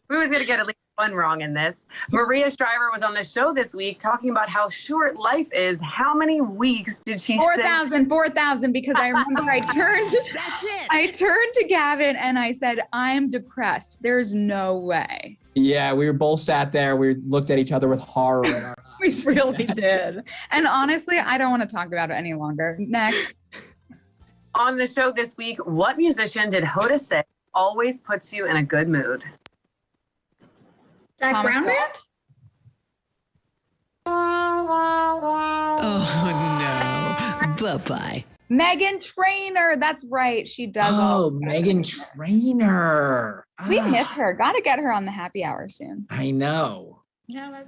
We was going to get at least one wrong in this. Maria Shriver was on the show this week talking about how short life is. How many weeks did she say? 4,000, because I remember I turned. That's it. I turned to Gavin and I said, "I'm depressed. There's no way." Yeah, we were both sat there. We looked at each other with horror in our eyes. We really did. And honestly, I don't want to talk about it any longer. Next. On the show this week, what musician did Hoda say always puts you in a good mood? Jack Brown Band? Oh, no. Bye-bye. Meghan Trainor. That's right. She does. Oh, Meghan Trainor. We miss her. Got to get her on the happy hour soon. I know. No,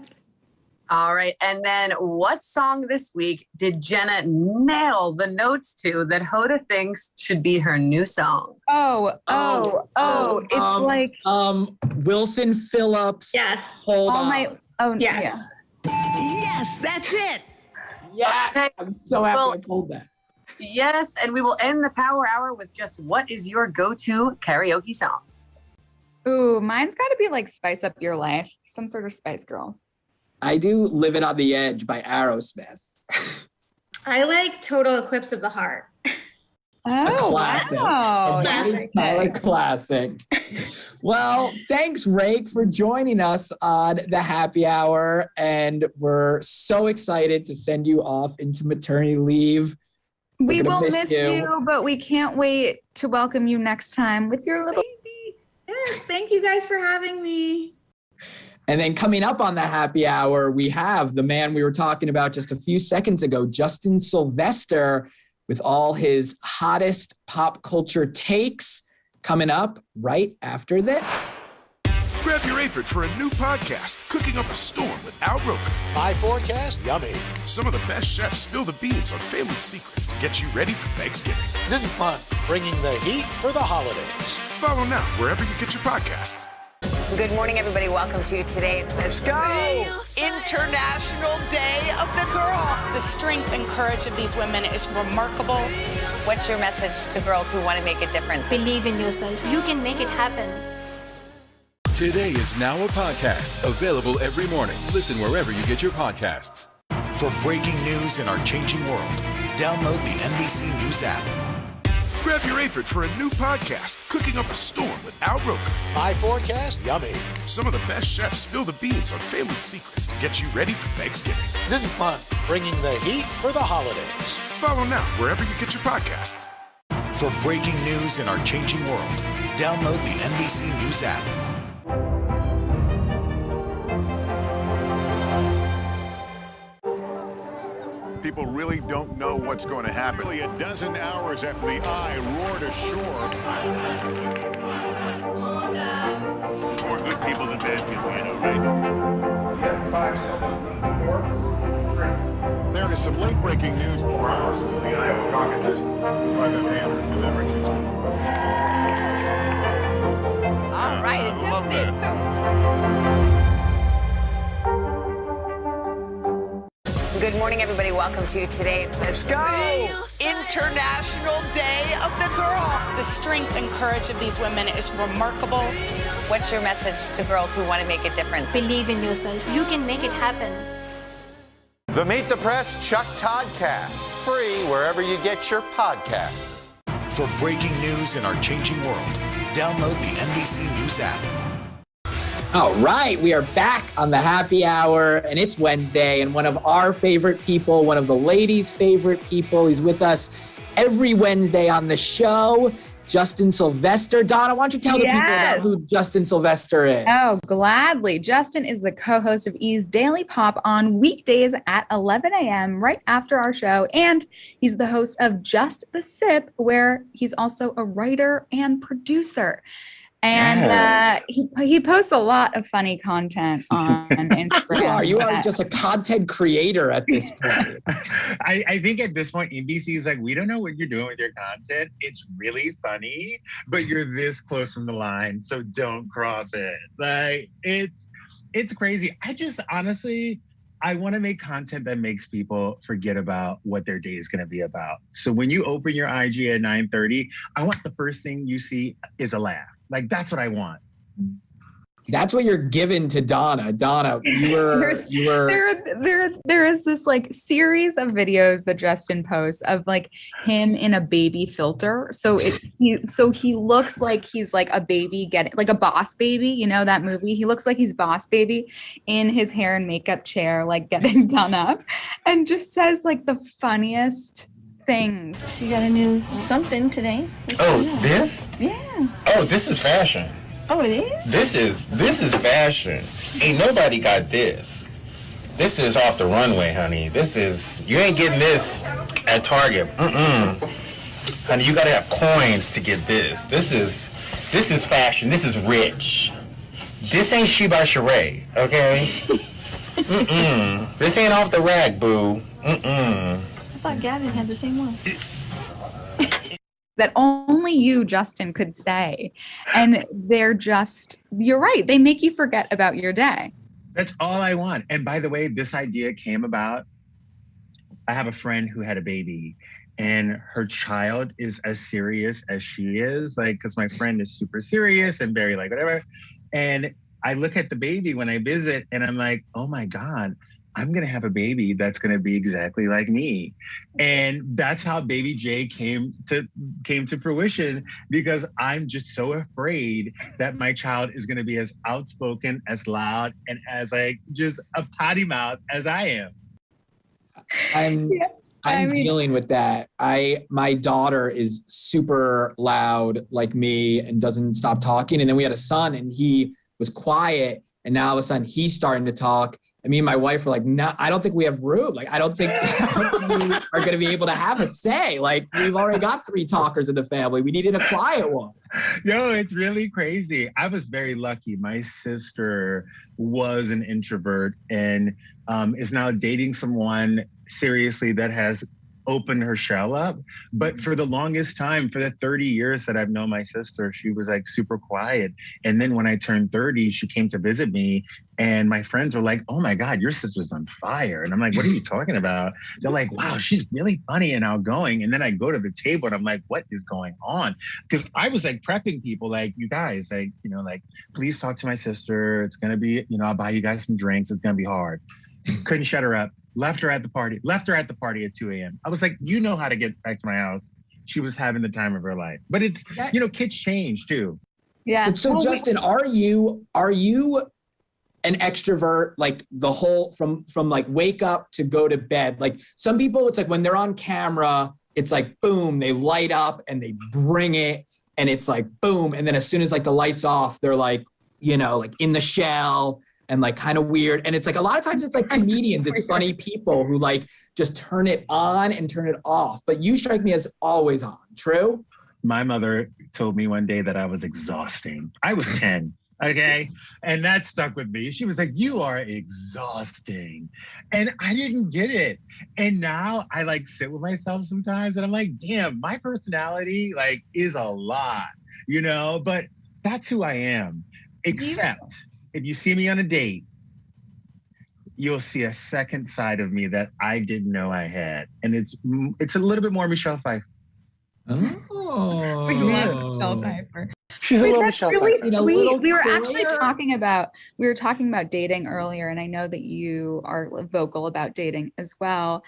All right. And then what song this week did Jenna nail the notes to that Hoda thinks should be her new song? It's like Wilson Phillips. Yes. Hold all on. my Yes. Yeah. Yes, that's it. Yes. Okay. I'm so happy I pulled that. Yes. And we will end the Power Hour with just what is your go-to karaoke song? Ooh, mine's got to be like Spice Up Your Life. Some sort of Spice Girls. I do Living on the Edge by Aerosmith. I like Total Eclipse of the Heart. Oh, A classic. wow. A Maddie Tyler classic. Well, thanks, Rake, for joining us on the happy hour. And we're so excited to send you off into maternity leave. We will miss you, but we can't wait to welcome you next time with your little baby. Yes, thank you guys for having me. And then coming up on the happy hour, we have the man we were talking about just a few seconds ago, Justin Sylvester, with all his hottest pop culture takes, coming up right after this. Grab your apron for a new podcast, Cooking Up a Storm with Al Roker. My forecast, yummy. Some of the best chefs spill the beans on family secrets to get you ready for Thanksgiving. This is fun. Bringing the heat for the holidays. Follow now wherever you get your podcasts. Good morning, everybody. Welcome to today. Let's go. International Day of the Girl. The strength and courage of these women is remarkable. What's your message to girls who want to make a difference? Believe in yourself. You can make it happen. Today is now a podcast available every morning. Listen wherever you get your podcasts. For breaking news in our changing world, download the NBC News app. Grab your apron for a new podcast, Cooking Up a Storm with Al Roker. My forecast, yummy. Some of the best chefs spill the beans on family secrets to get you ready for Thanksgiving. This is fun. Bringing the heat for the holidays. Follow now wherever you get your podcasts. For breaking news in our changing world, download the NBC News app. People really don't know what's going to happen. Nearly a dozen hours after the eye roared ashore. More good people than bad people, you know, right? 5 seconds. 4, 3. There is some late-breaking news 4 hours into the Iowa caucuses. Private hand delivery. All right, it just did too. Good morning, everybody. Welcome to today. Let's go. International Day of the Girl. The strength and courage of these women is remarkable. What's your message to girls who want to make a difference? Believe in yourself. You can make it happen. The Meet the Press Chuck Todd Cast, free wherever you get your podcasts. For breaking news in our changing world, download the NBC News app. All right, we are back on the happy hour, and it's Wednesday, and one of our favorite people, one of the ladies' favorite people, he's with us every Wednesday on the show, Justin Sylvester. Donna, why don't you tell the people about who Justin Sylvester is? Oh, gladly. Justin is the co-host of E's Daily Pop on weekdays at 11 a.m. right after our show. And he's the host of Just the Sip, where he's also a writer and producer. And he posts a lot of funny content on Instagram. You are just a content creator at this point. I think at this point, NBC is like, we don't know what you're doing with your content. It's really funny, but you're this close from the line, so don't cross it. Like, it's crazy. I want to make content that makes people forget about what their day is going to be about. So when you open your IG at 9:30, I want the first thing you see is a laugh. Like, that's what I want. That's what you're giving to Donna. Donna, there is this like series of videos that Justin posts of like him in a baby filter. So he looks like he's like a baby getting like a boss baby, you know, that movie. He looks like he's boss baby in his hair and makeup chair, like getting done up, and just says like the funniest things. So you got a new something today? This? Yeah. Oh, this is fashion. Oh, it is? This is fashion. Ain't nobody got this. This is off the runway, honey. You ain't getting this at Target. Honey, you gotta have coins to get this. This is fashion. This is rich. This ain't She by Sheree, okay? This ain't off the rack, boo. I thought Gavin had the same one. That only you, Justin, could say. And you're right. They make you forget about your day. That's all I want. And by the way, this idea came about. I have a friend who had a baby, and her child is as serious as she is. Like, because my friend is super serious and very like whatever. And I look at the baby when I visit, and I'm like, oh my God, I'm going to have a baby that's going to be exactly like me. And that's how Baby J came to fruition, because I'm just so afraid that my child is going to be as outspoken, as loud, and as like just a potty mouth as I am. I'm dealing with that. My daughter is super loud like me and doesn't stop talking. And then we had a son, and he was quiet, and now all of a sudden he's starting to talk. And me and my wife were like, no, I don't think we have room. Like, I don't think we are going to be able to have a say. Like, we've already got 3 talkers in the family. We needed a quiet one. No, it's really crazy. I was very lucky. My sister was an introvert and is now dating someone seriously that has opened her shell up. But for the longest time, for the 30 years that I've known my sister, she was like super quiet. And then when I turned 30, she came to visit me, and my friends were like, oh my God, your sister's on fire. And I'm like, what are you talking about? They're like, wow, she's really funny and outgoing. And then I go to the table and I'm like, what is going on? Because I was like prepping people, like, you guys, like, you know, like, please talk to my sister. It's going to be, you know, I'll buy you guys some drinks. It's going to be hard. Couldn't shut her up. Left her at the party at 2 a.m. I was like, you know how to get back to my house. She was having the time of her life. But it's, you know, kids change too. Yeah. But so Justin, are you an extrovert, like the whole from like wake up to go to bed? Like some people, it's like when they're on camera, it's like, boom, they light up and they bring it, and it's like, boom. And then as soon as like the lights off, they're like, you know, like in the shell and like kind of weird. And it's like, a lot of times it's like comedians, it's funny people who like just turn it on and turn it off. But you strike me as always on. True? My mother told me one day that I was exhausting. I was 10. Okay. And that stuck with me. She was like, you are exhausting. And I didn't get it. And now I like sit with myself sometimes and I'm like, damn, my personality like is a lot, you know, but that's who I am. Except if you see me on a date, you'll see a second side of me that I didn't know I had. And it's a little bit more Michelle Pfeiffer. Oh. We love Michelle Pfeiffer. She's a little Michelle really Pfeiffer. sweet. We were actually talking about dating earlier, and I know that you are vocal about dating as well.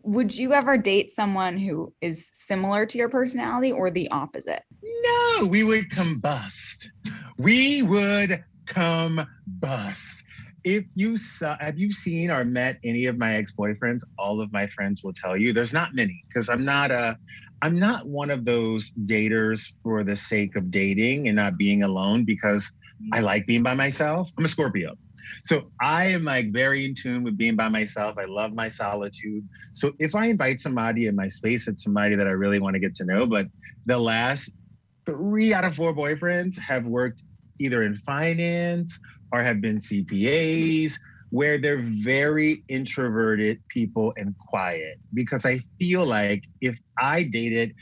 would you ever date someone who is similar to your personality or the opposite? No, we would combust. We would combust. If you saw, have you seen or met any of my ex-boyfriends? All of my friends will tell you there's not many, because I'm not one of those daters for the sake of dating and not being alone, because I like being by myself. I'm a Scorpio. So I am like very in tune with being by myself. I love my solitude. So if I invite somebody in my space, it's somebody that I really want to get to know. But the last 3 out of 4 boyfriends have worked either in finance or have been CPAs, where they're very introverted people and quiet. Because I feel like if I dated,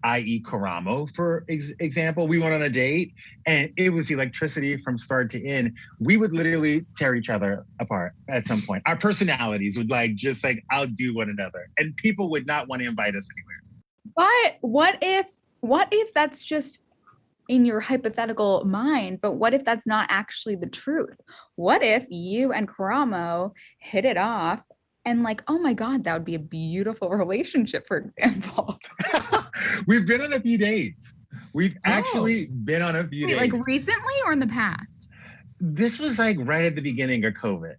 i.e. Cardamom, for example, we went on a date and it was electricity from start to end, we would literally tear each other apart at some point. Our personalities would just outdo one another, and people would not want to invite us anywhere. But what if that's just in your hypothetical mind, but what if that's not actually the truth? What if you and Cardamom hit it off and oh my God, that would be a beautiful relationship, for example? We've been on a few dates. We've actually been on a few dates. Like recently or in the past? This was right at the beginning of COVID.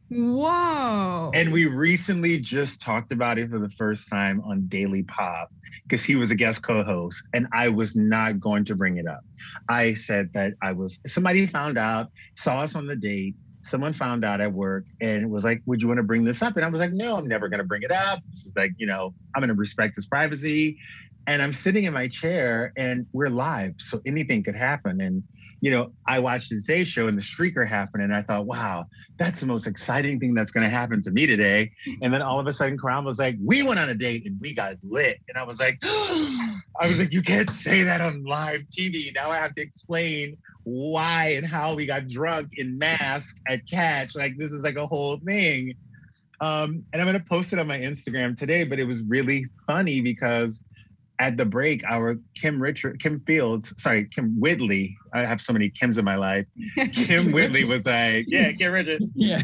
Whoa. And we recently just talked about it for the first time on Daily Pop, because he was a guest co-host and I was not going to bring it up. I said that somebody found out, saw us on the date, someone found out at work and was like, would you want to bring this up? And I was like, no, I'm never going to bring it up. This is I'm going to respect his privacy. And I'm sitting in my chair and we're live, so anything could happen. And, I watched the Today Show and the streaker happened and I thought, wow, that's the most exciting thing that's going to happen to me today. And then all of a sudden, Crown was like, we went on a date and we got lit. And I was like, you can't say that on live TV. Now I have to explain why and how we got drunk in mask at Catch. This is a whole thing. And I'm going to post it on my Instagram today, but it was really funny because at the break, our Kim Whitley, I have so many Kims in my life. Kim Whitley was like, yeah, Kim Richard. Yeah.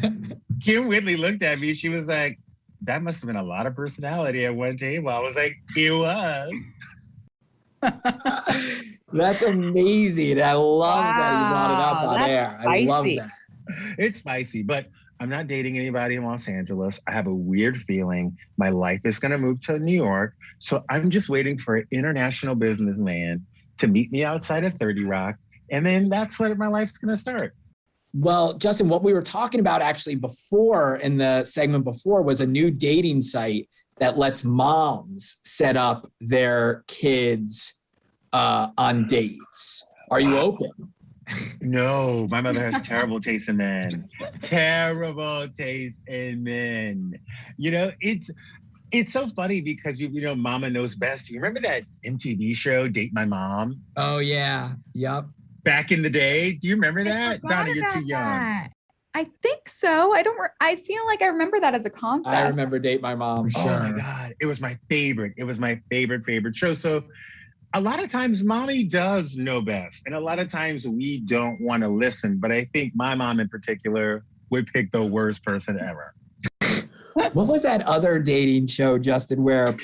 Kim Whitley looked at me. She was like, that must have been a lot of personality at one table. I was like, it was. That's amazing. I love that you brought it up on air. Spicy. I love that. It's spicy, but I'm not dating anybody in Los Angeles. I have a weird feeling my life is going to move to New York. So I'm just waiting for an international businessman to meet me outside of 30 Rock. And then that's when my life's going to start. Well, Justin, what we were talking about actually before in the segment before was a new dating site that lets moms set up their kids on dates. Are you open? No, my mother has terrible taste in men. Terrible taste in men. It's so funny because Mama Knows Best. You remember that MTV show, Date My Mom? Oh yeah, yep. Back in the day, do you remember that? Donna, you're too young. That. I think so. I feel like I remember that as a concept. I remember Date My Mom. For sure. Oh my God, it was my favorite. It was my favorite show. So a lot of times mommy does know best. And a lot of times we don't want to listen. But I think my mom in particular would pick the worst person ever. What was that other dating show, Justin, where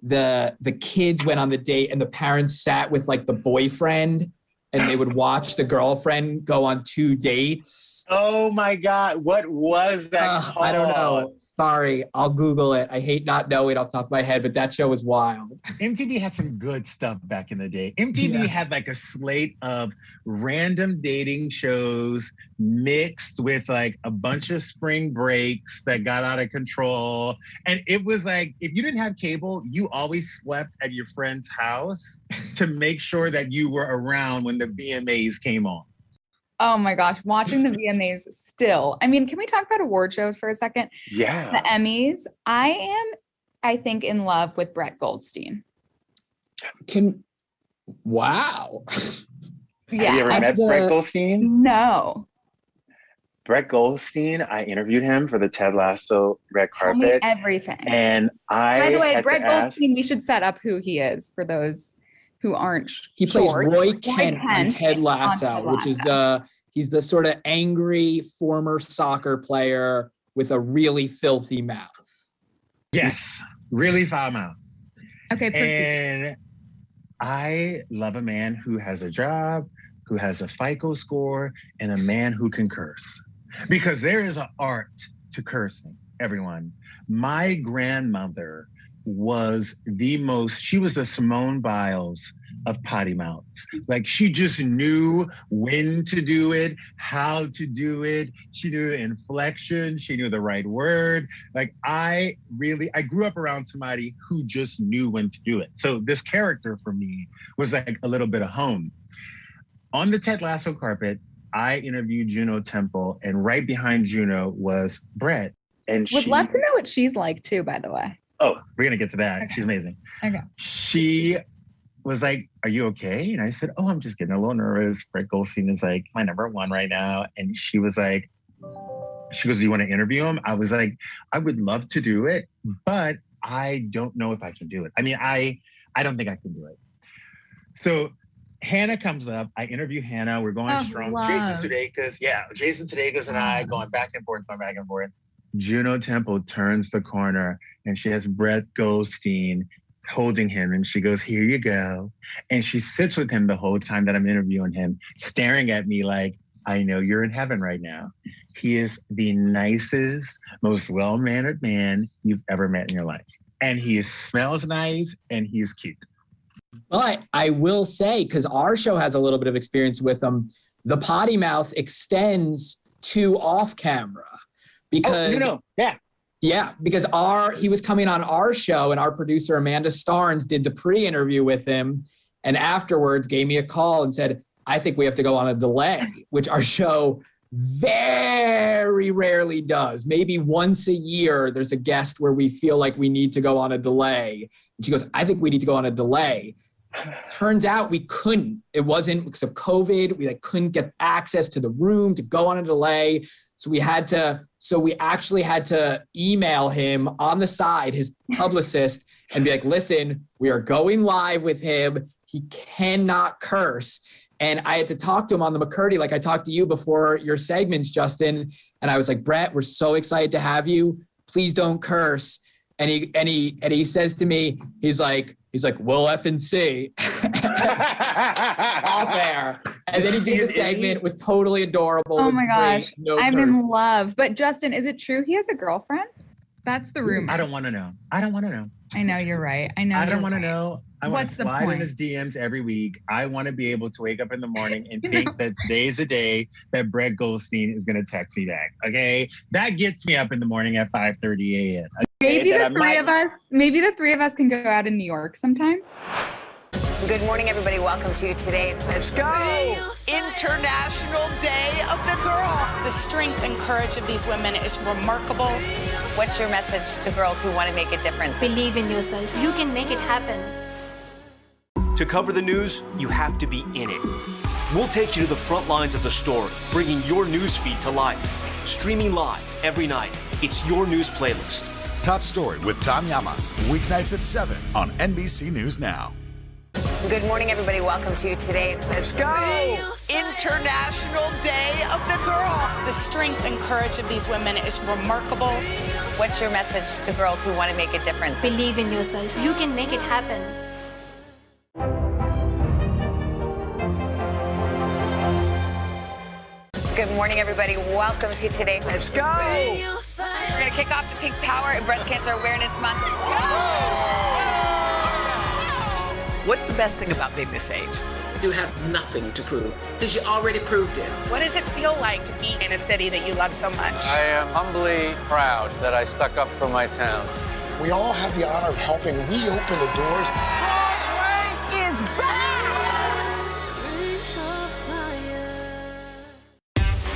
the kids went on the date and the parents sat with the boyfriend and they would watch the girlfriend go on 2 dates? Oh my God. What was that called? I don't know. Sorry. I'll Google it. I hate not knowing off the top of my head, but that show was wild. MTV had some good stuff back in the day. MTV had a slate of random dating shows mixed with a bunch of spring breaks that got out of control. And it was if you didn't have cable, you always slept at your friend's house to make sure that you were around when the VMAs came on. Oh my gosh, watching the VMAs still. I mean, can we talk about award shows for a second? Yeah. The Emmys. I think, in love with Brett Goldstein. Wow. Yeah. Have you ever met Brett Goldstein? No. Brett Goldstein, I interviewed him for the Ted Lasso red carpet. Tell me everything. And by the way, Brett Goldstein, we should set up who he is for those who aren't He plays sure. Roy Kent on Ted Lasso, which is he's the sort of angry former soccer player with a really filthy mouth. Yes. Really foul mouth. Okay, proceed. And I love a man who has a job, who has a FICO score, and a man who can curse. Because there is an art to cursing, everyone. My grandmother was she was the Simone Biles of potty mouths. Like, she just knew when to do it, how to do it. She knew the inflection. She knew the right word. Like, I grew up around somebody who just knew when to do it. So this character for me was like a little bit of home. On the Ted Lasso carpet, I interviewed Juno Temple, and right behind Juno was Brett. And Would love to know what she's like too, by the way. Oh, we're gonna get to that. Okay. She's amazing. Okay. She was like, "Are you okay?" And I said, "Oh, I'm just getting a little nervous. Brett Goldstein is like my number one right now." And she goes, "Do you want to interview him?" I was like, "I would love to do it, but I don't know if I can do it. I mean, I don't think I can do it." So Hannah comes up. I interview Hannah. We're going strong. Love. Jason Sudeikis and I going back and forth. Juno Temple turns the corner and she has Brett Goldstein holding him, and she goes, "Here you go." And she sits with him the whole time that I'm interviewing him, staring at me like, "I know you're in heaven right now." He is the nicest, most well-mannered man you've ever met in your life. And he smells nice and he's cute. But I will say, because our show has a little bit of experience with him, the potty mouth extends to off camera. Because because he was coming on our show, and our producer Amanda Starnes did the pre-interview with him, and afterwards gave me a call and said, "I think we have to go on a delay," which our show very rarely does. Maybe once a year there's a guest where we feel like we need to go on a delay. And she goes, "I think we need to go on a delay." Turns out we couldn't. It wasn't because of COVID. We couldn't get access to the room to go on a delay. So we actually had to email him on the side, his publicist, and be like, "Listen, we are going live with him. He cannot curse." And I had to talk to him on the McCurdy, like I talked to you before your segments, Justin. And I was like, "Brett, we're so excited to have you. Please don't curse." And he says to me, he's like, "We'll effing see." Off air. And then he did the segment. It was totally adorable. Oh my gosh. I'm in love. But Justin, is it true he has a girlfriend? That's the rumor. I don't want to know. I know you're right. I don't want to know. I want to slide in his DMs every week. I want to be able to wake up in the morning and think that today's the day that Brett Goldstein is going to text me back. Okay, that gets me up in the morning at 5:30 a.m. Maybe the three of us can go out in New York sometime. Good morning, everybody. Welcome to today. Let's go! International Day of the Girl. The strength and courage of these women is remarkable. What's your message to girls who want to make a difference? Believe in yourself. You can make it happen. To cover the news, you have to be in it. We'll take you to the front lines of the story, bringing your news feed to life. Streaming live every night. It's your news playlist. Top Story with Tom Llamas, weeknights at 7 on NBC News Now. Good morning, everybody. Welcome to today. Let's go! International Day of the Girl. The strength and courage of these women is remarkable. What's your message to girls who want to make a difference? Believe in yourself. You can make it happen. Good morning, everybody. Welcome to today. Let's go! We're going to kick off the Pink Power and Breast Cancer Awareness Month. What's the best thing about being this age? You have nothing to prove because you already proved it. What does it feel like to be in a city that you love so much? I am humbly proud that I stuck up for my town. We all have the honor of helping reopen the doors. Broadway is back!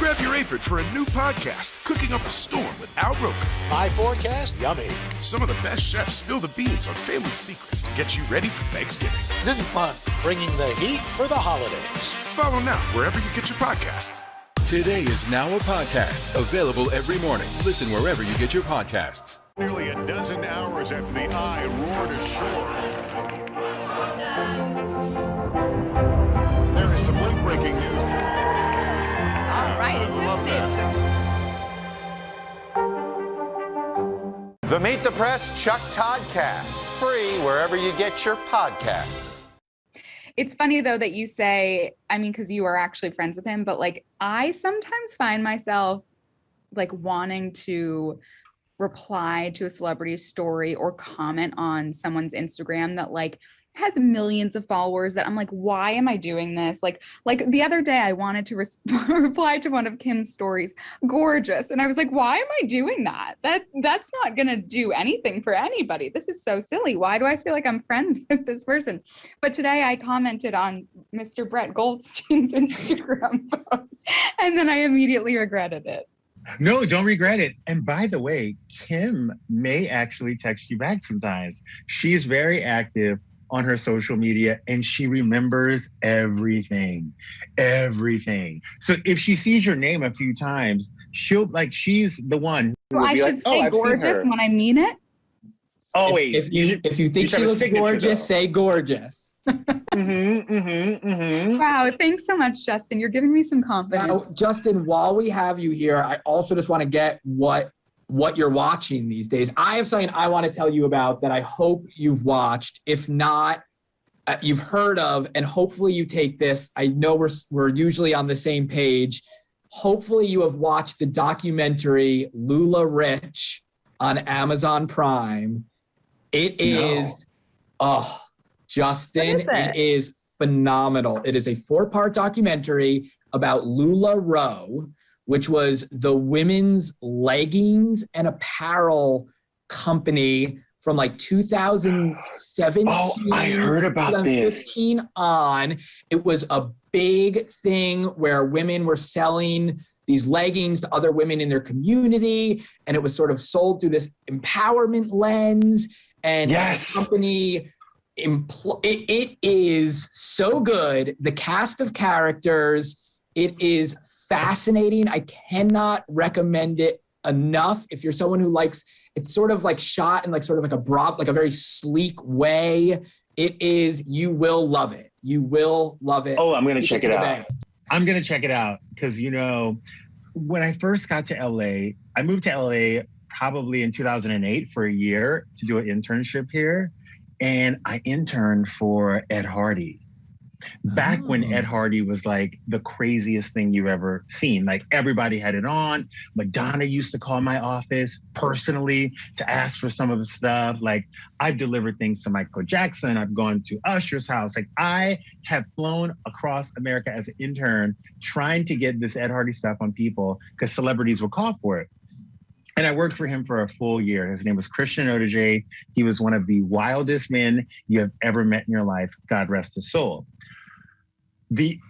Grab your apron for a new podcast, Cooking Up a Storm with Al Roker. My forecast, yummy. Some of the best chefs spill the beans on family secrets to get you ready for Thanksgiving. This is fun. Bringing the heat for the holidays. Follow now wherever you get your podcasts. Today is now a podcast, available every morning. Listen wherever you get your podcasts. Nearly a dozen hours after the eye roared ashore. There is some late-breaking news. All right, The Meet the Press Chuck Toddcast, free wherever you get your podcasts. It's funny though that you say, I mean, because you are actually friends with him, but like I sometimes find myself like wanting to reply to a celebrity story or comment on someone's Instagram that like has millions of followers that I'm like, why am I doing this? Like the other day I wanted to reply to one of Kim's stories, gorgeous. And I was like, why am I doing that? That's not going to do anything for anybody. This is so silly. Why do I feel like I'm friends with this person? But today I commented on Mr. Brett Goldstein's Instagram post and then I immediately regretted it. No, don't regret it. And by the way, Kim may actually text you back sometimes. She's very active on her social media and she remembers everything. So if she sees your name a few times, she's the one who will I be should like, say gorgeous when I mean it. Always. If you think she looks gorgeous, say gorgeous. Wow, thanks so much, Justin. You're giving me some confidence. Now, Justin, while we have you here, I also just want to get what you're watching these days. I have something I want to tell you about that I hope you've watched. If not, you've heard of, and hopefully you take this. I know we're usually on the same page. Hopefully you have watched the documentary Lula Rich on Amazon Prime. It is, Justin, it is phenomenal. It is a 4-part documentary about Lula Rowe, which was the women's leggings and apparel company from like 2017. Oh, I heard about this. On. It was a big thing where women were selling these leggings to other women in their community, and it was sort of sold through this empowerment lens. And the company, it is so good. The cast of characters, it is fascinating. I cannot recommend it enough. If you're someone who likes, it's sort of like shot in like sort of like a very sleek way. It is, you will love it. You will love it. Oh, I'm going to check it out. I'm going to check it out because, you know, when I first got to LA, I moved to LA probably in 2008 for a year to do an internship here. And I interned for Ed Hardy. Back when Ed Hardy was like the craziest thing you've ever seen. Like everybody had it on. Madonna used to call my office personally to ask for some of the stuff. Like I've delivered things to Michael Jackson. I've gone to Usher's house. Like I have flown across America as an intern trying to get this Ed Hardy stuff on people because celebrities will call for it. And I worked for him for a full year. His name was Christian Odaje. He was one of the wildest men you have ever met in your life. God rest his soul.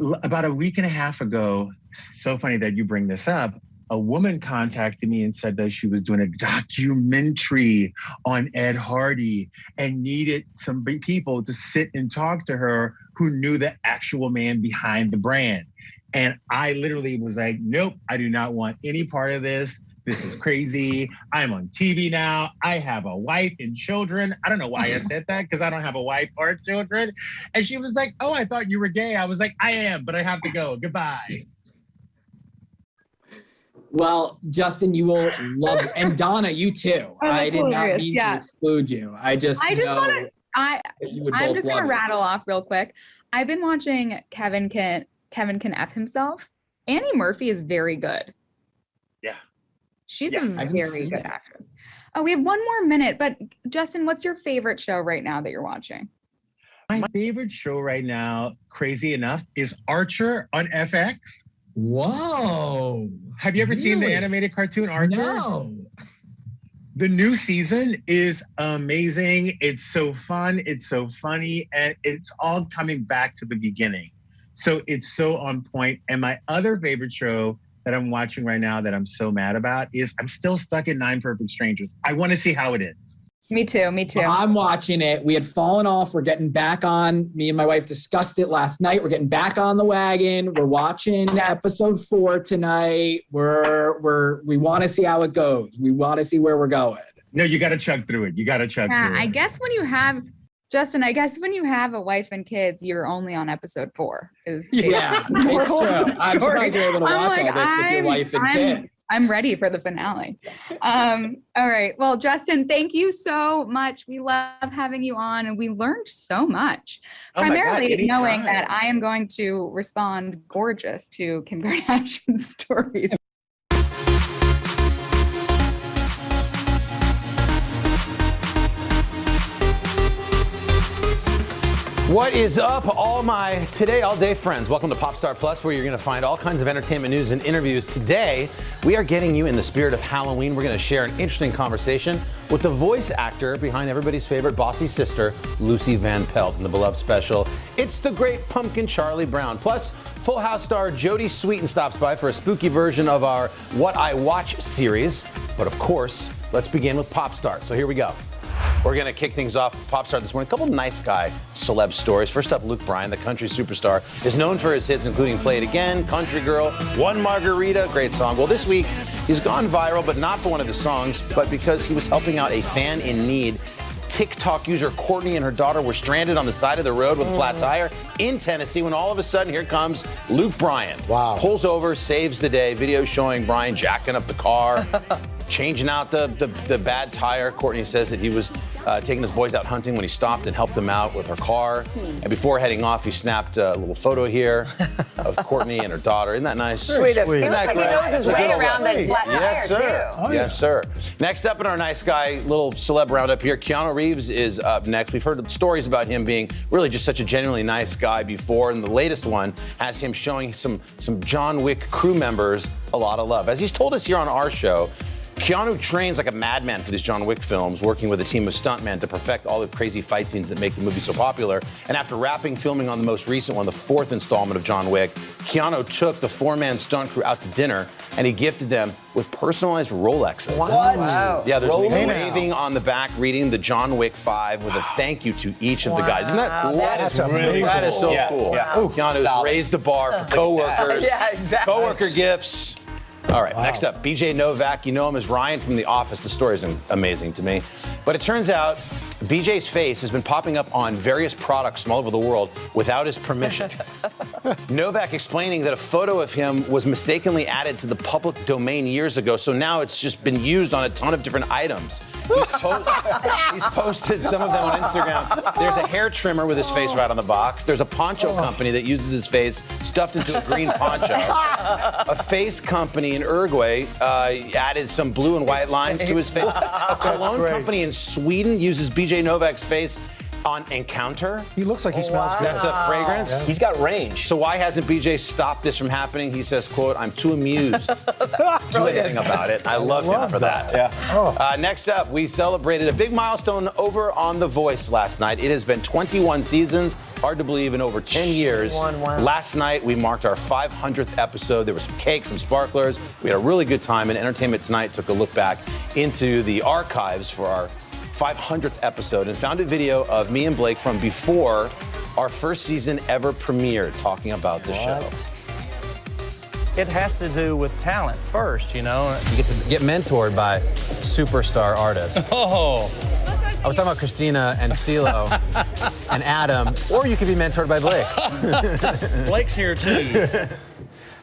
About a week and a half ago, so funny that you bring this up, a woman contacted me and said that she was doing a documentary on Ed Hardy and needed some people to sit and talk to her who knew the actual man behind the brand. And I literally was like, nope, I do not want any part of this. This is crazy. I'm on TV now. I have a wife and children. I don't know why I said that because I don't have a wife or children. And she was like, oh, I thought you were gay. I was like, I am, but I have to go. Goodbye. Well, Justin, you will love it. And Donna, you too. I did not mean to exclude you. I'm just going to rattle off real quick. I've been watching Kevin Can F Himself. Annie Murphy is very good. Yeah. She's a very good actress. Oh, we have one more minute, but Justin, what's your favorite show right now that you're watching? My favorite show right now, crazy enough, is Archer on FX. Whoa. Have you ever seen the animated cartoon Archer? No. The new season is amazing. It's so fun. It's so funny. And it's all coming back to the beginning. So it's so on point. And my other favorite show that I'm watching right now that I'm so mad about is I'm still stuck in 9 Perfect Strangers. I want to see how it ends. Me too. Well, I'm watching it. We had fallen off. We're getting back on. Me and my wife discussed it last night. We're getting back on the wagon. We're watching episode 4 tonight. We want to see how it goes. We want to see where we're going. No, you got to chug through it. through it. I guess when you have Justin, I guess when you have a wife and kids, you're only on episode 4. Yeah, it's true. I'm surprised you're able to watch all this with your wife and kids. I'm ready for the finale. All right. Well, Justin, thank you so much. We love having you on, and we learned so much. Primarily knowing that I am going to respond gorgeous to Kim Kardashian's stories. What is up, all my Today All Day friends? Welcome to Popstar Plus, where you're going to find all kinds of entertainment news and interviews. Today, we are getting you in the spirit of Halloween. We're going to share an interesting conversation with the voice actor behind everybody's favorite bossy sister, Lucy Van Pelt, in the beloved special, It's the Great Pumpkin, Charlie Brown. Plus, Full House star Jodie Sweetin stops by for a spooky version of our What I Watch series. But of course, let's begin with Popstar. So here we go. We're going to kick things off with Popstar this morning. A couple nice guy celeb stories. First up, Luke Bryan, the country superstar, is known for his hits, including Play It Again, Country Girl, One Margarita, great song. Well, this week, he's gone viral, but not for one of his songs, but because he was helping out a fan in need. TikTok user Courtney and her daughter were stranded on the side of the road with a flat tire in Tennessee when all of a sudden, here comes Luke Bryan. Wow. Pulls over, saves the day. Video showing Bryan jacking up the car. Changing out the bad tire. Courtney says that he was taking his boys out hunting when he stopped and helped them out with her car. And before heading off, he snapped a little photo here of Courtney and her daughter. Isn't that nice? Sweet. He looks like he knows his way around the flat tire, too. Oh, yes, sir. Next up in our nice guy, little celeb roundup here, Keanu Reeves is up next. We've heard stories about him being really just such a genuinely nice guy before, and the latest one has him showing some John Wick crew members a lot of love. As he's told us here on our show, Keanu trains like a madman for these John Wick films, working with a team of stuntmen to perfect all the crazy fight scenes that make the movie so popular. And after wrapping filming on the most recent one, the fourth installment of John Wick, Keanu took the four-man stunt crew out to dinner, and he gifted them with personalized Rolexes. What? Wow. Yeah, there's engraving on the back reading the John Wick 5 with a thank you to each of the guys. Isn't that cool? That's really cool. That is so cool. Yeah. Keanu's raised the bar for coworkers. Yeah, exactly. Coworker gifts. All right, next up, BJ Novak. You know him as Ryan from The Office. The story is amazing to me. But it turns out BJ's face has been popping up on various products from all over the world without his permission. Novak explaining that a photo of him was mistakenly added to the public domain years ago, so now it's just been used on a ton of different items. He's posted some of them on Instagram. There's a hair trimmer with his face right on the box. There's a poncho company that uses his face stuffed into a green poncho. A face company in Uruguay added some blue and white lines to his face. A cologne company in Sweden uses BJ Novak's face on Encounter. He looks like he smells good. That's a fragrance. Yeah. He's got range. So why hasn't BJ stopped this from happening? He says, quote, I'm too amused to do anything about it. I love him for that. Yeah. Next up, we celebrated a big milestone over on The Voice last night. It has been 21 seasons. Hard to believe, in over 10 years. Last night, we marked our 500th episode. There was some cake, some sparklers. We had a really good time, and Entertainment Tonight took a look back into the archives for our 500th episode and found a video of me and Blake from before our first season ever premiered talking about the show. It has to do with talent first, you know. You get to get mentored by superstar artists. Oh. I was talking about Christina and CeeLo and Adam, or you could be mentored by Blake. Blake's here too.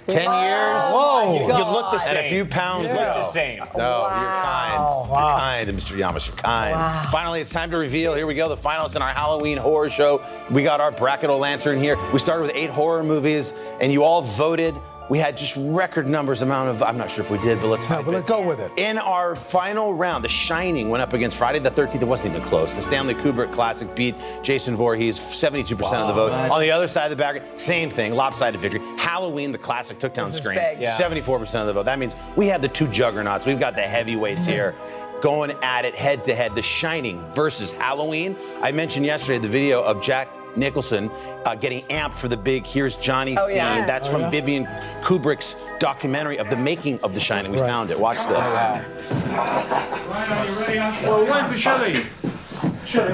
10 years. Whoa. You look the same. And a few pounds. You look the same. No, you're kind. You're kind, Mr. Yamas. You're kind. Finally, it's time to reveal. Here we go. The finals in our Halloween horror show. We got our bracket o' lantern here. We started with 8 horror movies, and you all voted. We had just record numbers amount of, I'm not sure if we did, but let's go with it. In our final round, The Shining went up against Friday the 13th. It wasn't even close. The Stanley Kubrick classic beat Jason Voorhees, 72% of the vote. On the other side of the bracket, same thing, lopsided victory. Halloween, the classic, took down Scream, 74% of the vote. That means we have the two juggernauts. We've got the heavyweights here going at it head to head. The Shining versus Halloween. I mentioned yesterday the video of Jack Nicholson getting amped for the big Here's Johnny scene. That's from Vivian Kubrick's documentary of the making of The Shining. We found it. Watch this. Ryan, are you ready? Well, one for Shelley. Shelley,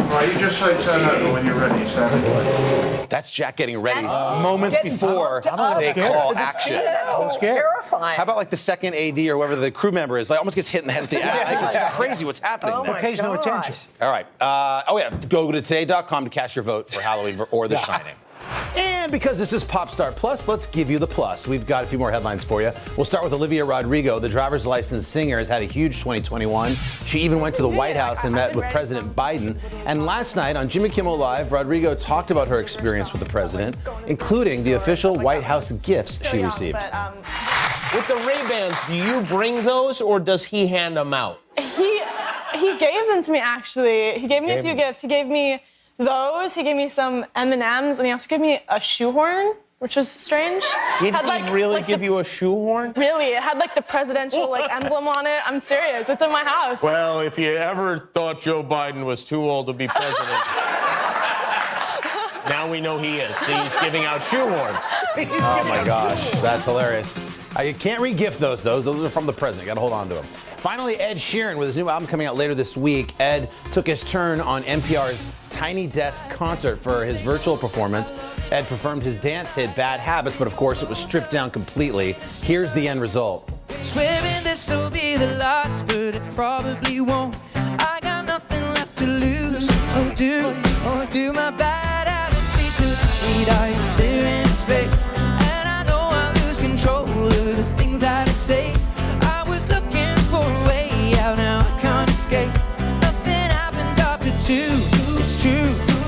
all right, you just say turn over when you're ready, Sam. That's Jack getting ready moments before they call action. I'm scared. Terrifying. How about like the second AD or whoever the crew member is, like almost gets hit in the head at the end. Like, it's crazy what's happening there. Pays no attention. All right. Go to today.com to cast your vote for Halloween or The Shining. And because this is Pop Star Plus, let's give you the plus. We've got a few more headlines for you. We'll start with Olivia Rodrigo. The driver's license singer has had a huge 2021. She even went to the White House and met with President Biden. And last night on Jimmy Kimmel Live, Rodrigo talked about her experience with the president, including the official White House gifts she received. With the Ray-Bans, do you bring those or does he hand them out? He gave them to me, actually. He gave me a few gifts. He gave me those. He gave me some M&Ms, and he also gave me a shoehorn, which was strange. Did he really give you a shoehorn? Really. It had, the presidential, emblem on it. I'm serious. It's in my house. Well, if you ever thought Joe Biden was too old to be president, now we know he is. He's giving out shoehorns. Oh, my gosh. That's hilarious. You can't re-gift those. Those are from the president. Got to hold on to them. Finally, Ed Sheeran with his new album coming out later this week. Ed took his turn on NPR's Tiny Desk concert for his virtual performance. Ed performed his dance hit Bad Habits, but of course it was stripped down completely. Here's the end result. Swearing this will be the last, but it probably won't. I got nothing left to lose. Oh, do my bad habits lead to defeat? I stare into space, and I know I lose control of the things that I say. I was looking for a way out, now I can't escape. Nothing happens after two.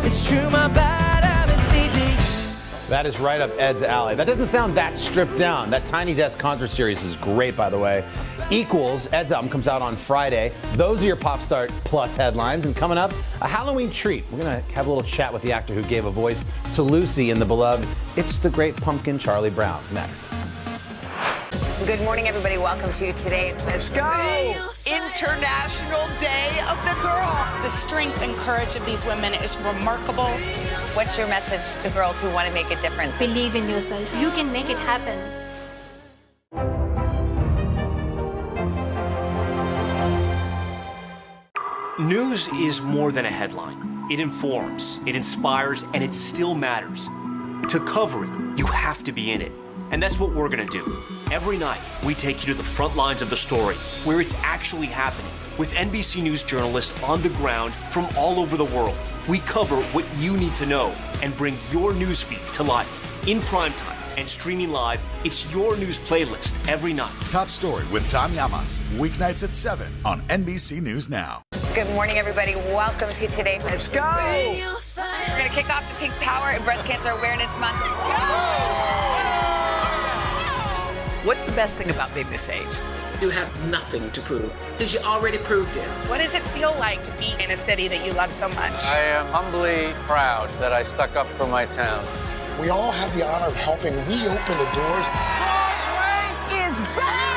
It's true, my bad habits lead to. That is right up Ed's alley. That doesn't sound that stripped down. That Tiny Desk concert series is great, by the way. Equals, Ed's album comes out on Friday. Those are your Pop Star Plus headlines. And coming up, a Halloween treat. We're going to have a little chat with the actor who gave a voice to Lucy in the beloved It's the Great Pumpkin, Charlie Brown. Next. Good morning, everybody. Welcome to Today. Let's go! International Day of the Girl. The strength and courage of these women is remarkable. What's your message to girls who want to make a difference? Believe in yourself. You can make it happen. News is more than a headline. It informs, it inspires, and it still matters. To cover it, you have to be in it. And that's what we're gonna do. Every night, we take you to the front lines of the story, where it's actually happening, with NBC News journalists on the ground from all over the world. We cover what you need to know and bring your newsfeed to life. In primetime and streaming live, it's your news playlist every night. Top Story with Tom Llamas, weeknights at 7 on NBC News Now. Good morning, everybody. Welcome to Today. Let's go! We're going to kick off the Pink Power and Breast Cancer Awareness Month. What's the best thing about being this age? You have nothing to prove, because you already proved it. What does it feel like to be in a city that you love so much? I am humbly proud that I stuck up for my town. We all have the honor of helping reopen the doors. Broadway is back!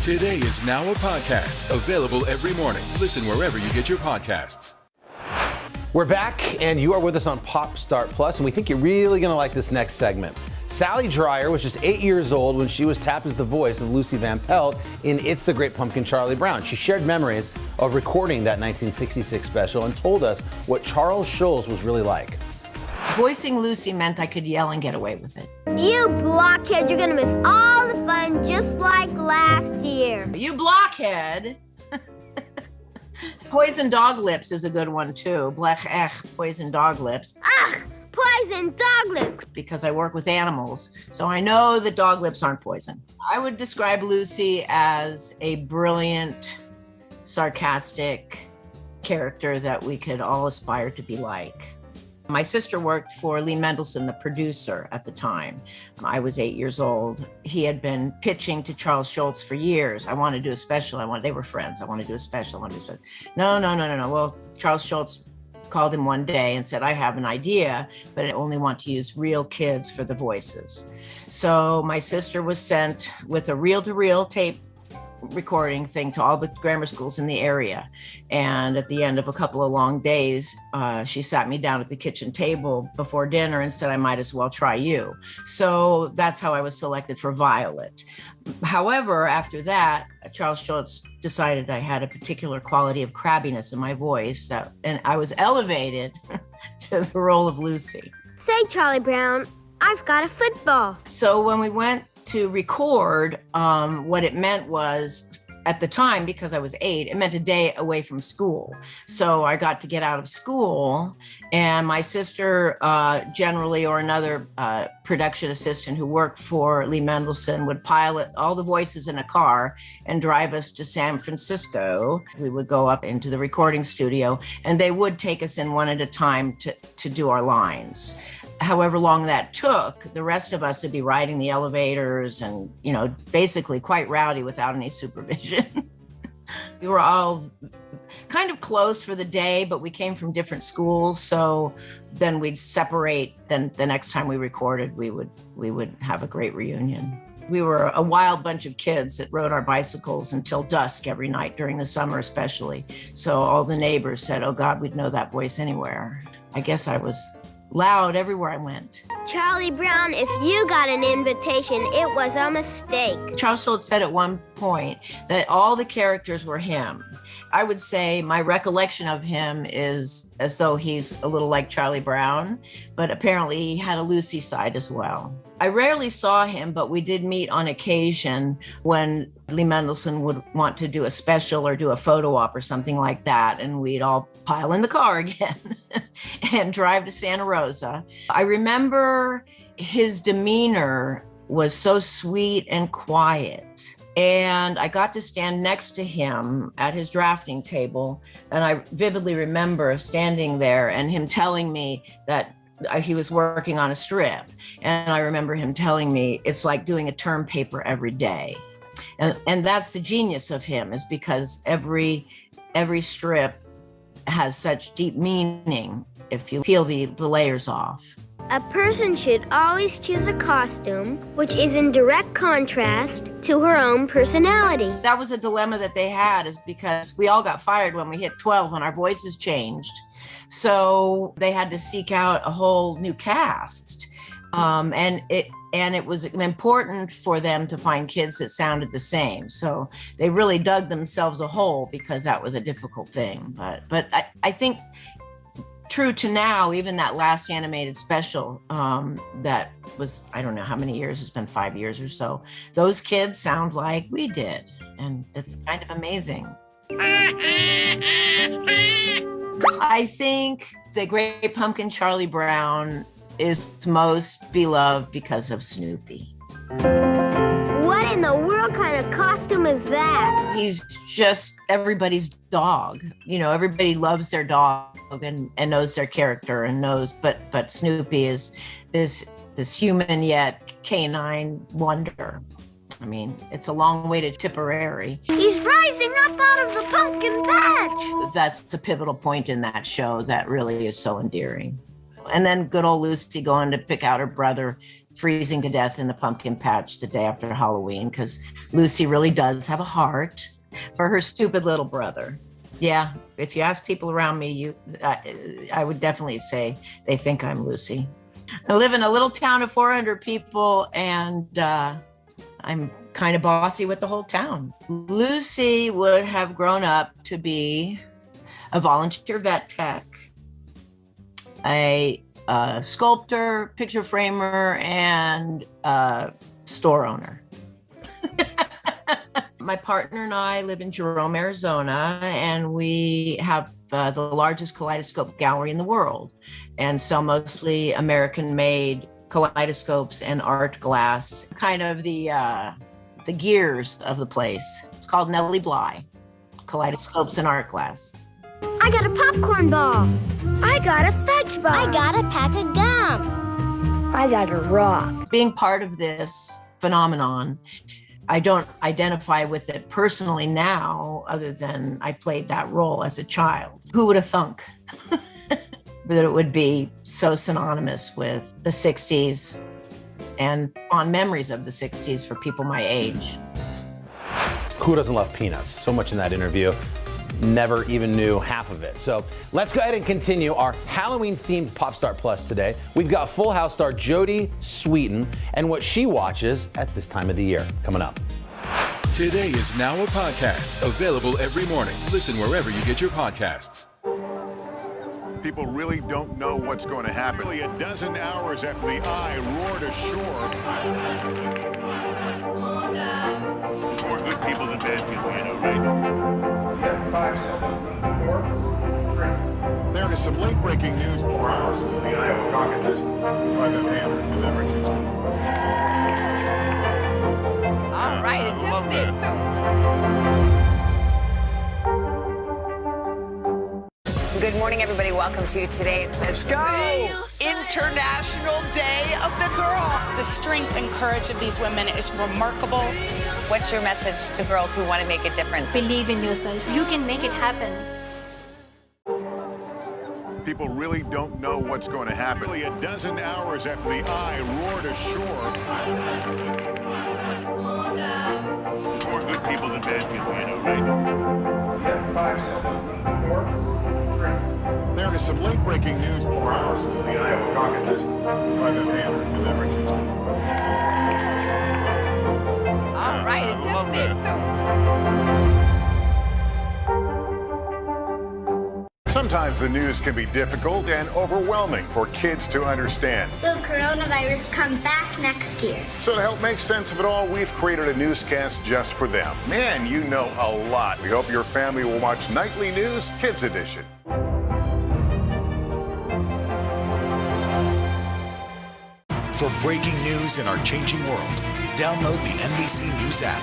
Today is now a podcast available every morning. Listen wherever you get your podcasts. We're back, and you are with us on Pop Start Plus, and we think you're really going to like this next segment. Sally Dreyer was just 8 years old when she was tapped as the voice of Lucy Van Pelt in It's the Great Pumpkin, Charlie Brown. She shared memories of recording that 1966 special and told us what Charles Schulz was really like. Voicing Lucy meant I could yell and get away with it. You blockhead, you're gonna miss all the fun just like last year. You blockhead. Poison dog lips is a good one too. Blech ech, poison dog lips. Ugh, poison dog lips. Because I work with animals, so I know that dog lips aren't poison. I would describe Lucy as a brilliant, sarcastic character that we could all aspire to be like. My sister worked for Lee Mendelsohn, the producer at the time. I was 8 years old. He had been pitching to Charles Schulz for years. I want to do a special. They were friends. I want to do a special. No. Well, Charles Schulz called him one day and said, I have an idea, but I only want to use real kids for the voices. So my sister was sent with a reel-to-reel tape recording thing to all the grammar schools in the area. And at the end of a couple of long days, she sat me down at the kitchen table before dinner and said, I might as well try you. So that's how I was selected for Violet. However, after that, Charles Schulz decided I had a particular quality of crabbiness in my voice, and I was elevated to the role of Lucy. Say, Charlie Brown, I've got a football. So when we went to record, what it meant was at the time, because I was 8, it meant a day away from school. So I got to get out of school, and my sister, generally, or another production assistant who worked for Lee Mendelsohn, would pilot all the voices in a car and drive us to San Francisco. We would go up into the recording studio, and they would take us in one at a time to do our lines. However long that took, the rest of us would be riding the elevators and, basically quite rowdy without any supervision. We were all kind of close for the day, but we came from different schools. So then we'd separate. Then the next time we recorded, we would have a great reunion. We were a wild bunch of kids that rode our bicycles until dusk every night during the summer, especially. So all the neighbors said, "Oh God, we'd know that voice anywhere." I guess I was loud everywhere I went. Charlie Brown, if you got an invitation, it was a mistake. Charles Schultz said at one point that all the characters were him. I would say my recollection of him is as though he's a little like Charlie Brown, but apparently he had a Lucy side as well. I rarely saw him, but we did meet on occasion when Lee Mendelsohn would want to do a special or do a photo op or something like that, and we'd all pile in the car again and drive to Santa Rosa. I remember his demeanor was so sweet and quiet. And I got to stand next to him at his drafting table, and I vividly remember standing there and him telling me that he was working on a strip. And I remember him telling me it's like doing a term paper every day. And that's the genius of him, is because every strip has such deep meaning if you peel the layers off. A person should always choose a costume which is in direct contrast to her own personality. That was a dilemma that they had, is because we all got fired when we hit 12 and our voices changed. So they had to seek out a whole new cast. And it was important for them to find kids that sounded the same. So they really dug themselves a hole, because that was a difficult thing. But I think true to now, even that last animated special that was, I don't know how many years, it's been 5 years or so, those kids sound like we did. And it's kind of amazing. I think the Great Pumpkin Charlie Brown is most beloved because of Snoopy. What in the world kind of costume is that? He's just everybody's dog. Everybody loves their dog and knows their character and knows, but Snoopy is this human yet canine wonder. I mean, it's a long way to Tipperary. He's rising up out of the pumpkin patch. That's a pivotal point in that show that really is so endearing. And then good old Lucy going to pick out her brother freezing to death in the pumpkin patch the day after Halloween, because Lucy really does have a heart for her stupid little brother. Yeah, if you ask people around me, I would definitely say they think I'm Lucy. I live in a little town of 400 people, and I'm kind of bossy with the whole town. Lucy would have grown up to be a volunteer vet tech, a sculptor, picture framer, and store owner. My partner and I live in Jerome, Arizona, and we have the largest kaleidoscope gallery in the world, and sell mostly American-made kaleidoscopes and art glass, kind of the gears of the place. It's called Nellie Bly, kaleidoscopes and art glass. I got a popcorn ball. I got a fudge bar. I got a pack of gum. I got a rock. Being part of this phenomenon, I don't identify with it personally now, other than I played that role as a child. Who would have thunk that it would be so synonymous with the 60s and fond memories of the 60s for people my age? Who doesn't love peanuts? So much in that interview. Never even knew half of it. So let's go ahead and continue our Halloween-themed Pop Star Plus today. We've got Full House star Jodie Sweetin and what she watches at this time of the year. Coming up. Today is now a podcast available every morning. Listen wherever you get your podcasts. People really don't know what's going to happen. Nearly a dozen hours after the eye roared ashore. More good people than bad people, you know, right? 5 seconds. 4, 3. There is some late-breaking news 4 hours into the Iowa caucuses. By the hand deliberations. All right, it just did too. Good morning, everybody. Welcome to today. Let's go! International Day of the Girl. The strength and courage of these women is remarkable. What's your message to girls who want to make a difference? Believe in yourself. You can make it happen. People really don't know what's going to happen. Nearly a dozen hours after the eye roared ashore. More good people than bad people, you know, right? 5 seconds. 4, 3. There is some late-breaking news 4 hours into the Iowa caucuses. By the hand deliberations. All right, it just did too. Sometimes the news can be difficult and overwhelming for kids to understand. Will coronavirus come back next year? So to help make sense of it all, we've created a newscast just for them. Man, you know a lot. We hope your family will watch Nightly News Kids Edition. For breaking news in our changing world, download the NBC News app.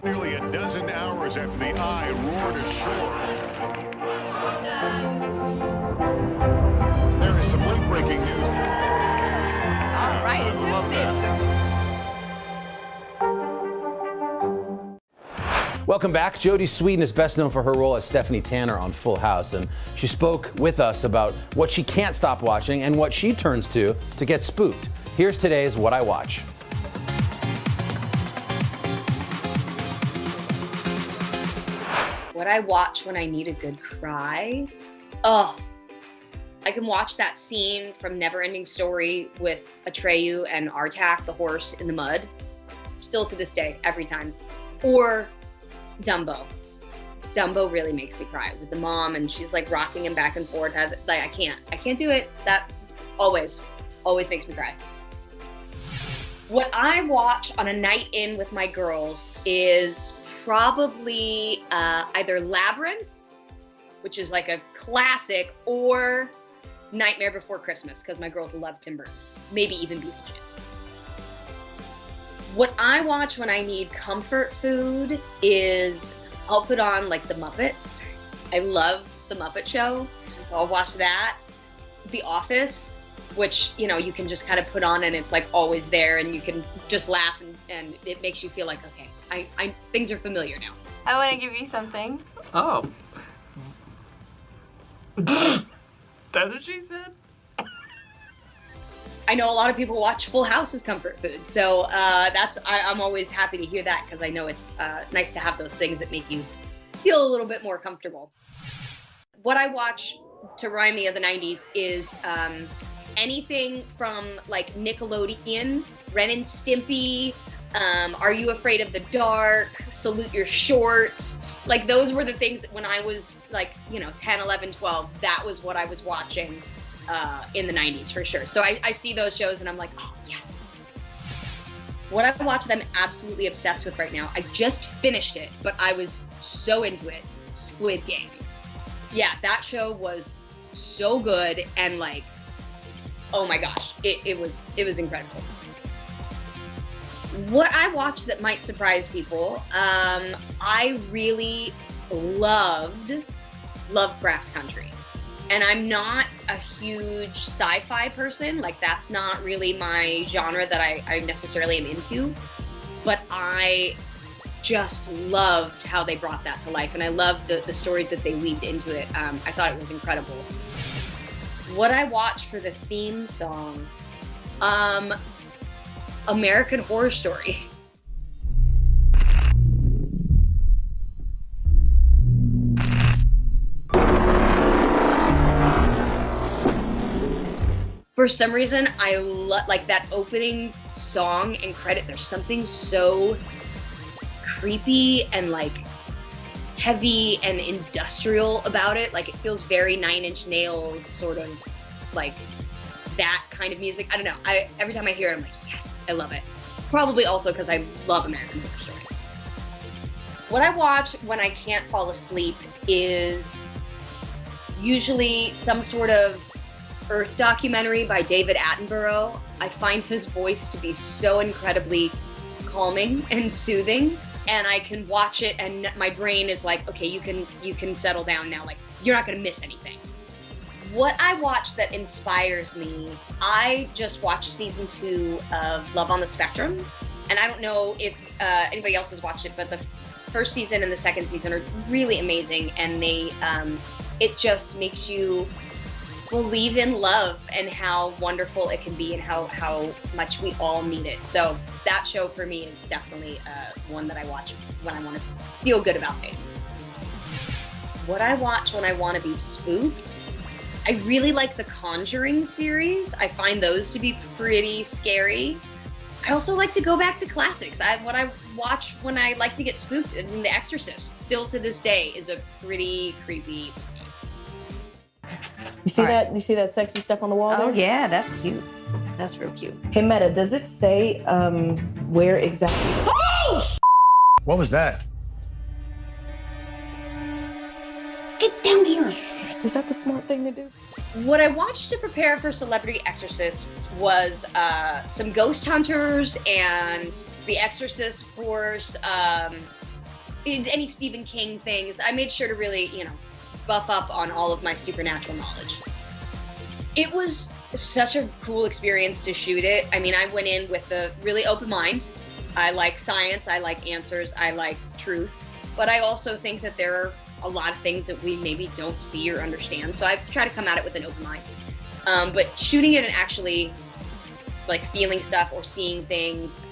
Nearly a dozen hours after the eye roared ashore. There is some late-breaking news. All right, it just did too. Welcome back. Jodie Sweetin is best known for her role as Stephanie Tanner on Full House, and she spoke with us about what she can't stop watching and what she turns to get spooked. Here's today's What I Watch. What I watch when I need a good cry? Oh, I can watch that scene from Neverending Story with Atreyu and Artak, the horse in the mud. Still to this day, every time. Or Dumbo. Dumbo really makes me cry with the mom, and she's like rocking him back and forth. I can't do it. That always makes me cry. What I watch on a night in with my girls is probably either Labyrinth, which is like a classic, or Nightmare Before Christmas, because my girls love Tim Burton. Maybe even Beetlejuice. What I watch when I need comfort food is I'll put on like The Muppets. I love The Muppet Show, so I'll watch that. The Office, which, you know, you can just kind of put on and it's like always there and you can just laugh and it makes you feel like, okay, I things are familiar now. I want to give you something. Oh. That's what she said. I know a lot of people watch Full House as comfort food, so I'm always happy to hear that because I know it's nice to have those things that make you feel a little bit more comfortable. What I watch to remind me of the 90s is anything from like Nickelodeon, Ren and Stimpy, Are You Afraid of the Dark, Salute Your Shorts. Like those were the things when I was like, 10, 11, 12, that was what I was watching in the 90s for sure. So I see those shows and I'm like, oh yes. What I watch that I'm absolutely obsessed with right now, I just finished it, but I was so into it, Squid Game. Yeah, that show was so good and like, oh my gosh, it was incredible. What I watched that might surprise people, I really loved Lovecraft Country. And I'm not a huge sci-fi person, like that's not really my genre that I necessarily am into, but I just loved how they brought that to life. And I loved the stories that they weaved into it. I thought it was incredible. What I watched for the theme song, American Horror Story. For some reason, I like that opening song and credit. There's something so creepy and like heavy and industrial about it. Like it feels very Nine Inch Nails, sort of like that kind of music. I don't know. Every time I hear it, I'm like, yes, I love it. Probably also because I love American Horror Story. What I watch when I can't fall asleep is usually some sort of Earth documentary by David Attenborough. I find his voice to be so incredibly calming and soothing, and I can watch it and my brain is like, okay, you can settle down now. Like, you're not gonna miss anything. What I watch that inspires me, I just watched season 2 of Love on the Spectrum, and I don't know if anybody else has watched it, but the first season and the second season are really amazing, and they it just makes you believe in love and how wonderful it can be and how much we all need it. So that show for me is definitely one that I watch when I want to feel good about things. What I watch when I want to be spooked, I really like the Conjuring series. I find those to be pretty scary. I also like to go back to classics. What I watch when I like to get spooked, and The Exorcist, still to this day, is a pretty creepy movie. You see that? You see that sexy stuff on the wall there? Oh yeah, that's cute. That's real cute. Hey Meta, does it say where exactly? Oh! What was that? Get down here. Is that the smart thing to do? What I watched to prepare for Celebrity Exorcist was some Ghost Hunters and The Exorcist, of course, any Stephen King things. I made sure to really, buff up on all of my supernatural knowledge. It was such a cool experience to shoot it. I mean, I went in with a really open mind. I like science, I like answers, I like truth, but I also think that there are a lot of things that we maybe don't see or understand. So I try to come at it with an open mind. But shooting it and actually like feeling stuff or seeing things,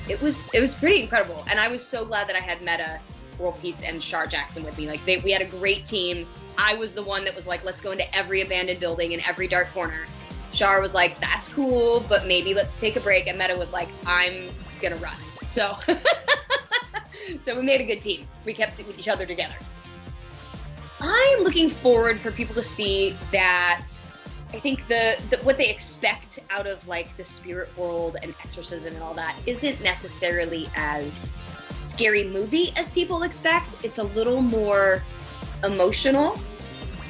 it was pretty incredible. And I was so glad that I had Meta, World Peace, and Shar Jackson with me. Like we had a great team. I was the one that was like, let's go into every abandoned building in every dark corner. Shar was like, that's cool, but maybe let's take a break. And Meta was like, I'm gonna run. So, so we made a good team. We kept each other together. I'm looking forward for people to see that. I think the what they expect out of like the spirit world and exorcism and all that isn't necessarily as scary movie as people expect. It's a little more emotional,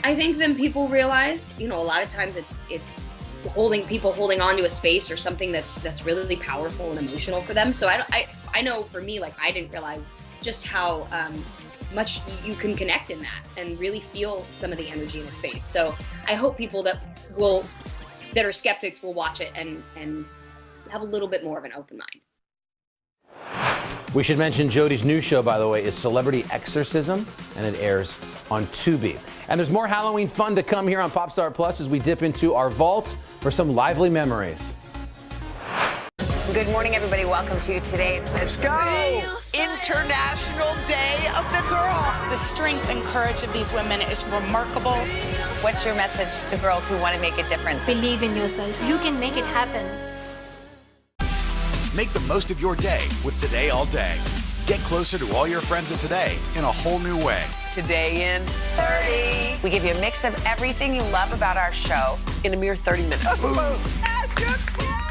I think, than people realize. A lot of times it's holding on to a space or something that's really powerful and emotional for them. So I know for me, like, I didn't realize just how much you can connect in that and really feel some of the energy in a space. So I hope people that are skeptics will watch it and have a little bit more of an open mind. We should mention Jodie's new show, by the way, is Celebrity Exorcism, and it airs on Tubi. And there's more Halloween fun to come here on Popstar Plus as we dip into our vault for some lively memories. Good morning, everybody. Welcome to today. Let's go! International Day of the Girl. The strength and courage of these women is remarkable. What's your message to girls who want to make a difference? Believe in yourself. You can make it happen. Make the most of your day with Today All Day. Get closer to all your friends at Today in a whole new way. Today in 30. We give you a mix of everything you love about our show in a mere 30 minutes.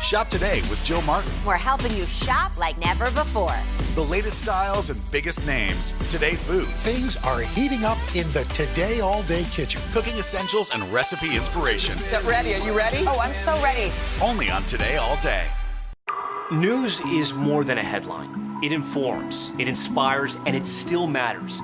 Shop today with Jill Martin. We're helping you shop like never before. The latest styles and biggest names. Today food. Things are heating up in the Today All Day kitchen. Cooking essentials and recipe inspiration. Get ready. Are you ready? Oh, I'm so ready. Only on Today All Day. News is more than a headline. It informs, it inspires, and it still matters.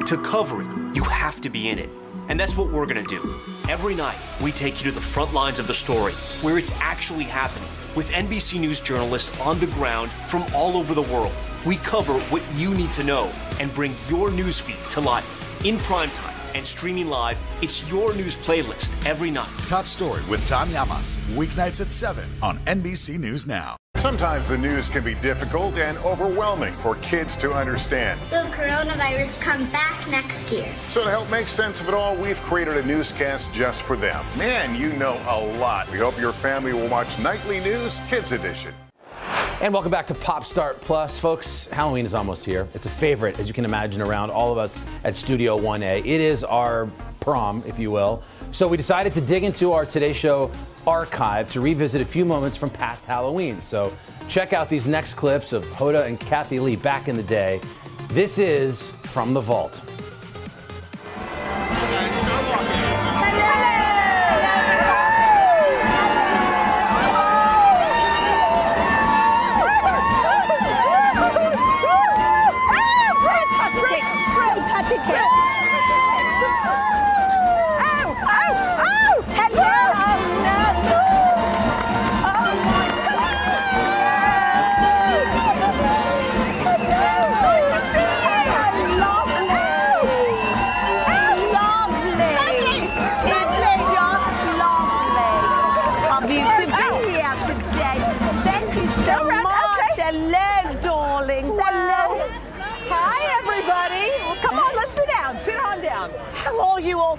To cover it, you have to be in it. And that's what we're gonna do. Every night, we take you to the front lines of the story, where it's actually happening, with NBC News journalists on the ground from all over the world. We cover what you need to know and bring your newsfeed to life. In primetime and streaming live, it's your news playlist every night. Top Story with Tom Llamas. Weeknights at 7 on NBC News Now. Sometimes the news can be difficult and overwhelming for kids to understand. Will coronavirus come back next year? So to help make sense of it all, we've created a newscast just for them. Man, you know a lot. We hope your family will watch Nightly News Kids Edition. And welcome back to Popstar Plus. Folks, Halloween is almost here. It's a favorite, as you can imagine, around all of us at Studio 1A. It is our prom, if you will. So we decided to dig into our Today Show archive to revisit a few moments from past Halloween. So check out these next clips of Hoda and Kathy Lee back in the day. This is From the Vault.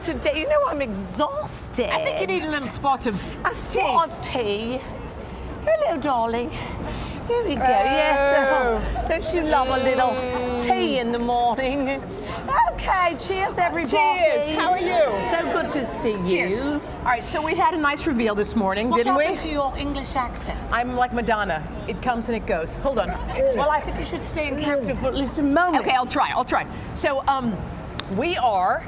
Today, you know I'm exhausted. I think you need a little spot of tea. Tea. Hello, darling. Here we go. Yes. Don't you love a little tea in the morning? Okay. Cheers, everybody. Cheers. How are you? So good to see you. Cheers. All right. So we had a nice reveal this morning, didn't we? What happened to your English accent? I'm like Madonna. It comes and it goes. Hold on. Well, I think you should stay in character for at least a moment. Okay, I'll try. So, we are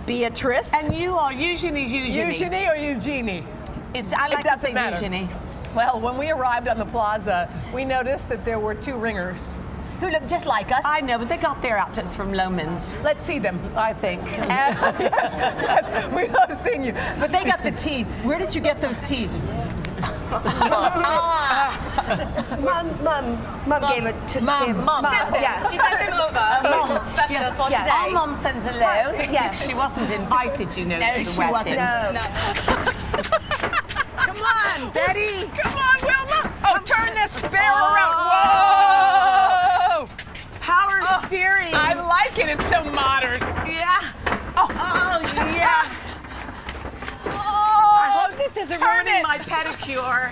Beatrice. And you are Eugenie. Eugenie or Eugenie? I like to say matter. Eugenie. Well, when we arrived on the plaza, we noticed that there were two ringers who looked just like us. I know, but they got their outfits from Lomans. Let's see them. I think. Yes, we love seeing you. But they got the teeth. Where did you get those teeth? Mum gave it to Mum. Yes. She sent them over. Mum, special for today. Our Mum sends a load. Yes. She wasn't invited, you know, to the wedding. Wasn't. No. Come on, Betty. Come on, Wilma. Oh, turn this bear around. Whoa! Power steering. I like it. It's so modern. Yeah. Oh, yeah. I hope this isn't ruining my pedicure.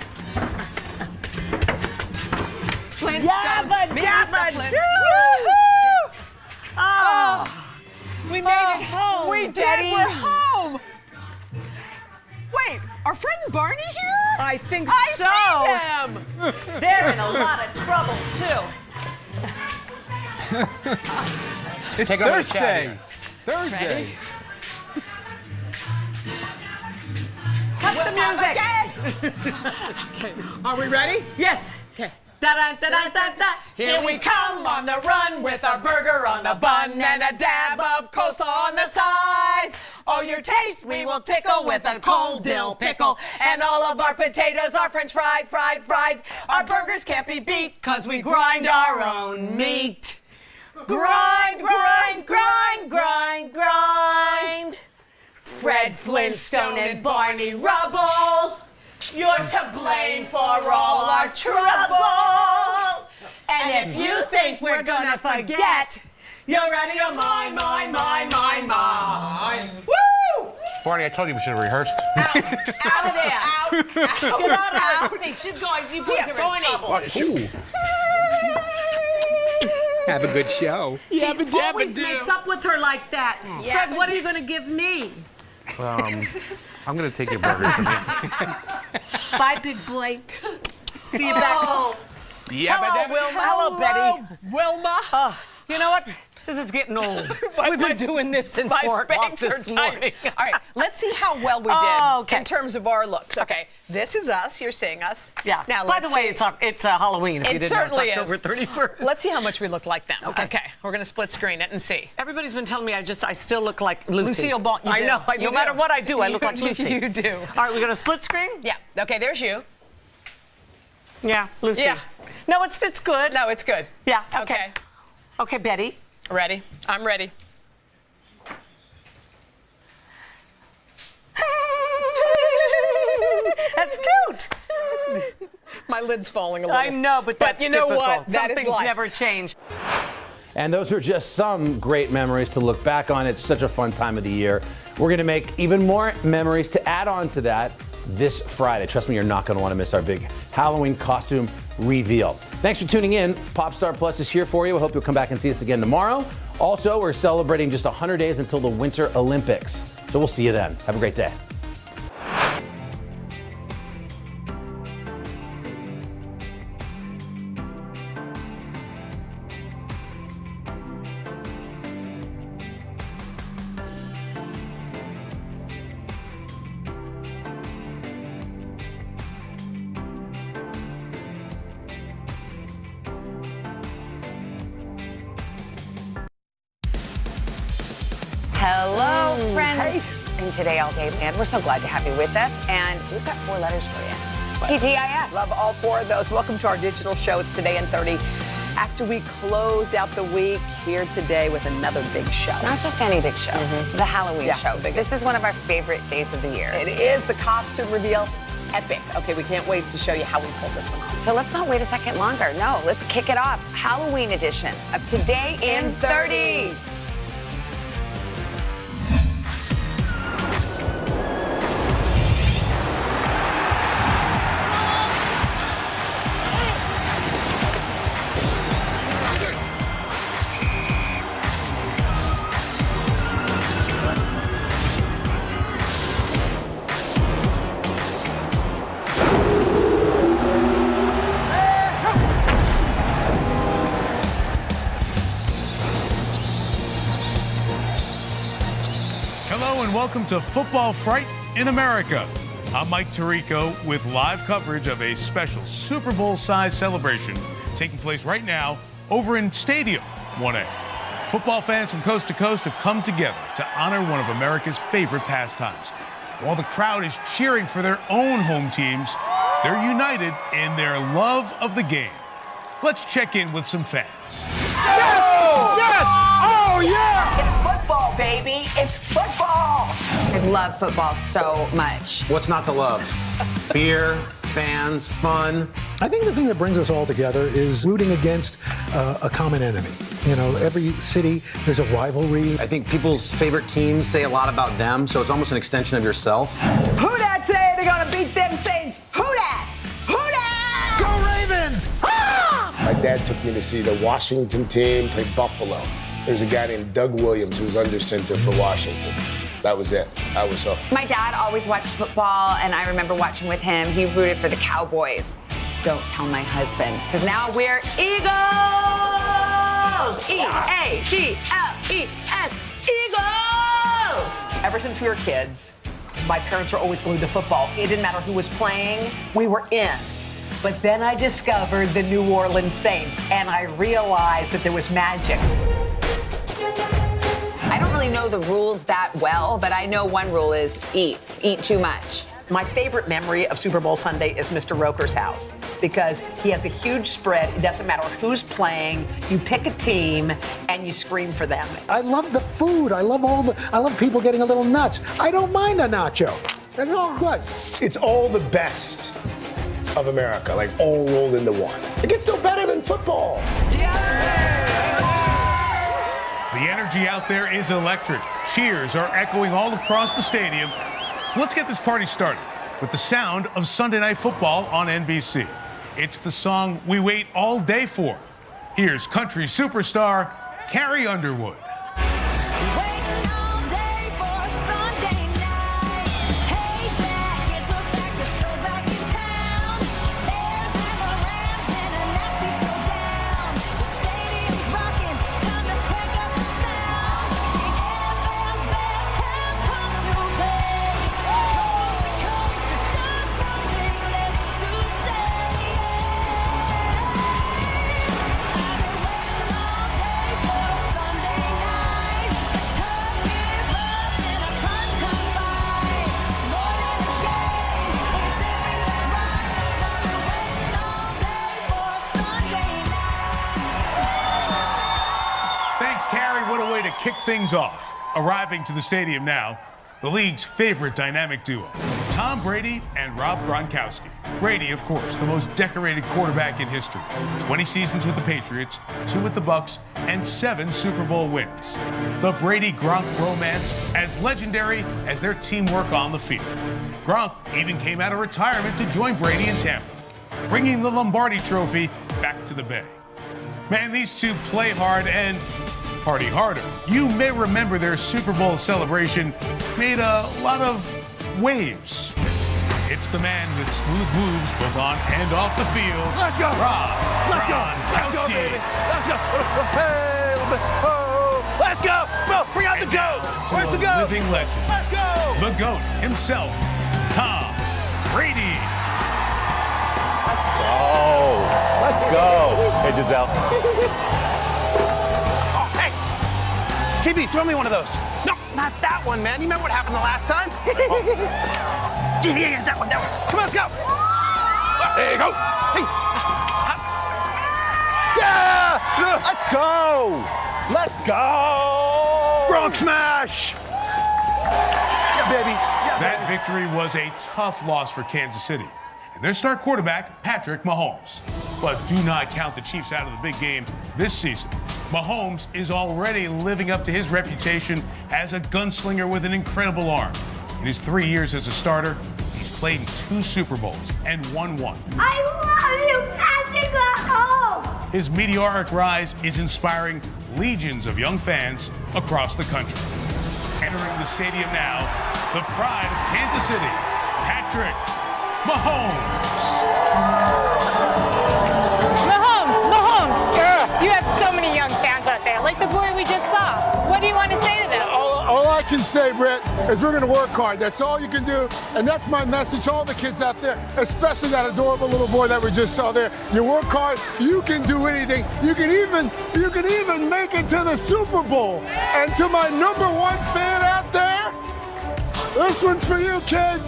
Yabba dabba doo! Oh, we made it home. We did. Betty. We're home. Wait, our friend Barney here? I think I so. see them. They're in a lot of trouble too. It's Take over the chat Thursday. here. Thursday. Ready? Cut the music. Okay, are we ready? Yes. Okay. Da-da-da-da-da-da. Here we come on the run with our burger on the bun and a dab of coleslaw on the side. Oh, your taste we will tickle with a cold dill pickle. And all of our potatoes are french fried. Our burgers can't be beat cause we grind our own meat. Grind. Fred Flintstone and Barney Rubble. You're to blame for all our trouble. And if you think we're gonna forget, you're out of your mind. Woo! Barney, I told you we should have rehearsed. Out of there. Get out of her seat. You boys are in trouble. Have a good show. He always makes up with her like that. Fred, what are you gonna give me? I'm going to take your burgers from you. Bye, Big Blake. See you back home. Hello, Wilma. Hello, Betty. Wilma. You know what? This is getting old. We've been doing this since 4 o'clock this morning. All right, let's see how well we did in terms of our looks. Okay, this is us. You're seeing us. Yeah. Now, by the way, it's Halloween. If you it didn't know, certainly it's is. October 31st. Let's see how much we look like them. Okay. We're going to split screen it and see. Everybody's been telling me I still look like Lucy. Lucille Ball. I know. No matter what I do, I look like Lucy. You do. All right, we're going to split screen? Yeah. Okay, there's you. Yeah, Lucy. Yeah. No, it's good. No, it's good. Yeah, okay. Okay, Betty. Ready? I'm ready. That's cute. My lid's falling a little. I know, but that's you know typical. what? Some That is things life. never change. And those are just some great memories to look back on. It's such a fun time of the year. We're going to make even more memories to add on to that this Friday. Trust me, you're not going to want to miss our big Halloween costume reveal. Thanks for tuning in. Popstar Plus is here for you. I hope you'll come back and see us again tomorrow. Also, we're celebrating just 100 days until the Winter Olympics. So we'll see you then. Have a great day. right. And today, all day, man, we're so glad to have you with us. And we've got 4 letters for you. TGIF. Love all 4 of those. Welcome to our digital show. It's Today in 30. After we closed out the week, here today with another big show. Not just any big show, the Halloween show. This is one of our favorite days of the year. It is the costume reveal. Epic. Okay, we can't wait to show you how we pulled this one off. So let's not wait a second longer. No, let's kick it off. Halloween edition of Today in 30. Welcome to Football Fright in America. I'm Mike Tirico with live coverage of a special Super Bowl-sized celebration taking place right now over in Stadium 1A. Football fans from coast to coast have come together to honor one of America's favorite pastimes. While the crowd is cheering for their own home teams, they're united in their love of the game. Let's check in with some fans. Yes! Yes! Oh, yeah! It's football, baby. It's football. I love football so much. What's not to love? Beer, fans, fun. I think the thing that brings us all together is rooting against a common enemy. You know, every city, there's a rivalry. I think people's favorite teams say a lot about them, so it's almost an extension of yourself. Who dat say they're gonna beat them Saints? Who dat? Who dat? Go Ravens! Ah! My dad took me to see the Washington team play Buffalo. There's a guy named Doug Williams who was under center for Washington. That was it. I was hooked. My dad always watched football, and I remember watching with him. He rooted for the Cowboys. Don't tell my husband, because now we're Eagles! E-A-G-L-E-S, Eagles! Ever since we were kids, my parents were always glued to football. It didn't matter who was playing, we were in. But then I discovered the New Orleans Saints, and I realized that there was magic. I don't really know the rules that well, but I know one rule is eat too much. My favorite memory of Super Bowl Sunday is Mr. Roker's house because he has a huge spread. It doesn't matter who's playing. You pick a team and you scream for them. I love the food. I love people getting a little nuts. I don't mind a nacho. That's all good. It's all the best of America, like all rolled into one. It gets no better than football. The energy out there is electric. Cheers are echoing all across the stadium. So let's get this party started with the sound of Sunday Night Football on NBC. It's the song we wait all day for. Here's country superstar Carrie Underwood. Kick things off. Arriving to the stadium now, the league's favorite dynamic duo, Tom Brady and Rob Gronkowski. Brady, of course, the most decorated quarterback in history. 20 seasons with the Patriots, 2 with the Bucs, and 7 Super Bowl wins. The Brady-Gronk romance as legendary as their teamwork on the field. Gronk even came out of retirement to join Brady in Tampa, bringing the Lombardi Trophy back to the Bay. Man, these two play hard and party harder. You may remember their Super Bowl celebration made a lot of waves. It's the man with smooth moves both on and off the field. Let's go! Rob Let's go, baby! Let's go! Hey, a little bit. Oh, let's go! Bro, bring out the goat! Where's the goat? Living legend. Let's go! The GOAT himself, Tom Brady. Let's go! Let's go! Hey, Giselle. TB, throw me one of those. No, Not that one, man. You remember what happened the last time? Yeah, that one. Come on, let's go. There you go. Hey. Yeah! Let's go! Let's go! Bronx smash! Yeah, baby. Yeah, that victory was a tough loss for Kansas City and their star quarterback, Patrick Mahomes. But do not count the Chiefs out of the big game this season. Mahomes is already living up to his reputation as a gunslinger with an incredible arm. In his 3 years as a starter, he's played in 2 Super Bowls and won 1. I love you, Patrick Mahomes! His meteoric rise is inspiring legions of young fans across the country. Entering the stadium now, the pride of Kansas City, Patrick Mahomes. Mahomes, you have so many young fans out there, like the boy we just saw. What do you want to say to them? All I can say, Britt, is we're going to work hard. That's all you can do. And that's my message to all the kids out there, especially that adorable little boy that we just saw there. You work hard, you can do anything. You can even make it to the Super Bowl. And to my #1 fan out there, this one's for you, kid.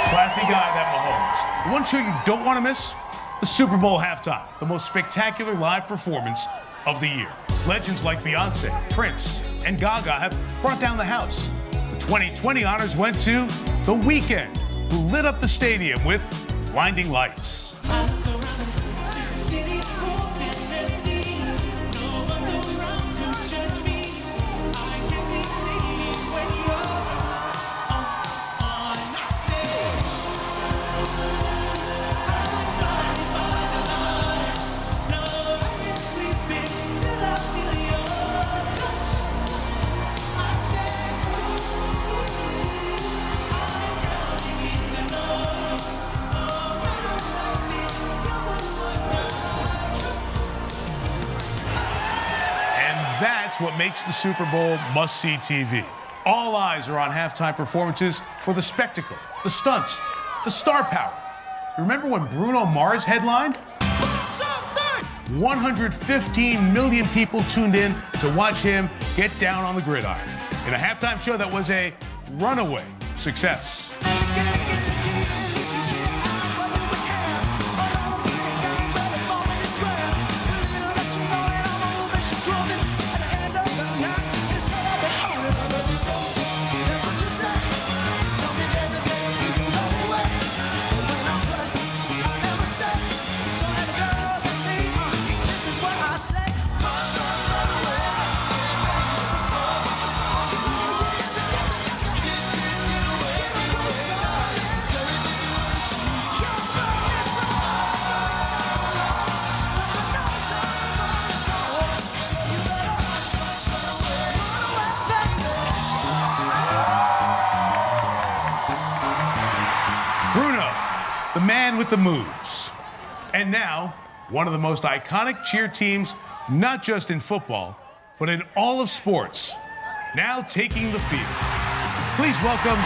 Classy guy, that Mahomes. The one show you don't want to miss, the Super Bowl halftime, the most spectacular live performance of the year. Legends like Beyonce, Prince, and Gaga have brought down the house. The 2020 honors went to The Weeknd, who lit up the stadium with blinding lights. That's what makes the Super Bowl must-see TV. All eyes are on halftime performances for the spectacle, the stunts, the star power. Remember when Bruno Mars headlined? 115 million people tuned in to watch him get down on the gridiron in a halftime show that was a runaway success. The man with the moves. And now, one of the most iconic cheer teams, not just in football, but in all of sports, now taking the field. Please welcome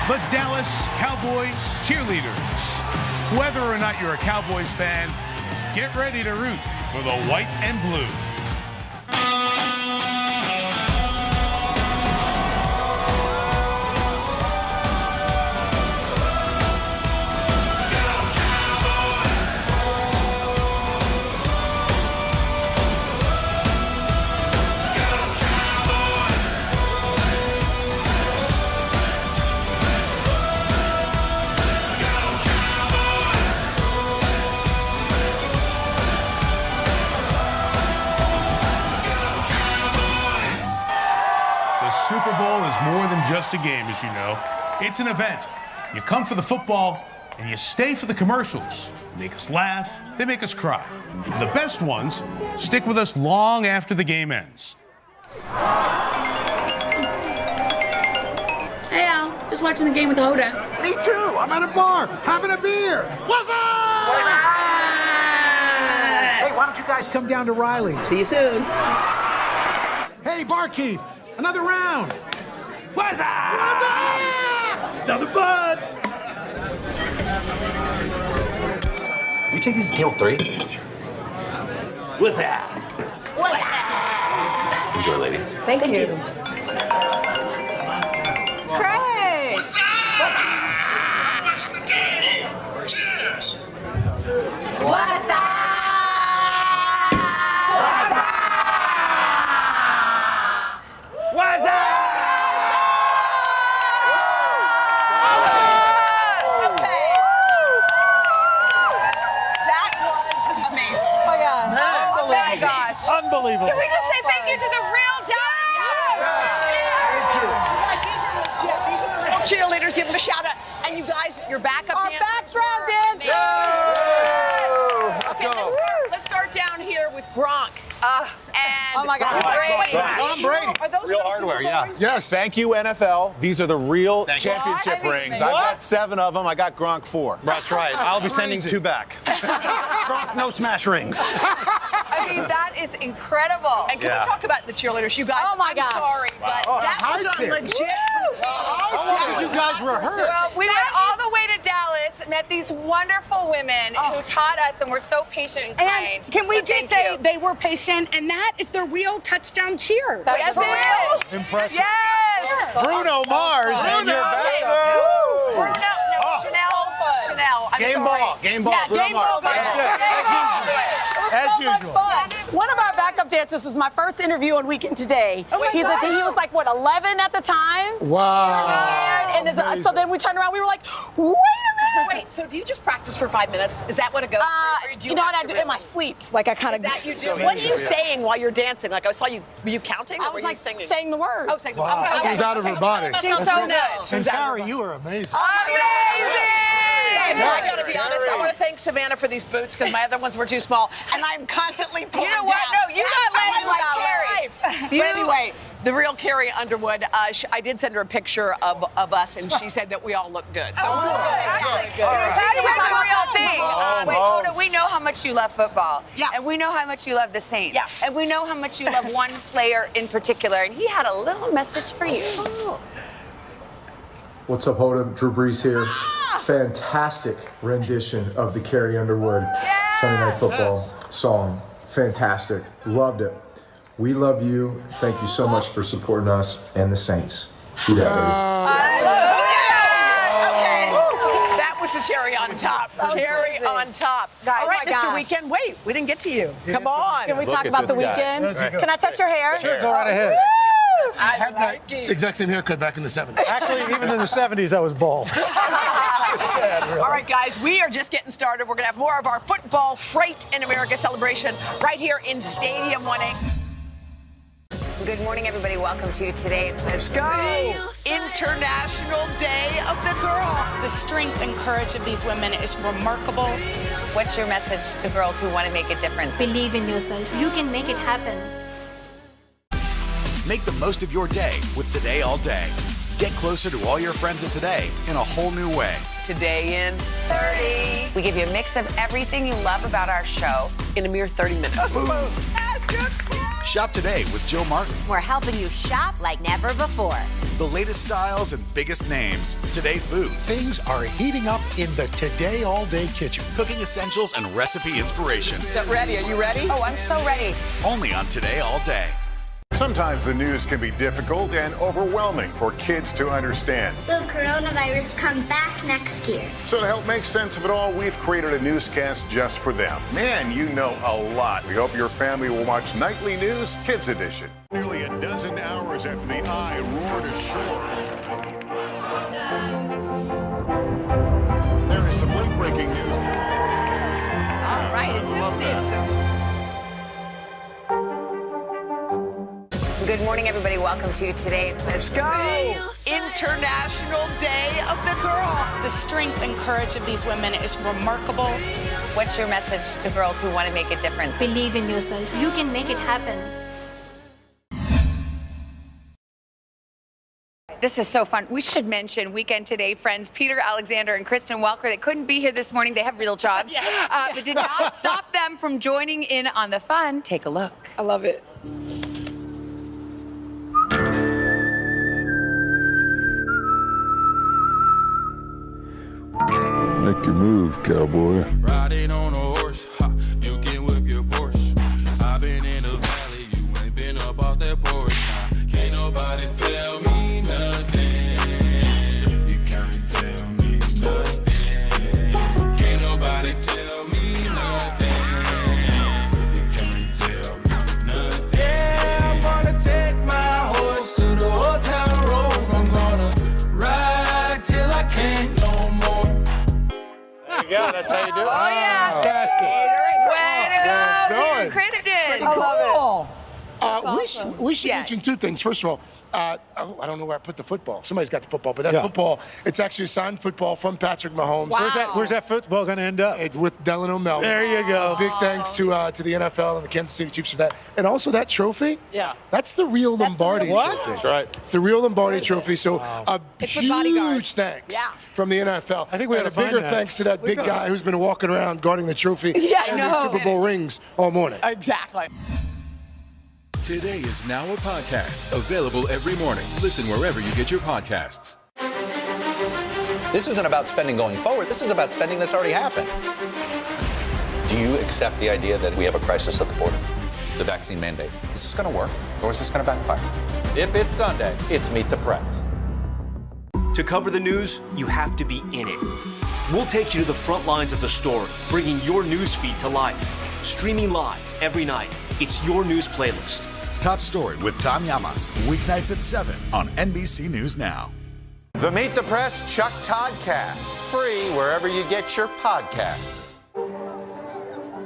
the Dallas Cowboys cheerleaders. Whether or not you're a Cowboys fan, get ready to root for the white and blue. Super Bowl is more than just a game, as you know. It's an event. You come for the football, and you stay for the commercials. They make us laugh, they make us cry. And the best ones stick with us long after the game ends. Hey, Al. Just watching the game with Hoda. Me too. I'm at a bar, having a beer. What's up? Hey, why don't you guys come down to Riley? See you soon. Hey, barkeep. Another round. What's up? What's up? Another bud. We take these to table 3. What's that? What's that? Enjoy, ladies. Thank you. Craig! Watch the game. Cheers. What's up? What's up? Unbelievable. Can we just say thank you to the real dancers? Cheerleaders, give them a shout out. And you guys, your backup Our dancers. background dancers. Okay, let's start down here with Gronk. And oh my God. Tom Brady. Are those Real real hardware, Super Bowl rings? Yes. Thank you, NFL. These are the real Thank you. championship What? rings. I've got 7 of them. I got Gronk 4. That's right. I'll be sending 2 back. No smash rings. I mean, that is incredible. And can we talk about the cheerleaders? You guys, Oh my I'm gosh. sorry, but that was a legit. How long did you guys rehearse? Well, we went all the way to Dallas, met these wonderful women who taught us and were so patient and kind. And can we So just thank say you. they were patient, and that is the real touchdown cheer. Yes, it is. Impressive. Yes. Bruno Mars and your backup. Bruno, Chanel. I'm Game sorry. ball. Game ball. Yeah, Bruno game Mars. ball. That's it. It was so much fun. One of our backup dancers was my first interview on Weekend Today. He was like, what, 11 at the time? Wow. So then we turned around, we were like, wait a minute. Wait, so do you just practice for 5 minutes? Is that what it goes? Or do You know what have I to do in my really- sleep? Like I kind of. Is that you do? What are you saying while you're dancing? Like I saw you. Were you counting? Or I were was you like singing? saying the words. Oh, saying Wow. okay. That was out of her body. She's so good. And Carrie, you were amazing. Guys, I gotta be honest. I want to thank Savannah for these boots because my other ones were too small, and I'm constantly pulling You know what? down. No, you got legs like Carrie. But anyway, the real Carrie Underwood. I did send her a picture of us, and she said that we all look good. So That was the real thing. Wait, Fonda, we know how much you love football. Yeah. And we know how much you love the Saints. Yeah. And we know how much you love one player in particular. And he had a little message for you. What's up, Hoda? Drew Brees here. Fantastic rendition of the Carrie Underwood Sunday Night Football song. Fantastic. Loved it. We love you. Thank you so much for supporting us and the Saints. Do that, Okay. That was the cherry on top. Cherry on top. Guys, All right, oh my Mr. gosh. Weekend. Wait, we didn't get to you. Come on. Can we Look talk at about the this guy. weekend? Yes, you Can I touch your hair? Sure, go right ahead. I had that exact same haircut back in the 70s. Actually, even in the 70s, I was bald. Sad, really. All right, guys, we are just getting started. We're going to have more of our Football Freight in America celebration right here in Stadium 1A. Good morning, everybody. Welcome to today. Let's go. International Day of the Girl. The strength and courage of these women is remarkable. What's your message to girls who want to make a difference? Believe in yourself. You can make it happen. Make the most of your day with Today All Day. Get closer to all your friends in today in a whole new way. Today in 30. We give you a mix of everything you love about our show. In a mere 30 minutes. Boom. Shop today with Jill Martin. We're helping you shop like never before. The latest styles and biggest names. Today Food. Things are heating up in the Today All Day kitchen. Cooking essentials and recipe inspiration. Get ready. Are you ready? Oh, I'm so ready. Only on Today All Day. Sometimes the news can be difficult and overwhelming for kids to understand. Will coronavirus come back next year? So to help make sense of it all, we've created a newscast just for them. Man, you know a lot. We hope your family will watch Nightly News Kids Edition. Nearly a dozen hours after the eye roared ashore. There is some late-breaking news. All right, it is Good morning, everybody. Welcome to today. Let's go. International Day of the Girl. The strength and courage of these women is remarkable. What's your message to girls who want to make a difference? Believe in yourself. You can make it happen. This is so fun. We should mention Weekend Today friends Peter Alexander and Kristen Welker. They couldn't be here this morning. They have real jobs, but did not stop them from joining in on the fun. Take a look. I love it. Make your move, cowboy. Riding on a horse, ha, you can whip your Porsche. I've been in the valley, you ain't been up off that porch. tell me nothing. You can't tell me nothing. Can't nobody tell me nothing. You can't tell me nothing. Yeah, I'm gonna take my horse to the old town road. I'm gonna ride till I can't no more. There you go. That's how you do it. Oh, yeah. Fantastic. Way to go, Peter and Kristen. I love it. We should mention two things. First of all, I don't know where I put the football. Somebody's got the football, but that football, it's actually a signed football from Patrick Mahomes. Wow. Where's that football going to end up? It's with Delano Melvin. There you go. Big thanks to the NFL and the Kansas City Chiefs for that. And also that trophy. Yeah. That's the real Lombardi What? trophy. That's right. It's the real Lombardi trophy. So a huge thanks from the NFL. I think we and ought a to find bigger that. thanks to that big guy who's been walking around guarding the trophy and the Super Bowl rings all morning. Exactly. Today is now a podcast, available every morning. Listen wherever you get your podcasts. This isn't about spending going forward. This is about spending that's already happened. Do you accept the idea that we have a crisis at the border? The vaccine mandate. Is this going to work, or is this going to backfire? If it's Sunday, it's Meet the Press. To cover the news, you have to be in it. We'll take you to the front lines of the story, bringing your news feed to life. Streaming live every night. It's your news playlist. Top Story with Tom Llamas, weeknights at 7 on NBC News Now. The Meet the Press Chuck Toddcast. Free wherever you get your podcasts.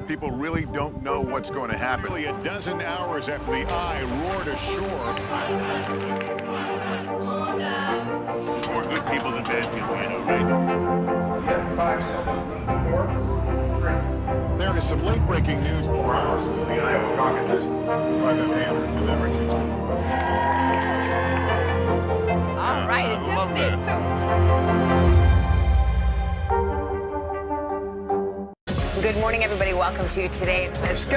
People really don't know what's going to happen. Really, a dozen hours after the eye roared ashore. More good people than bad people, you know, right? 5 seconds. 4, 3. There is some late-breaking news 4 hours into the Iowa caucuses by the man who delivers. All right, it just me too. Good morning, everybody. Welcome to today. Let's go.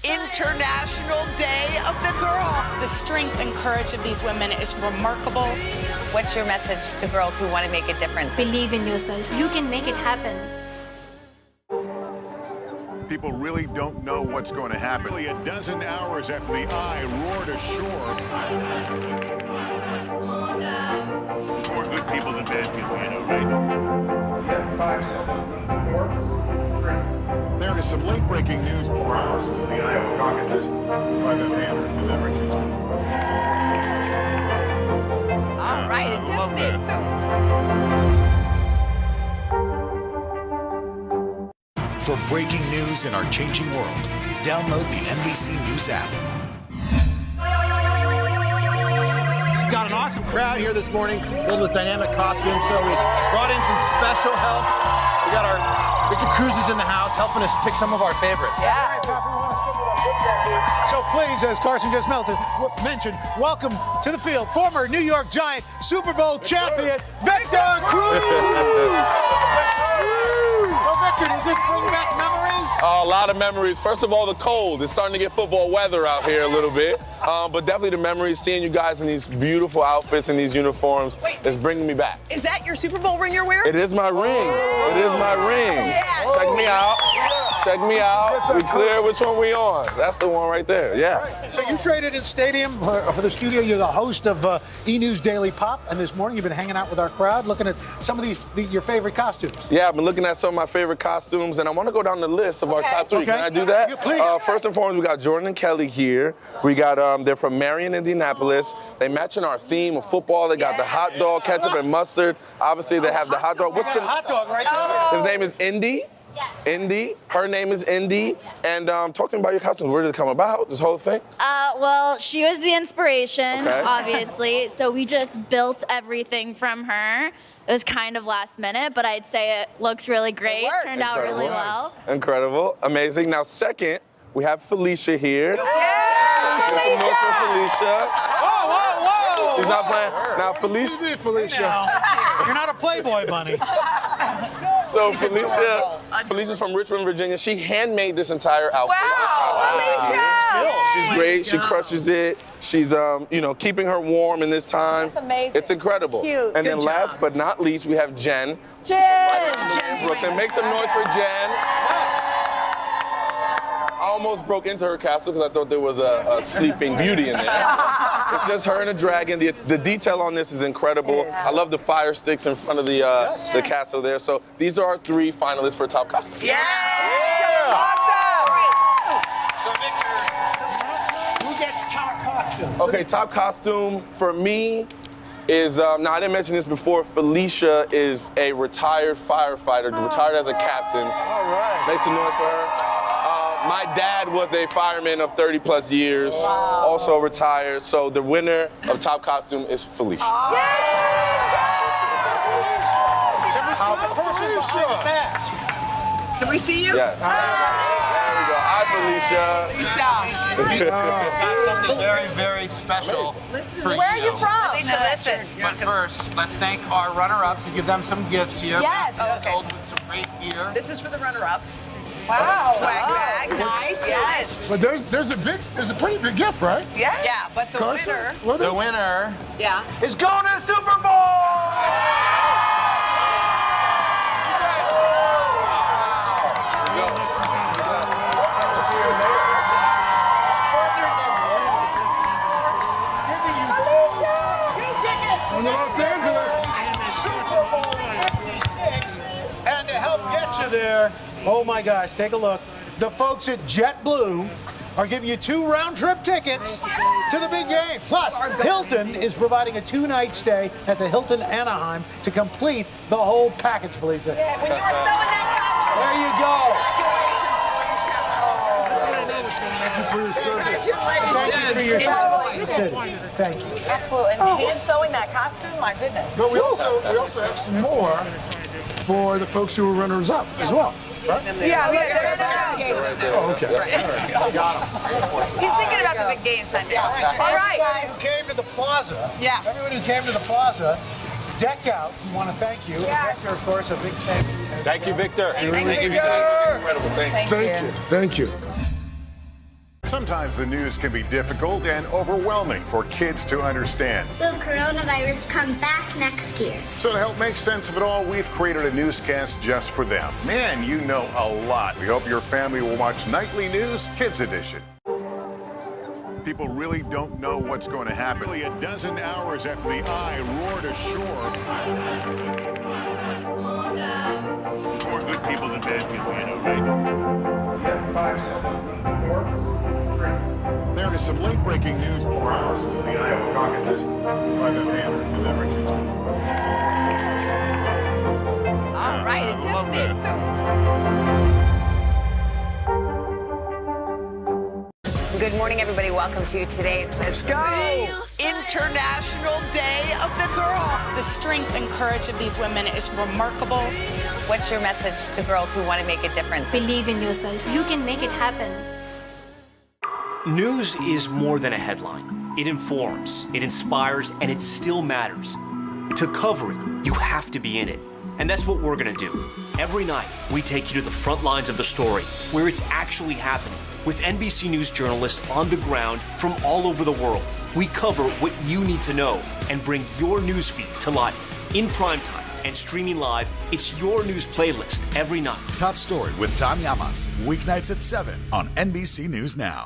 International Day of the Girl. The strength and courage of these women is remarkable. What's your message to girls who want to make a difference? Believe in yourself. You can make it happen. People really don't know what's going to happen. Really, a dozen hours after the eye roared ashore. More good people than bad people, you know, right? 5 seconds. 4, 3. There is some late-breaking news 4 hours into the Iowa caucuses by the man who delivers. All right, it just me too. For breaking news in our changing world, download the NBC News app. Got an awesome crowd here this morning, filled with dynamic costumes, so we brought in some special help. We got our Richard Cruises in the house helping us pick some of our favorites. Yeah. So please, as Carson just mentioned, welcome to the field, former New York Giant Super Bowl champion, Victor Cruz! Well, Victor, does this bring back memories? A lot of memories. First of all, the cold. It's starting to get football weather out here a little bit. But definitely the memories, seeing you guys in these beautiful outfits and these uniforms is bringing me back. Is that your Super Bowl ring you're wearing? It is my ring. It is my ring. Yeah. Check me out. Check me out. We clear which one we on. That's the one right there. Yeah. So you traded in Stadium for the studio. You're the host of E! News Daily Pop, and this morning you've been hanging out with our crowd, looking at some of your favorite costumes. Yeah, I've been looking at some of my favorite costumes, and I want to go down the list of our top 3. Can I do that? Yeah, please. First and foremost, we got Jordan and Kelly here. We got they're from Marion, Indianapolis. They match in our theme of football. They got the hot dog, ketchup, and mustard. Obviously, they have the hot dog. What's the hot dog right there? His name is Indy. Yes. Indy. Her name is Indy. And talking about your costumes, where did it come about, this whole thing? Well, she was the inspiration, Okay. obviously. So we just built everything from her. It was kind of last minute, but I'd say it looks really great. Turned out really well. Incredible. Amazing. Now, second, we have Felicia here. Yeah, Felicia. Whoa, whoa, whoa! She's not playing. Now, Felicia. Excuse me, Felicia. You're not a Playboy bunny. So Felicia's from Richmond, Virginia. She handmade this entire outfit. Wow, Felicia! She's great. She crushes it. She's keeping her warm in this time. That's amazing. It's incredible. Cute. And Good then last but not least, we have Jen. Jen! Brooklyn. Make some noise for Jen. Oh almost broke into her castle because I thought there was a sleeping beauty in there. It's just her and a dragon. The detail on this is incredible. I love the fire sticks in front of the castle there. So these are our 3 finalists for top costume. Yeah! So Victor, who gets top costume? Okay, top costume for me is, now I didn't mention this before, Felicia is a retired firefighter, retired as a captain. All right. Make some noise for her. My dad was a fireman of 30 plus years, also retired. So the winner of top costume is Felicia. Can we see you? Yes. There we go. Hi, Felicia. Got something very, very special for Where are you from? Listen. But first, let's thank our runner-ups and give them some gifts here. Yes. Sold with some great gear. This is for the runner-ups. Wow. Swag bag. Nice. Yes. But there's a pretty big gift, right? Yeah. Yeah, but the Carson, winner. what is The winner Yeah. is going to the Super Bowl! In Los Angeles. Super Bowl 56. And to help get you there, oh my gosh, take a look. The folks at JetBlue are giving you 2 round-trip tickets to the big game. Plus, Hilton is providing a 2-night stay at the Hilton Anaheim to complete the whole package, Felicia. Yeah, when you were selling that There you go. Thank you for your service. Thank you for your service. Thank you. Absolutely. And hand sewing that costume, my goodness. But we also have some more for the folks who were runners-up as well. Right? Yeah. Oh, okay. Got him. He's thinking about the big game Sunday. All right. Everybody who came to the plaza, Yes. everyone who came to the plaza, decked out, we want to thank you. Victor, of course, a big thank you. Thank you, Victor. Thank you. Incredible. Thank you. Sometimes the news can be difficult and overwhelming for kids to understand. Will coronavirus come back next year? So to help make sense of it all, we've created a newscast just for them. Man, you know a lot. We hope your family will watch Nightly News Kids Edition. People really don't know what's going to happen. Nearly a dozen hours after the eye roared ashore. More good people than bad people, you know, right? 5 seconds. 4, 3. There is some late-breaking news 4 hours into the Iowa caucuses. Private Andrew delivering it. All right, it just did too. Good morning, everybody. Welcome to today. Let's go. International Day of the Girl. The strength and courage of these women is remarkable. What's your message to girls who want to make a difference? Believe in yourself. You can make it happen. News is more than a headline. It informs, it inspires, and it still matters. To cover it, you have to be in it. And that's what we're gonna do. Every night, we take you to the front lines of the story, where it's actually happening, with NBC News journalists on the ground from all over the world. We cover what you need to know and bring your newsfeed to life. In primetime and streaming live, it's your news playlist every night. Top Story with Tom Llamas, weeknights at 7 on NBC News Now.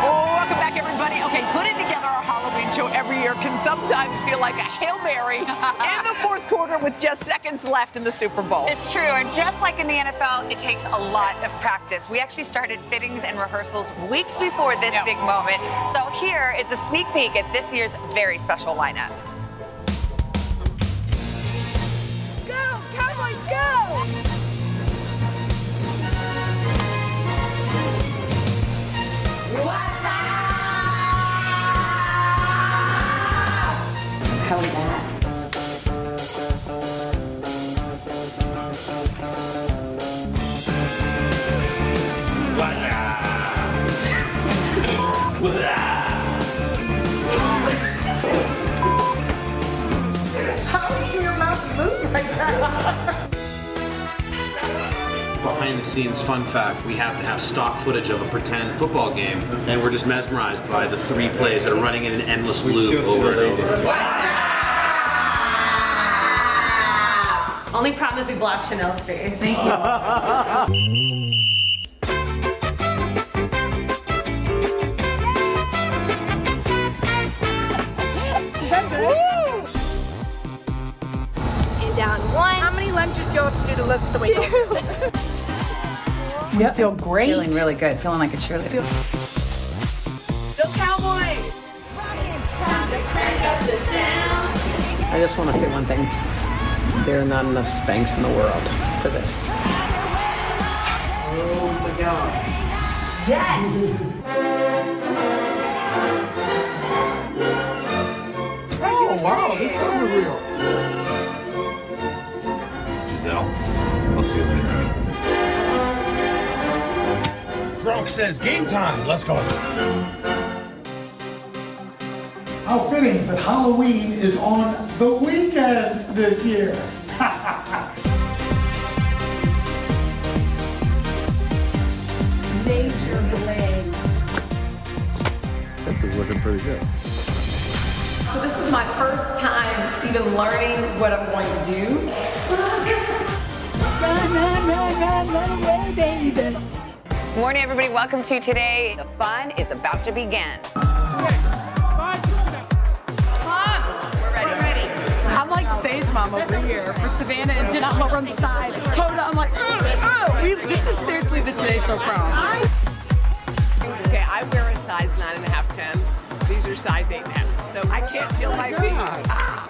Welcome back, everybody. Okay, putting together our Halloween show every year can sometimes feel like a Hail Mary in the fourth quarter with just seconds left in the Super Bowl. It's true, and just like in the NFL, it takes a lot of practice. We actually started fittings and rehearsals weeks before this big moment. So here is a sneak peek at this year's very special lineup. Go, Cowboys, go! How was that? How can your mouth move like that? Behind the scenes fun fact, we have to have stock footage of a pretend football game, and we're just mesmerized by the 3 plays that are running in an endless loop over and over. Only problem is we blocked Chanel's face. Thank you. Is that good? And down one. How many lunges do you have to do to look the way you We feel great. Feeling really good. Feeling like a cheerleader. Go Cowboys! I just want to say one thing. There are not enough Spanx in the world for this. Oh my God. Yes! Oh, wow, this does look real. Giselle, I'll see you later. Gronk says game time. Let's go. How fitting that Halloween is on the weekend this year. Major blame. This is looking pretty good. So this is my first time even learning what I'm going to do. Run, run, run, run, run away, baby. Morning, everybody. Welcome to Today. The fun is about to begin. I'm like stage mom over here for Savannah and Janelle over on the side. Hoda, I'm like, this is seriously the Today Show prom. Okay, I wear a size 9.5, 10. These are size 8.5, so I can't feel my feet. Ah.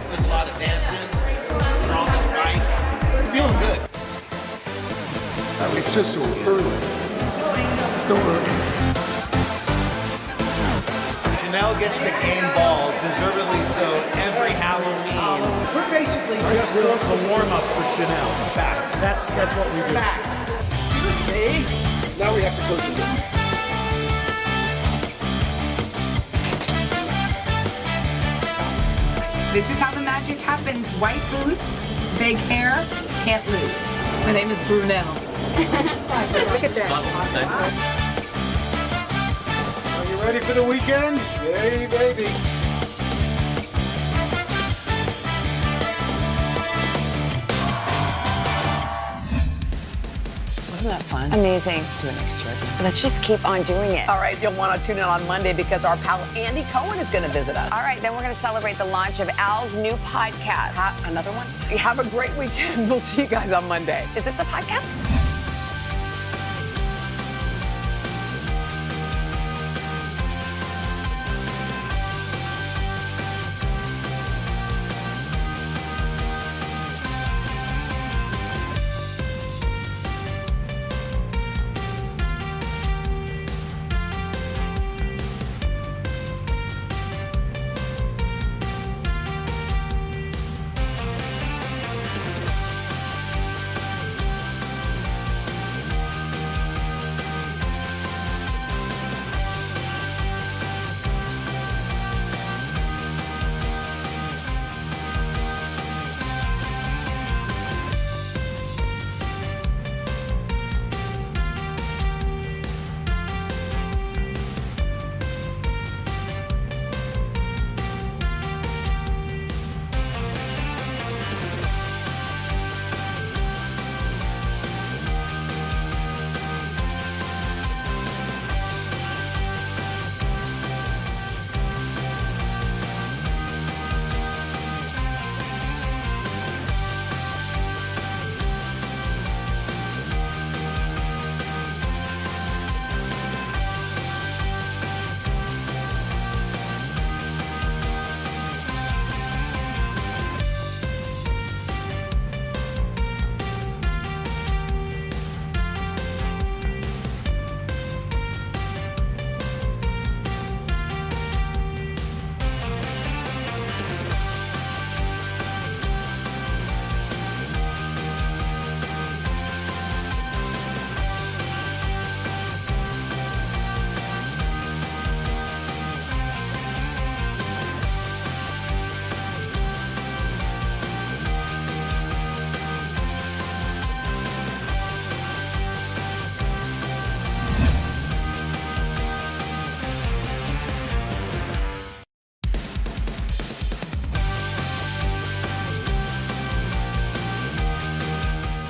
There's a lot of dancing, strong spike. Feeling good. It's just so early. So early. Chanel gets the game ball, deservedly so, every Halloween. We're basically just doing the warm-up for Chanel. Facts. That's what we do. Facts. This me? Now we have to close the door. This is how the magic happens. White boots, big hair, can't lose. My name is Brunel. Look at that. Are you ready for the weekend? Yay, baby. Wasn't that fun? Amazing. Let's do it next year. Let's just keep on doing it. All right, you'll want to tune in on Monday because our pal Andy Cohen is going to visit us. All right, then we're going to celebrate the launch of Al's new podcast. Another one? Have a great weekend. We'll see you guys on Monday. Is this a podcast?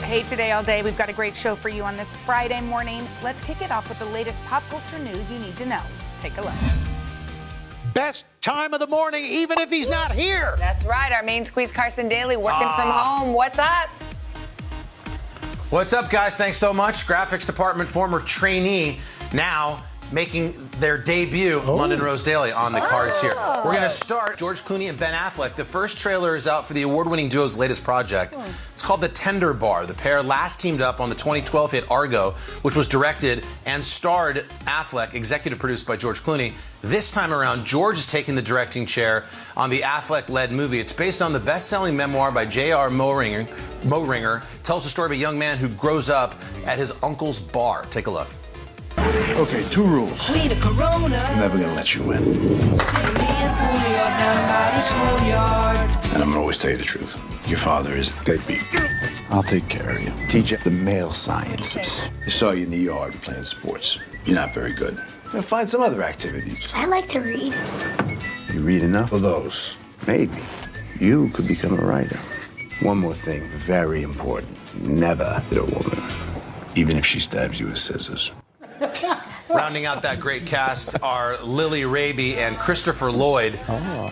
Hey, Today All Day, we've got a great show for you on this Friday morning. Let's kick it off with the latest pop culture news you need to know. Take a look. Best time of the morning, even if he's not here. That's right. Our main squeeze, Carson Daly, working from home. What's up? What's up, guys? Thanks so much. Graphics department former trainee, now making their debut, London Rose Daly, on the cards here. We're going to start George Clooney and Ben Affleck. The first trailer is out for the award-winning duo's latest project. It's called The Tender Bar. The pair last teamed up on the 2012 hit Argo, which was directed and starred Affleck, executive produced by George Clooney. This time around, George is taking the directing chair on the Affleck-led movie. It's based on the best-selling memoir by J.R. Moehringer. Tells the story of a young man who grows up at his uncle's bar. Take a look. Okay, 2 rules. I'm never gonna let you win. And I'm gonna always tell you the truth. Your father is deadbeat. I'll take care of you. Teach you the male sciences. I saw you in the yard playing sports. You're not very good. Now find some other activities. I like to read. You read enough of those? Maybe. You could become a writer. One more thing, very important. Never hit a woman, even if she stabs you with scissors. Rounding out that great cast are Lily Rabe and Christopher Lloyd.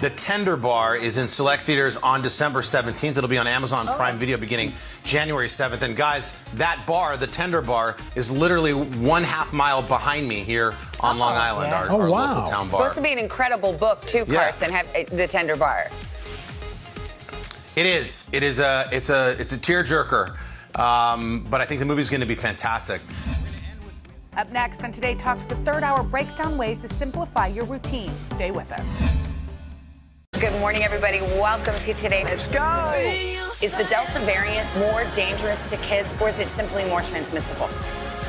The Tender Bar is in select theaters on December 17th. It'll be on Amazon Prime Video beginning January 7th. And guys, that bar, the Tender Bar, is literally 1/2 mile behind me here on Long Island, our local town bar. Supposed to be an incredible book too, Carson. The Tender Bar. It is. It's a tearjerker, but I think the movie's going to be fantastic. Up next on Today Talks, the third hour breaks down ways to simplify your routine. Stay with us. Good morning, everybody. Welcome to Today. Let's go. Is the Delta variant more dangerous to kids, or is it simply more transmissible?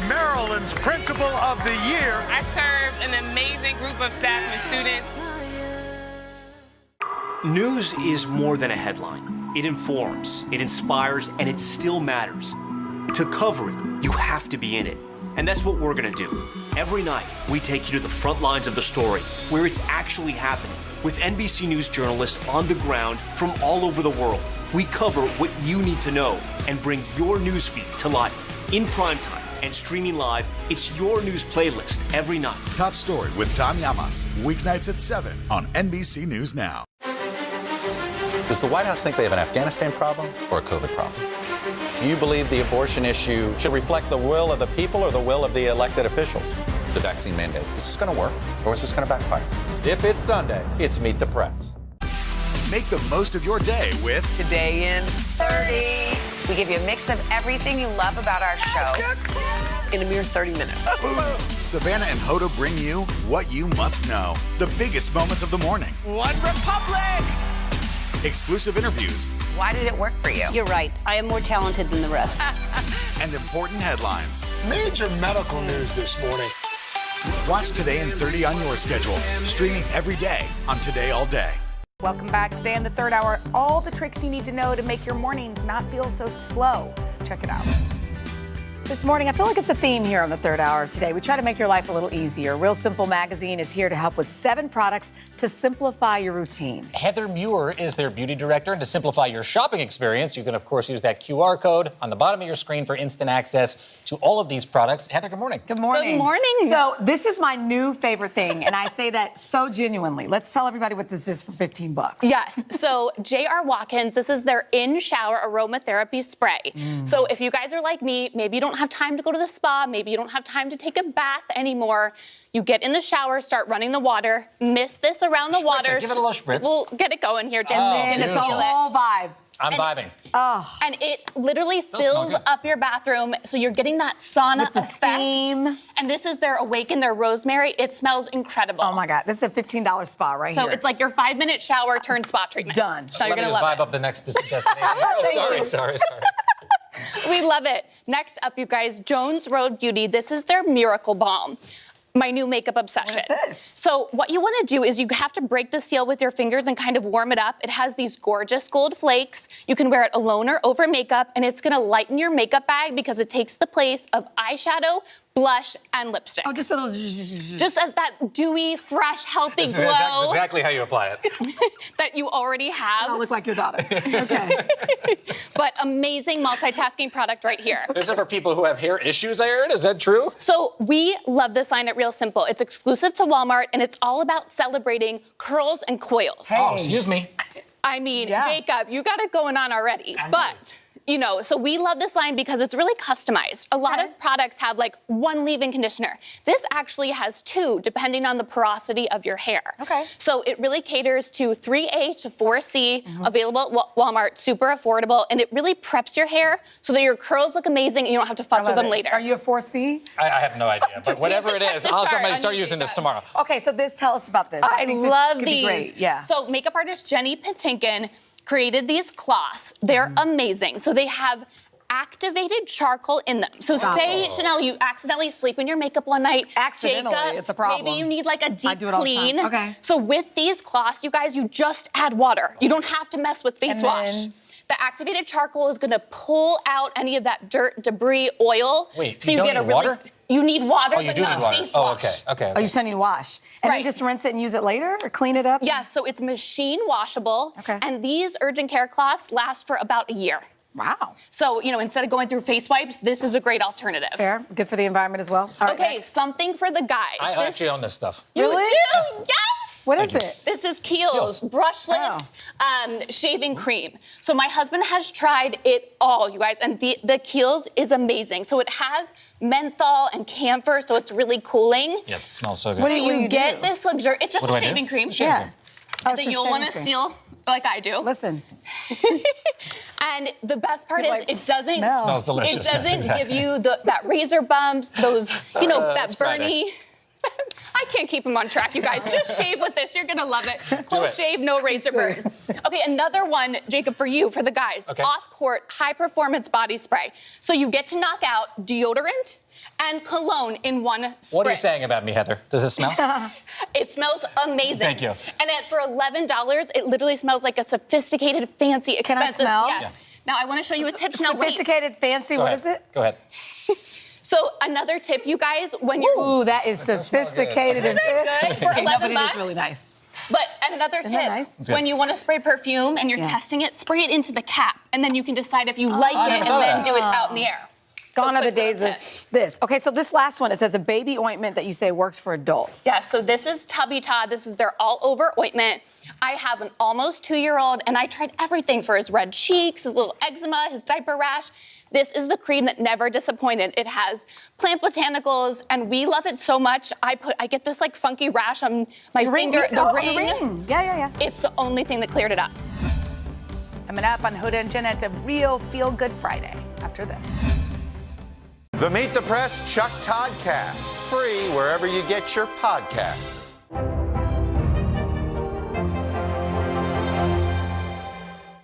Maryland's Principal of the Year. I serve an amazing group of staff and students. News is more than a headline. It informs, it inspires, and it still matters. To cover it, you have to be in it. And that's what we're gonna do. Every night, we take you to the front lines of the story, where it's actually happening, with NBC News journalists on the ground from all over the world. We cover what you need to know and bring your newsfeed to life. In primetime and streaming live, it's your news playlist every night. Top Story with Tom Llamas, weeknights at 7 on NBC News Now. Does the White House think they have an Afghanistan problem or a COVID problem? Do you believe the abortion issue should reflect the will of the people or the will of the elected officials? The vaccine mandate, is this going to work or is this going to backfire? If it's Sunday, it's Meet the Press. Make the most of your day with Today in 30. We give you a mix of everything you love about our show in a mere 30 minutes. Savannah and Hoda bring you what you must know. The biggest moments of the morning. One Republic! Exclusive interviews. Why did it work for you? You're right. I am more talented than the rest. And important headlines. Major medical news this morning. Watch Today in 30 on your schedule. Streaming every day on Today All Day. Welcome back. Today in the third hour, all the tricks you need to know to make your mornings not feel so slow. Check it out. This morning, I feel like it's a theme here on the third hour of Today. We try to make your life a little easier. Real Simple Magazine is here to help with 7 products to simplify your routine. Heather Muir is their beauty director. And to simplify your shopping experience, you can, of course, use that QR code on the bottom of your screen for instant access to all of these products. Heather, good morning. Good morning. Good morning. So this is my new favorite thing, and I say that so genuinely. Let's tell everybody what this is for $15. Yes. So J.R. Watkins, this is their in-shower aromatherapy spray. So if you guys are like me, maybe you don't have time to go to the spa, maybe you don't have time to take a bath anymore. You get in the shower, start running the water, mist this around the water. Give it a little spritz. We'll get it going here, Jen. And it's a whole vibe. I'm vibing. Oh. And it literally smell fills good. up your bathroom, so you're getting that sauna With the effect. steam. And this is their Awaken, their rosemary. It smells incredible. Oh my God, this is a $15 spa right So here. it's like your 5-minute shower turned spa treatment. Done. So you're Let me gonna just love vibe it. up the next destination. sorry. We love it. Next up, you guys, Jones Road Beauty. This is their Miracle Balm. My new makeup obsession. What is this? So what you want to do is you have to break the seal with your fingers and kind of warm it up. It has these gorgeous gold flakes. You can wear it alone or over makeup, and it's going to lighten your makeup bag because it takes the place of eyeshadow, blush, and lipstick. Oh, just a little. Just that dewy, fresh, healthy glow. That's exactly how you apply it. That you already have. I look like your daughter. Okay. But amazing multitasking product right here. This is for people who have hair issues, I heard. Is that true? So we love this line at Real Simple. It's exclusive to Walmart, and it's all about celebrating curls and coils. Oh, excuse me. I mean, Jacob, you got it going on already. But, you know, so we love this line because it's really customized. A lot of products have like one leave-in conditioner. This actually has two, depending on the porosity of your hair. Okay. So it really caters to 3A to 4C, available at Walmart, super affordable, and it really preps your hair so that your curls look amazing and you don't have to fuss with them later. Are you a 4C? I have no idea, but whatever it is, I'm going to start using this tomorrow. Okay, so tell us about this. I think this love could be these. great. Yeah. So makeup artist Jenny Patinkin created these cloths. They're amazing. So they have activated charcoal in them. So say, Chanel, you accidentally sleep in your makeup one night. Accidentally, Jacob, it's a problem. Maybe you need like a deep do it all the clean. time. Okay. So with these cloths, you guys, you just add water. You don't have to mess with face And wash. then- The activated charcoal is gonna pull out any of that dirt, debris, oil. Wait, so you don't get a need really, water? You need water, Oh, you but do not need water. face Oh, wash. okay. Oh, you still need to wash. And then just rinse it and use it later or clean it up? Yeah, so it's machine washable. Okay. And these urgent care cloths last for about a year. Wow. So, you know, instead of going through face wipes, this is a great alternative. Fair. Good for the environment as well. All right, Okay, next. something for the guys. I actually own this stuff. You Really? do? Yes! What is it? This is Kiehl's brushless shaving cream. So my husband has tried it all, you guys, and the Kiehl's is amazing. So it has menthol and camphor, so it's really cooling. Yes, it smells so good. What do you get this luxury? It's just What do a I do? shaving cream. Shaving cream. Oh, And it's then just you'll want to shaving cream. steal like I do. Listen. And the best part You, is like, it doesn't Smells delicious, It yes, doesn't exactly. give you that razor bumps, those, you know, that It's Friday. burny. I can't keep him on track, you guys. Just shave with this. You're going to love it. Full it. shave, no razor burn. Okay, another one, Jacob, for you, for the guys. Okay. Off-court, high-performance body spray. So you get to knock out deodorant and cologne in one spritz. What are you saying about me, Heather? Does it smell? It smells amazing. Thank you. And for $11, it literally smells like a sophisticated, fancy, expensive. Can I smell? Yes. Yeah. Now, I want to show you a tip. Now, wait. Sophisticated, fancy, Go what ahead. is it? Go ahead. So another tip, you guys, when you're... Ooh, that is sophisticated and Isn't it good? For Okay, no, but $11? it is really nice. But another Isn't tip, that nice? It's good. when you want to spray perfume and you're Yeah. testing it, spray it into the cap, and then you can decide if you like I it never and thought of then that. do it out in the air. Gone So are the quick days little of tip. this. Okay, so this last one, it says a baby ointment that you say works for adults. Yeah, so this is Tubby Todd. This is their all-over ointment. I have an almost 2-year-old, and I tried everything for his red cheeks, his little eczema, his diaper rash. This is the cream that never disappointed. It has plant botanicals, and we love it so much. I get this like funky rash on my finger, the ring. Yeah. It's the only thing that cleared it up. Coming up on Hoda and Jenna, it's a real feel-good Friday after this. The Meet the Press Chuck Todd Cast, free wherever you get your podcasts.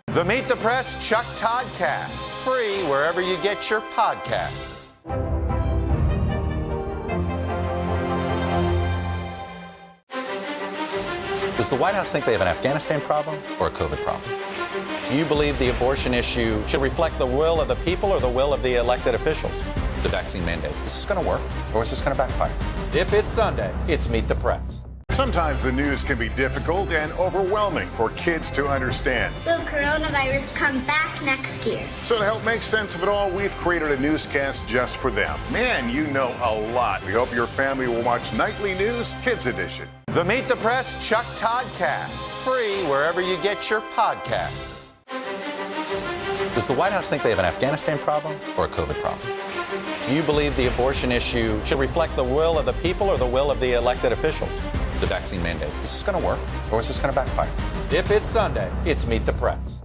The Meet the Press Chuck Todd Cast, free wherever you get your podcasts. Does the White House think they have an Afghanistan problem or a COVID problem? Do you believe the abortion issue should reflect the will of the people or the will of the elected officials? The vaccine mandate, is this going to work or is this going to backfire? If it's Sunday, it's Meet the Press. Sometimes the news can be difficult and overwhelming for kids to understand. Will coronavirus come back next year? So to help make sense of it all, we've created a newscast just for them. Man, you know a lot. We hope your family will watch Nightly News Kids Edition. The Meet the Press Chuck Todd Cast, free wherever you get your podcasts. Does the White House think they have an Afghanistan problem or a COVID problem? Do you believe the abortion issue should reflect the will of the people or the will of the elected officials? The vaccine mandate, is this going to work or is this going to backfire? If it's Sunday, it's Meet the Press.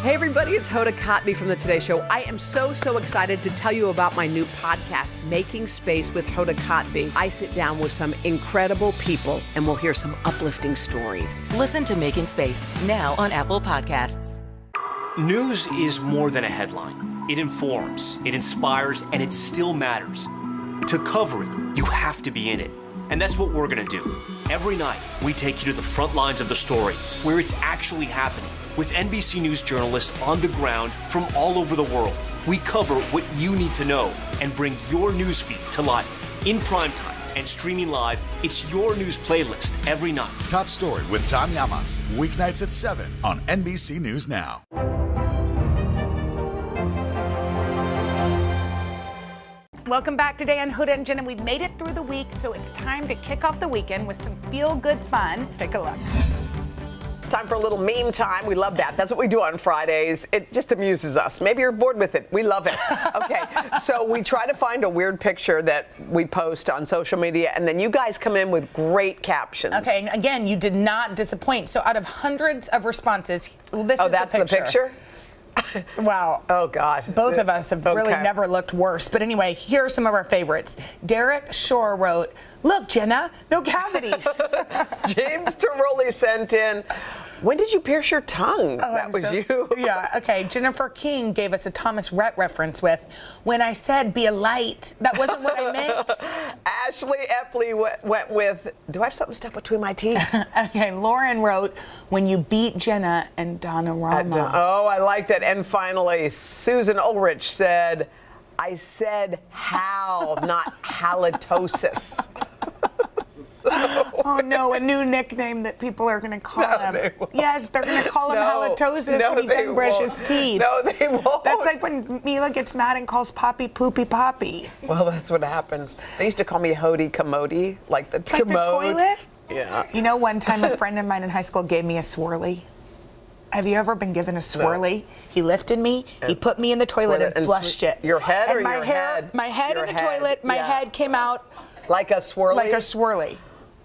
Hey everybody, it's Hoda Kotb from The Today Show. I am so excited to tell you about my new podcast, Making Space with Hoda Kotb. I sit down with some incredible people and we'll hear some uplifting stories. Listen to Making Space now on Apple Podcasts. News is more than a headline. It informs, it inspires, and it still matters. To cover it, you have to be in it. And that's what we're gonna do. Every night, we take you to the front lines of the story, where it's actually happening, with NBC News journalists on the ground from all over the world. We cover what you need to know and bring your newsfeed to life. in primetime and streaming live, it's your news playlist every night. Top Story with Tom Llamas, weeknights at 7 on NBC News Now. Welcome back today on Hoda and Jenna. We've made it through the week, so it's time to kick off the weekend with some feel-good fun. Take a look. It's time for a little meme time. We love that. That's what we do on Fridays. It just amuses us. Maybe you're bored with it. We love it. Okay, so we try to find a weird picture that we post on social media, and then you guys come in with great captions. Okay, and again, you did not disappoint. So out of hundreds of responses, this is that's the picture. Wow. Oh, God. Both of us have really never looked worse. But anyway, here are some of our favorites. Derek Shore wrote, "Look, Jenna, no cavities." James Tiroli sent in, "When did you pierce your tongue?" That was you. Yeah, okay. Jennifer King gave us a Thomas Rhett reference with, "When I said be a light, that wasn't what I meant." Ashley Epley went with, "Do I have something stuck between my teeth?" Okay, Lauren wrote, "When you beat Jenna and Donorama." Oh, I like that. And finally, Susan Ulrich said, "I said how, not halitosis." Oh no, a new nickname that people are going to call him. Yes, they're going to call him halitosis when he doesn't brush his teeth. No, they won't. That's like when Mila gets mad and calls Poppy Poopy Poppy. Well, that's what happens. They used to call me Hody Commody, like the Like the toilet? Yeah. You know, one time a friend of mine in high school gave me a swirly. Have you ever been given a swirly? No. He lifted me, he put me in the toilet and flushed it. Your head and or my your hair, head? My head your in the toilet, my head came out. Like a swirly? Like a swirly.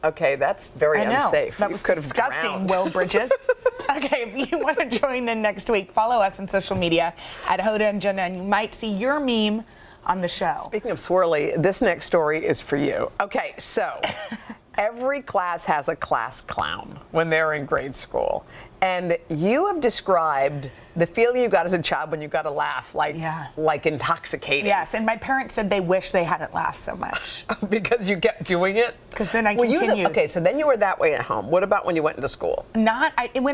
Okay, that's very unsafe. That was disgusting, Will Bridges. Okay, if you want to join in next week, follow us on social media at Hoda and Jenna, and you might see your meme on the show. Speaking of swirly, this next story is for you. Okay, so every class has a class clown when they're in grade school. And you have described the feeling you got as a child when you got to laugh, like intoxicating. Yes, and my parents said they wish they hadn't laughed so much. Because you kept doing it? Because then I continued. Okay, so then you were that way at home. What about when you went into school? When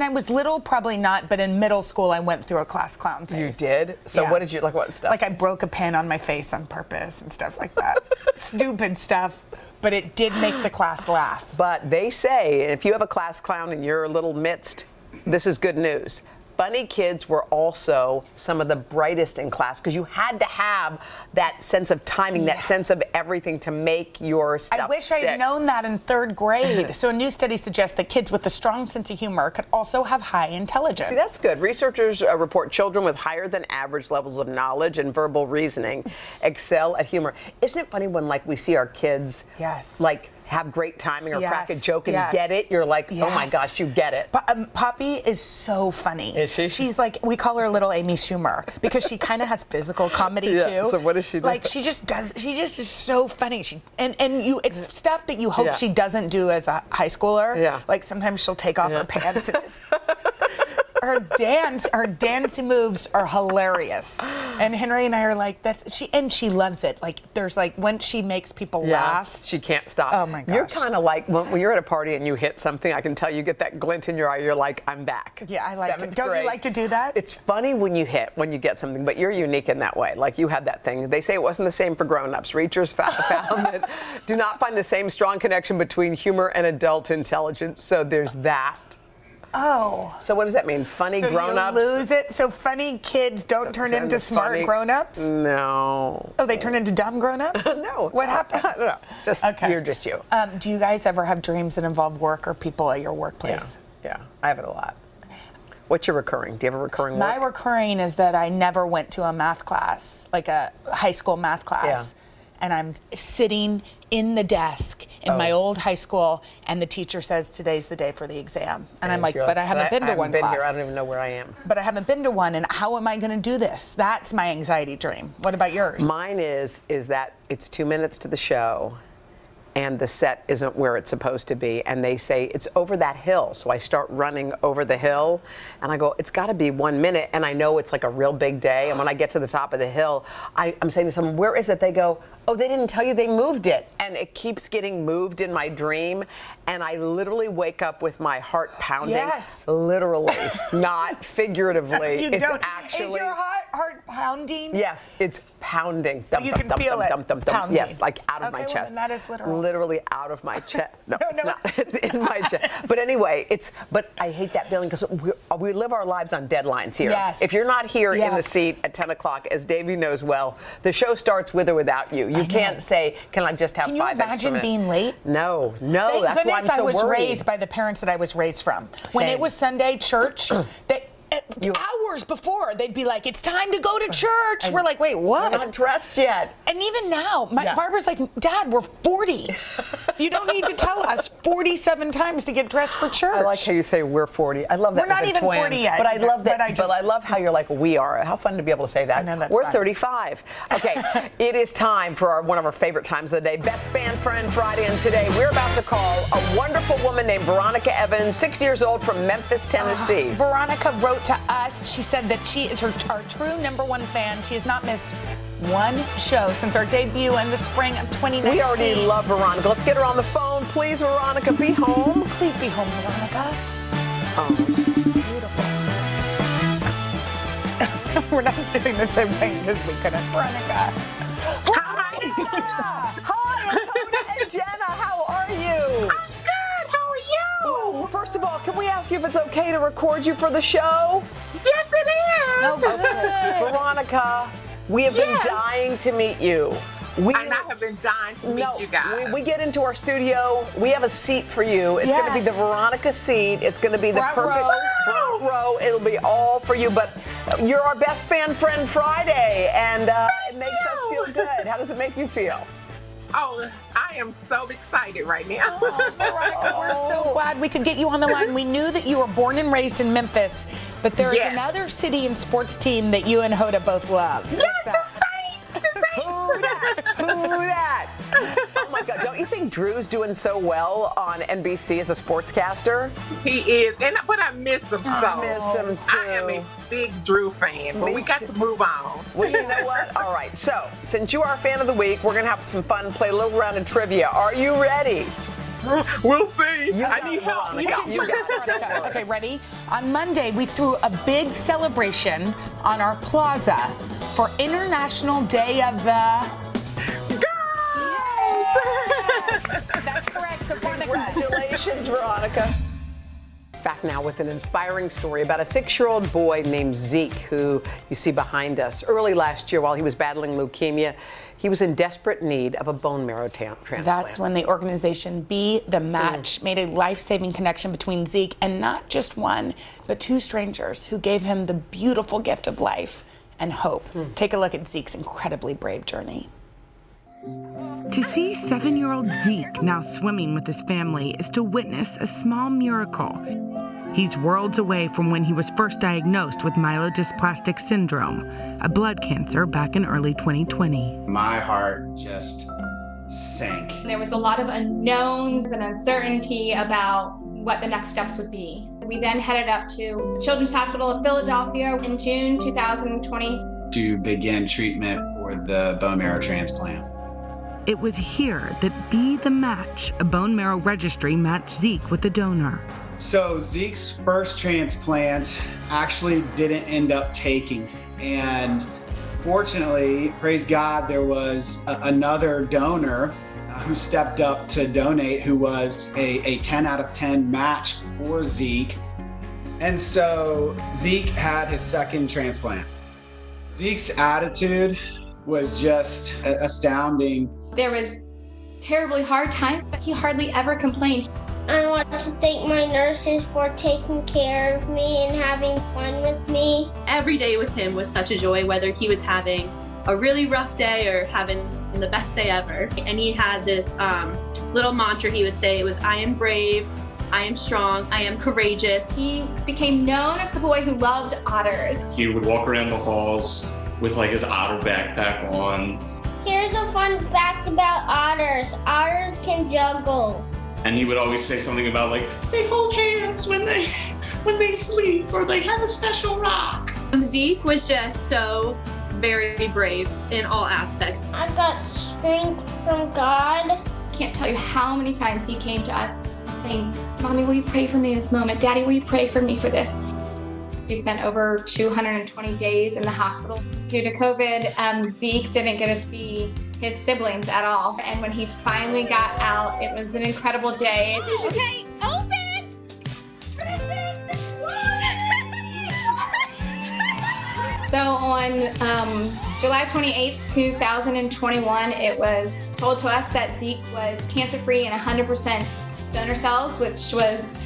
I was little, probably not, but in middle school, I went through a class clown phase. You did? So what did you, like what stuff? Like I broke a pen on my face on purpose and stuff like that. Stupid stuff. But it did make the class laugh. But they say if you have a class clown in your little midst, this is good news. Funny kids were also some of the brightest in class because you had to have that sense of timing, that sense of everything to make your stuff I wish I had known that in third grade. So a new study suggests that kids with a strong sense of humor could also have high intelligence. See, that's good. Researchers report children with higher than average levels of knowledge and verbal reasoning excel at humor. Isn't it funny when we see our kids have great timing or crack a joke and get it? You're like, oh my gosh, you get it. But Poppy is so funny. Is she? She's like, we call her Little Amy Schumer because she kind of has physical comedy too. So what does she do? Like she just is so funny. It's stuff that you hope she doesn't do as a high schooler. Yeah. Like sometimes she'll take off her pants and just her dancing moves are hilarious. And Henry and I are like, she loves it. Like there's once she makes people laugh, she can't stop. Oh my gosh. You're kind of like when you're at a party and you hit something, I can tell you get that glint in your eye. You're like, I'm back. Yeah, I like it. Don't you like to do that? It's funny when you get something, but you're unique in that way. Like you had that thing. They say it wasn't the same for grown-ups. Researchers found that do not find the same strong connection between humor and adult intelligence. So there's that. Oh. So what does that mean? Funny grown-ups? You lose it? So funny kids don't turn into smart grown-ups? No. Oh, they turn into dumb grown-ups? No. What happens? No. You're just you. Do you guys ever have dreams that involve work or people at your workplace? Yeah. I have it a lot. What's your recurring? Do you have a recurring work? My recurring is that I never went to a math class, like a high school math class. Yeah. And I'm sitting in the desk in my old high school, and the teacher says today's the day for the exam. And I'm like, but I haven't been to one class. Here. I don't even know where I am. But I haven't been to one, and how am I going to do this? That's my anxiety dream. What about yours? Mine is that it's 2 minutes to the show, and the set isn't where it's supposed to be, and they say it's over that hill. So I start running over the hill, and I go, it's got to be 1 minute, and I know it's like a real big day. And when I get to the top of the hill, I'm saying to someone, where is it? They go, oh, they didn't tell you they moved it. And it keeps getting moved in my dream, and I literally wake up with my heart pounding. Yes. Literally, not figuratively. You it's don't. actually. Is your heart heart pounding? Yes, it's pounding. You can feel it. Pounding. Yes, like out of my chest. Well, then that is literal. Literally out of my chest. No, it's not. It's in my chest. But anyway, but I hate that feeling because we live our lives on deadlines here. Yes. If you're not here in the seat at 10 o'clock, as Davey knows well, the show starts with or without you. You can't say, can I just have 5 extra minutes? Can you imagine being late? No. Thank That's why I'm goodness so I was worried. raised by the parents that I was raised from. When Same. it was Sunday church, hours before, they'd be like, it's time to go to church. We're like, wait, what? We're not dressed yet. And even now, Barbara's like, Dad, we're 40. You don't need to tell us 47 times to get dressed for church. I like how you say we're 40. I love that. We're not with a even twin. 40 yet. But I love that. But I love how you're like, we are. How fun to be able to say that. I know, that's We're fun. 35. Okay, it is time for one of our favorite times of the day, Best Fan Friend Friday. And today we're about to call a wonderful woman named Veronica Evans, 6 years old, from Memphis, Tennessee. Veronica wrote to us. She said that she is our true #1 fan. She has not missed one show since our debut in the spring of 2019. We already love Veronica. Let's get her on the phone. Please, Veronica, be home. Please be home, Veronica. Oh, beautiful. We're not doing the same thing because we couldn't. Veronica. Hi, it's Fonda and Jenna. How are you? I'm good. How are you? Well, first of all, can we ask you if it's okay to record you for the show? Yes, it is. Oh, good. Veronica, we have been dying to meet you. And I have been dying to meet you guys. We get into our studio. We have a seat for you. It's going to be the Veronica seat. It's going to be the perfect front row. It'll be all for you. But you're our Best Fan Friend Friday, and it makes us feel good. How does it make you feel? Oh, I am so excited right now. Oh, Veronica, we're so glad we could get you on the line. We knew that you were born and raised in Memphis, but there is another city and sports team that you and Hoda both love. Yes, the Saints. Who that? Oh my God! Don't you think Drew's doing so well on NBC as a sportscaster? He is, but I miss him so. I miss him too. I am a big Drew fan, but we got to move on. Well, you know what? All right. So, since you are our fan of the week, we're gonna have some fun, play a little round of trivia. Are you ready? We'll see. I need help. You can do this, Veronica. Okay, ready? On Monday, we threw a big celebration on our plaza for International Day of the... Yes! That's correct. So Congratulations, Veronica. Back now with an inspiring story about a 6-year-old boy named Zeke, who you see behind us. Early last year, while he was battling leukemia, he was in desperate need of a bone marrow transplant. That's when the organization Be The Match made a life-saving connection between Zeke and not just one, but 2 strangers who gave him the beautiful gift of life and hope. Take a look at Zeke's incredibly brave journey. To see 7-year-old Zeke now swimming with his family is to witness a small miracle. He's worlds away from when he was first diagnosed with myelodysplastic syndrome, a blood cancer back in early 2020. My heart just sank. There was a lot of unknowns and uncertainty about what the next steps would be. We then headed up to Children's Hospital of Philadelphia in June 2020 to begin treatment for the bone marrow transplant. It was here that Be The Match, a bone marrow registry, matched Zeke with a donor. So Zeke's first transplant actually didn't end up taking. And fortunately, praise God, there was another donor who stepped up to donate, who was a 10 out of 10 match for Zeke. And so Zeke had his second transplant. Zeke's attitude was just astounding. There was terribly hard times, but he hardly ever complained. I want to thank my nurses for taking care of me and having fun with me. Every day with him was such a joy, whether he was having a really rough day or having the best day ever. And he had this little mantra he would say. It was, I am brave, I am strong, I am courageous. He became known as the boy who loved otters. He would walk around the halls with like his otter backpack on. Here's a fun fact about otters. Otters can juggle. And he would always say something about like, they hold hands when they sleep, or they have a special rock. Zeke was just so very brave in all aspects. I got strength from God. Can't tell you how many times he came to us saying, Mommy, will you pray for me this moment? Daddy, will you pray for me for this? She spent over 220 days in the hospital. Due to COVID, Zeke didn't get to see his siblings at all. And when he finally got out, it was an incredible day. Okay, open! So on July 28th, 2021, it was told to us that Zeke was cancer-free and 100% donor cells, which was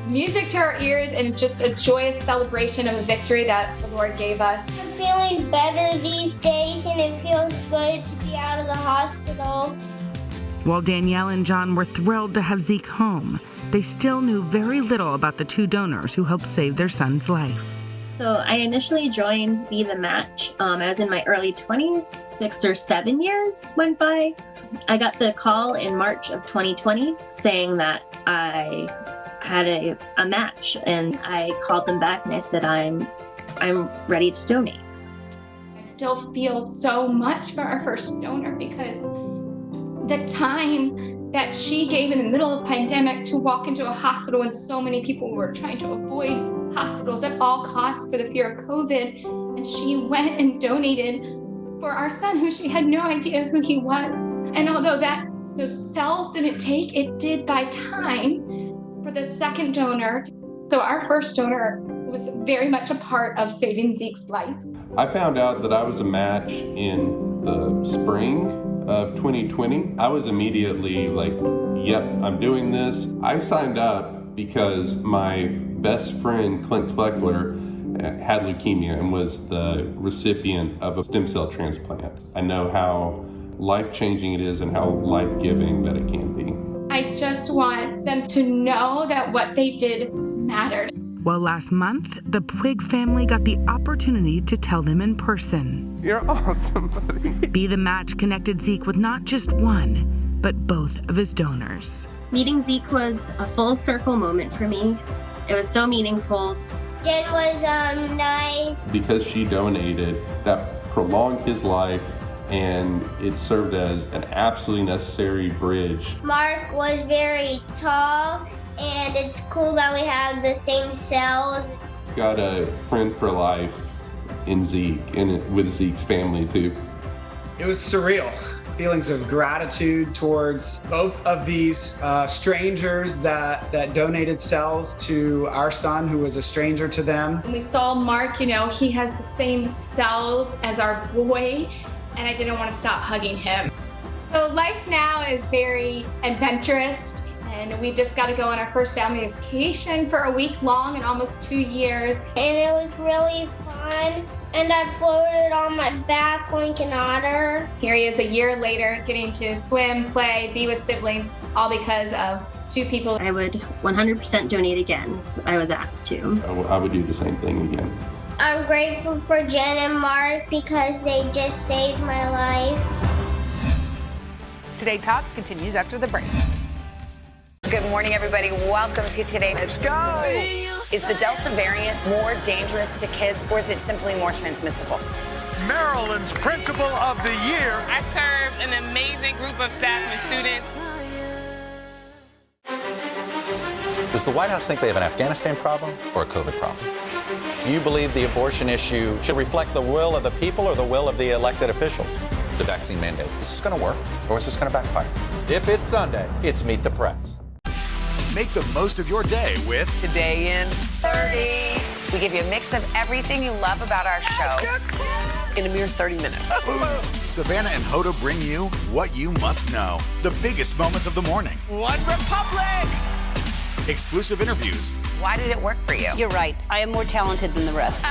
music to our ears and just a joyous celebration of a victory that the Lord gave us. I'm feeling better these days and it feels good to be out of the hospital. While Danielle and John were thrilled to have Zeke home, they still knew very little about the two donors who helped save their son's life. So I initially joined Be The Match. I was in my early 20s, 6 or 7 years went by. I got the call in March of 2020 saying that I had a match, and I called them back and I said, I'm ready to donate. I still feel so much for our first donor because the time that she gave in the middle of the pandemic to walk into a hospital when so many people were trying to avoid hospitals at all costs for the fear of COVID, and she went and donated for our son, who she had no idea who he was. And although those cells didn't take, it did buy time for the second donor. So our first donor was very much a part of saving Zeke's life. I found out that I was a match in the spring of 2020. I was immediately like, yep, I'm doing this. I signed up because my best friend, Clint Kleckler, had leukemia and was the recipient of a stem cell transplant. I know how life-changing it is and how life-giving that it can be. I just want them to know that what they did mattered. Well, last month, the Puig family got the opportunity to tell them in person. You're awesome, buddy. Be The Match connected Zeke with not just one, but both of his donors. Meeting Zeke was a full circle moment for me. It was so meaningful. Jen was nice. Because she donated, that prolonged his life, and it served as an absolutely necessary bridge. Mark was very tall, and it's cool that we have the same cells. Got a friend for life in Zeke, and with Zeke's family too. It was surreal. Feelings of gratitude towards both of these strangers that donated cells to our son, who was a stranger to them. When we saw Mark, he has the same cells as our boy, and I didn't want to stop hugging him. So life now is very adventurous, and we just got to go on our first family vacation for a week long in almost 2 years. And it was really fun, and I floated on my back like an otter. Here he is a year later, getting to swim, play, be with siblings, all because of two people. I would 100% donate again if I was asked to. I would do the same thing again. I'm grateful for Jen and Mark because they just saved my life. Today Talks continues after the break. Good morning, everybody. Welcome to Today. Let's go. Is the Delta variant more dangerous to kids, or is it simply more transmissible? Maryland's Principal of the Year. I served an amazing group of staff and students. Does the White House think they have an Afghanistan problem or a COVID problem? Do you believe the abortion issue should reflect the will of the people or the will of the elected officials? The vaccine mandate. Is this going to work, or is this going to backfire? If it's Sunday, it's Meet the Press. Make the most of your day with Today in 30. We give you a mix of everything you love about our show in a mere 30 minutes. Savannah and Hoda bring you what you must know. The biggest moments of the morning. One Republic! Exclusive interviews. Why did it work for you? You're right. I am more talented than the rest.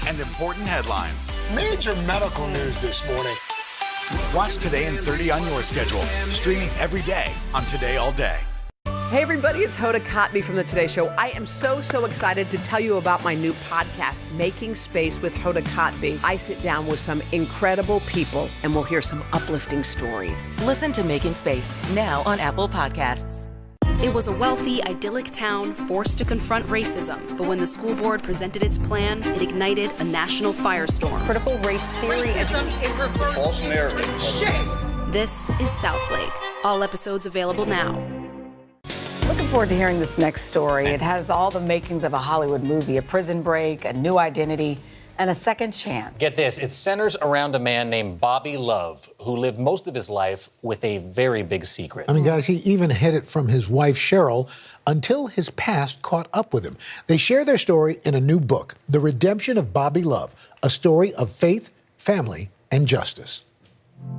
And important headlines. Major medical news this morning. Watch Today in 30 on your schedule. Streaming every day on Today All Day. Hey everybody, it's Hoda Kotb from the Today Show. I am so excited to tell you about my new podcast, Making Space with Hoda Kotb. I sit down with some incredible people and we'll hear some uplifting stories. Listen to Making Space now on Apple Podcasts. It was a wealthy, idyllic town forced to confront racism. But when the school board presented its plan, it ignited a national firestorm. Critical race theory. Racism in reverse. False narrative. This is Southlake. All episodes available now. Look at looking forward to hearing this next story. It has all the makings of a Hollywood movie, a prison break, a new identity, and a second chance. Get this, it centers around a man named Bobby Love, who lived most of his life with a very big secret. I mean, guys, he even hid it from his wife, Cheryl, until his past caught up with him. They share their story in a new book, The Redemption of Bobby Love, a story of faith, family, and justice.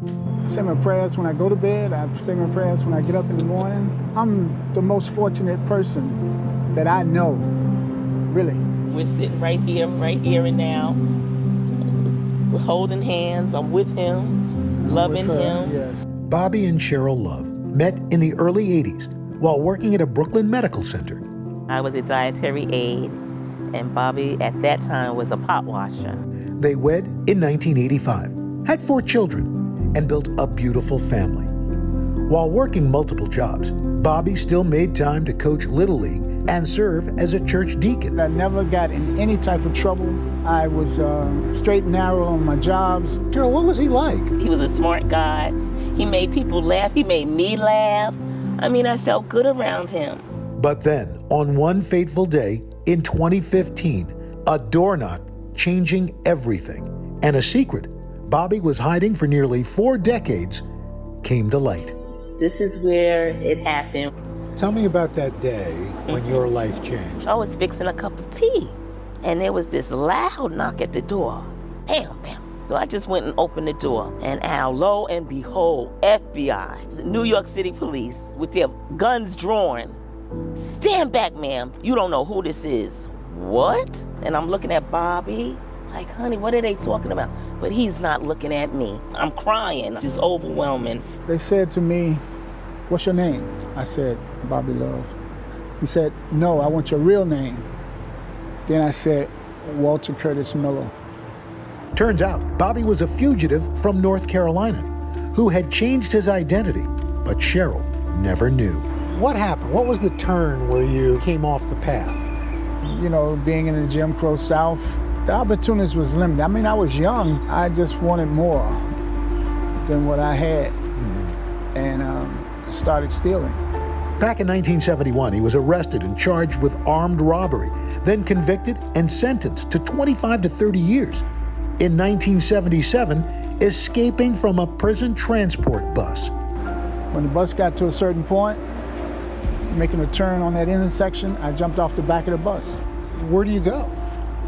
I say my prayers when I go to bed. I say my prayers when I get up in the morning. I'm the most fortunate person that I know, really. We're sitting right here and now. We're holding hands. I'm with him, loving him. Yes. Bobby and Cheryl Love met in the early 80s while working at a Brooklyn medical center. I was a dietary aide, and Bobby at that time was a pot washer. They wed in 1985, had 4 children, and built a beautiful family. While working multiple jobs, Bobby still made time to coach Little League and serve as a church deacon. I never got in any type of trouble. I was straight and narrow on my jobs. Cheryl, what was he like? He was a smart guy. He made people laugh. He made me laugh. I mean, I felt good around him. But then, on one fateful day in 2015, a door knock changing everything, and a secret Bobby was hiding for nearly 4 decades came to light. This is where it happened. Tell me about that day when your life changed. I was fixing a cup of tea, and there was this loud knock at the door. Bam, bam. So I just went and opened the door, and lo and behold, FBI, the New York City Police, with their guns drawn. Stand back, ma'am. You don't know who this is. What? And I'm looking at Bobby, like, honey, what are they talking about? But he's not looking at me. I'm crying. This is overwhelming. They said to me, "What's your name?" I said, "Bobby Love." He said, "No, I want your real name." Then I said, "Walter Curtis Miller." Turns out Bobby was a fugitive from North Carolina who had changed his identity, but Cheryl never knew. What happened? What was the turn where you came off the path? You know, being in the Jim Crow South, the opportunities was limited. I mean, I was young. I just wanted more than what I had, and started stealing. Back in 1971, he was arrested and charged with armed robbery, then convicted and sentenced to 25 to 30 years. In 1977, escaping from a prison transport bus. When the bus got to a certain point, making a turn on that intersection, I jumped off the back of the bus. Where do you go?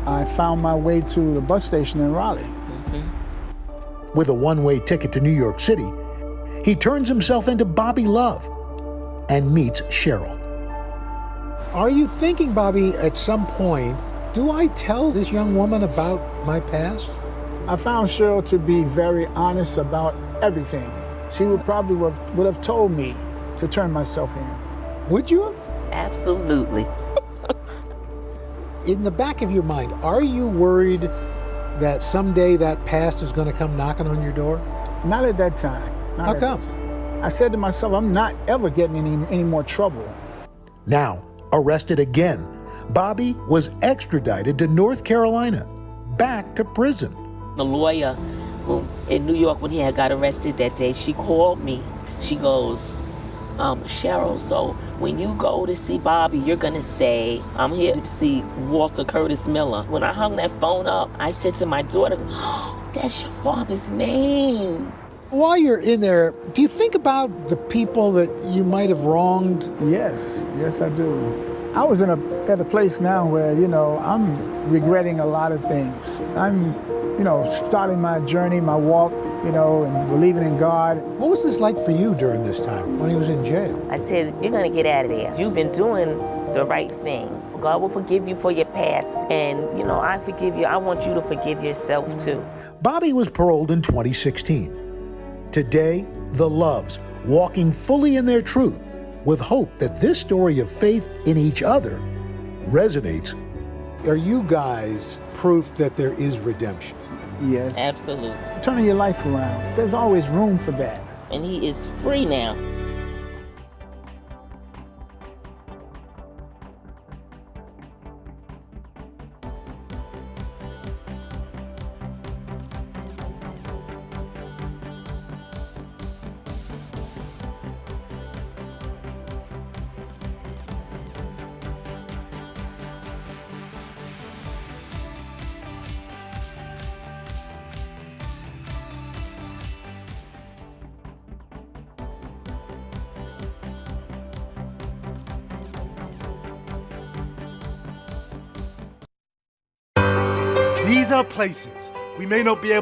I found my way to the bus station in Raleigh. With a one-way ticket to New York City, he turns himself into Bobby Love and meets Cheryl. Are you thinking, Bobby, at some point, do I tell this young woman about my past? I found Cheryl to be very honest about everything. She would probably would have told me to turn myself in. Would you have? Absolutely. In the back of your mind, are you worried that someday that past is going to come knocking on your door? Not at that time. How come? I said to myself, I'm not ever getting any more trouble. Now, arrested again, Bobby was extradited to North Carolina, back to prison. The lawyer who in New York, when he had got arrested that day, she called me. She goes, Cheryl, so when you go to see Bobby, you're gonna say, I'm here to see Walter Curtis Miller. When I hung that phone up, I said to my daughter, oh, that's your father's name. While you're in there, do you think about the people that you might have wronged? Yes, I do. I was at a place now where, I'm regretting a lot of things. I'm, starting my journey, my walk, and believing in God. What was this like for you during this time when he was in jail? I said, you're gonna get out of there. You've been doing the right thing. God will forgive you for your past. And, I forgive you. I want you to forgive yourself too. Bobby was paroled in 2016. Today, the Loves, walking fully in their truth, with hope that this story of faith in each other resonates. Are you guys proof that there is redemption? Yes. Absolutely. Turning your life around. There's always room for that. And he is free now. places. We may not be able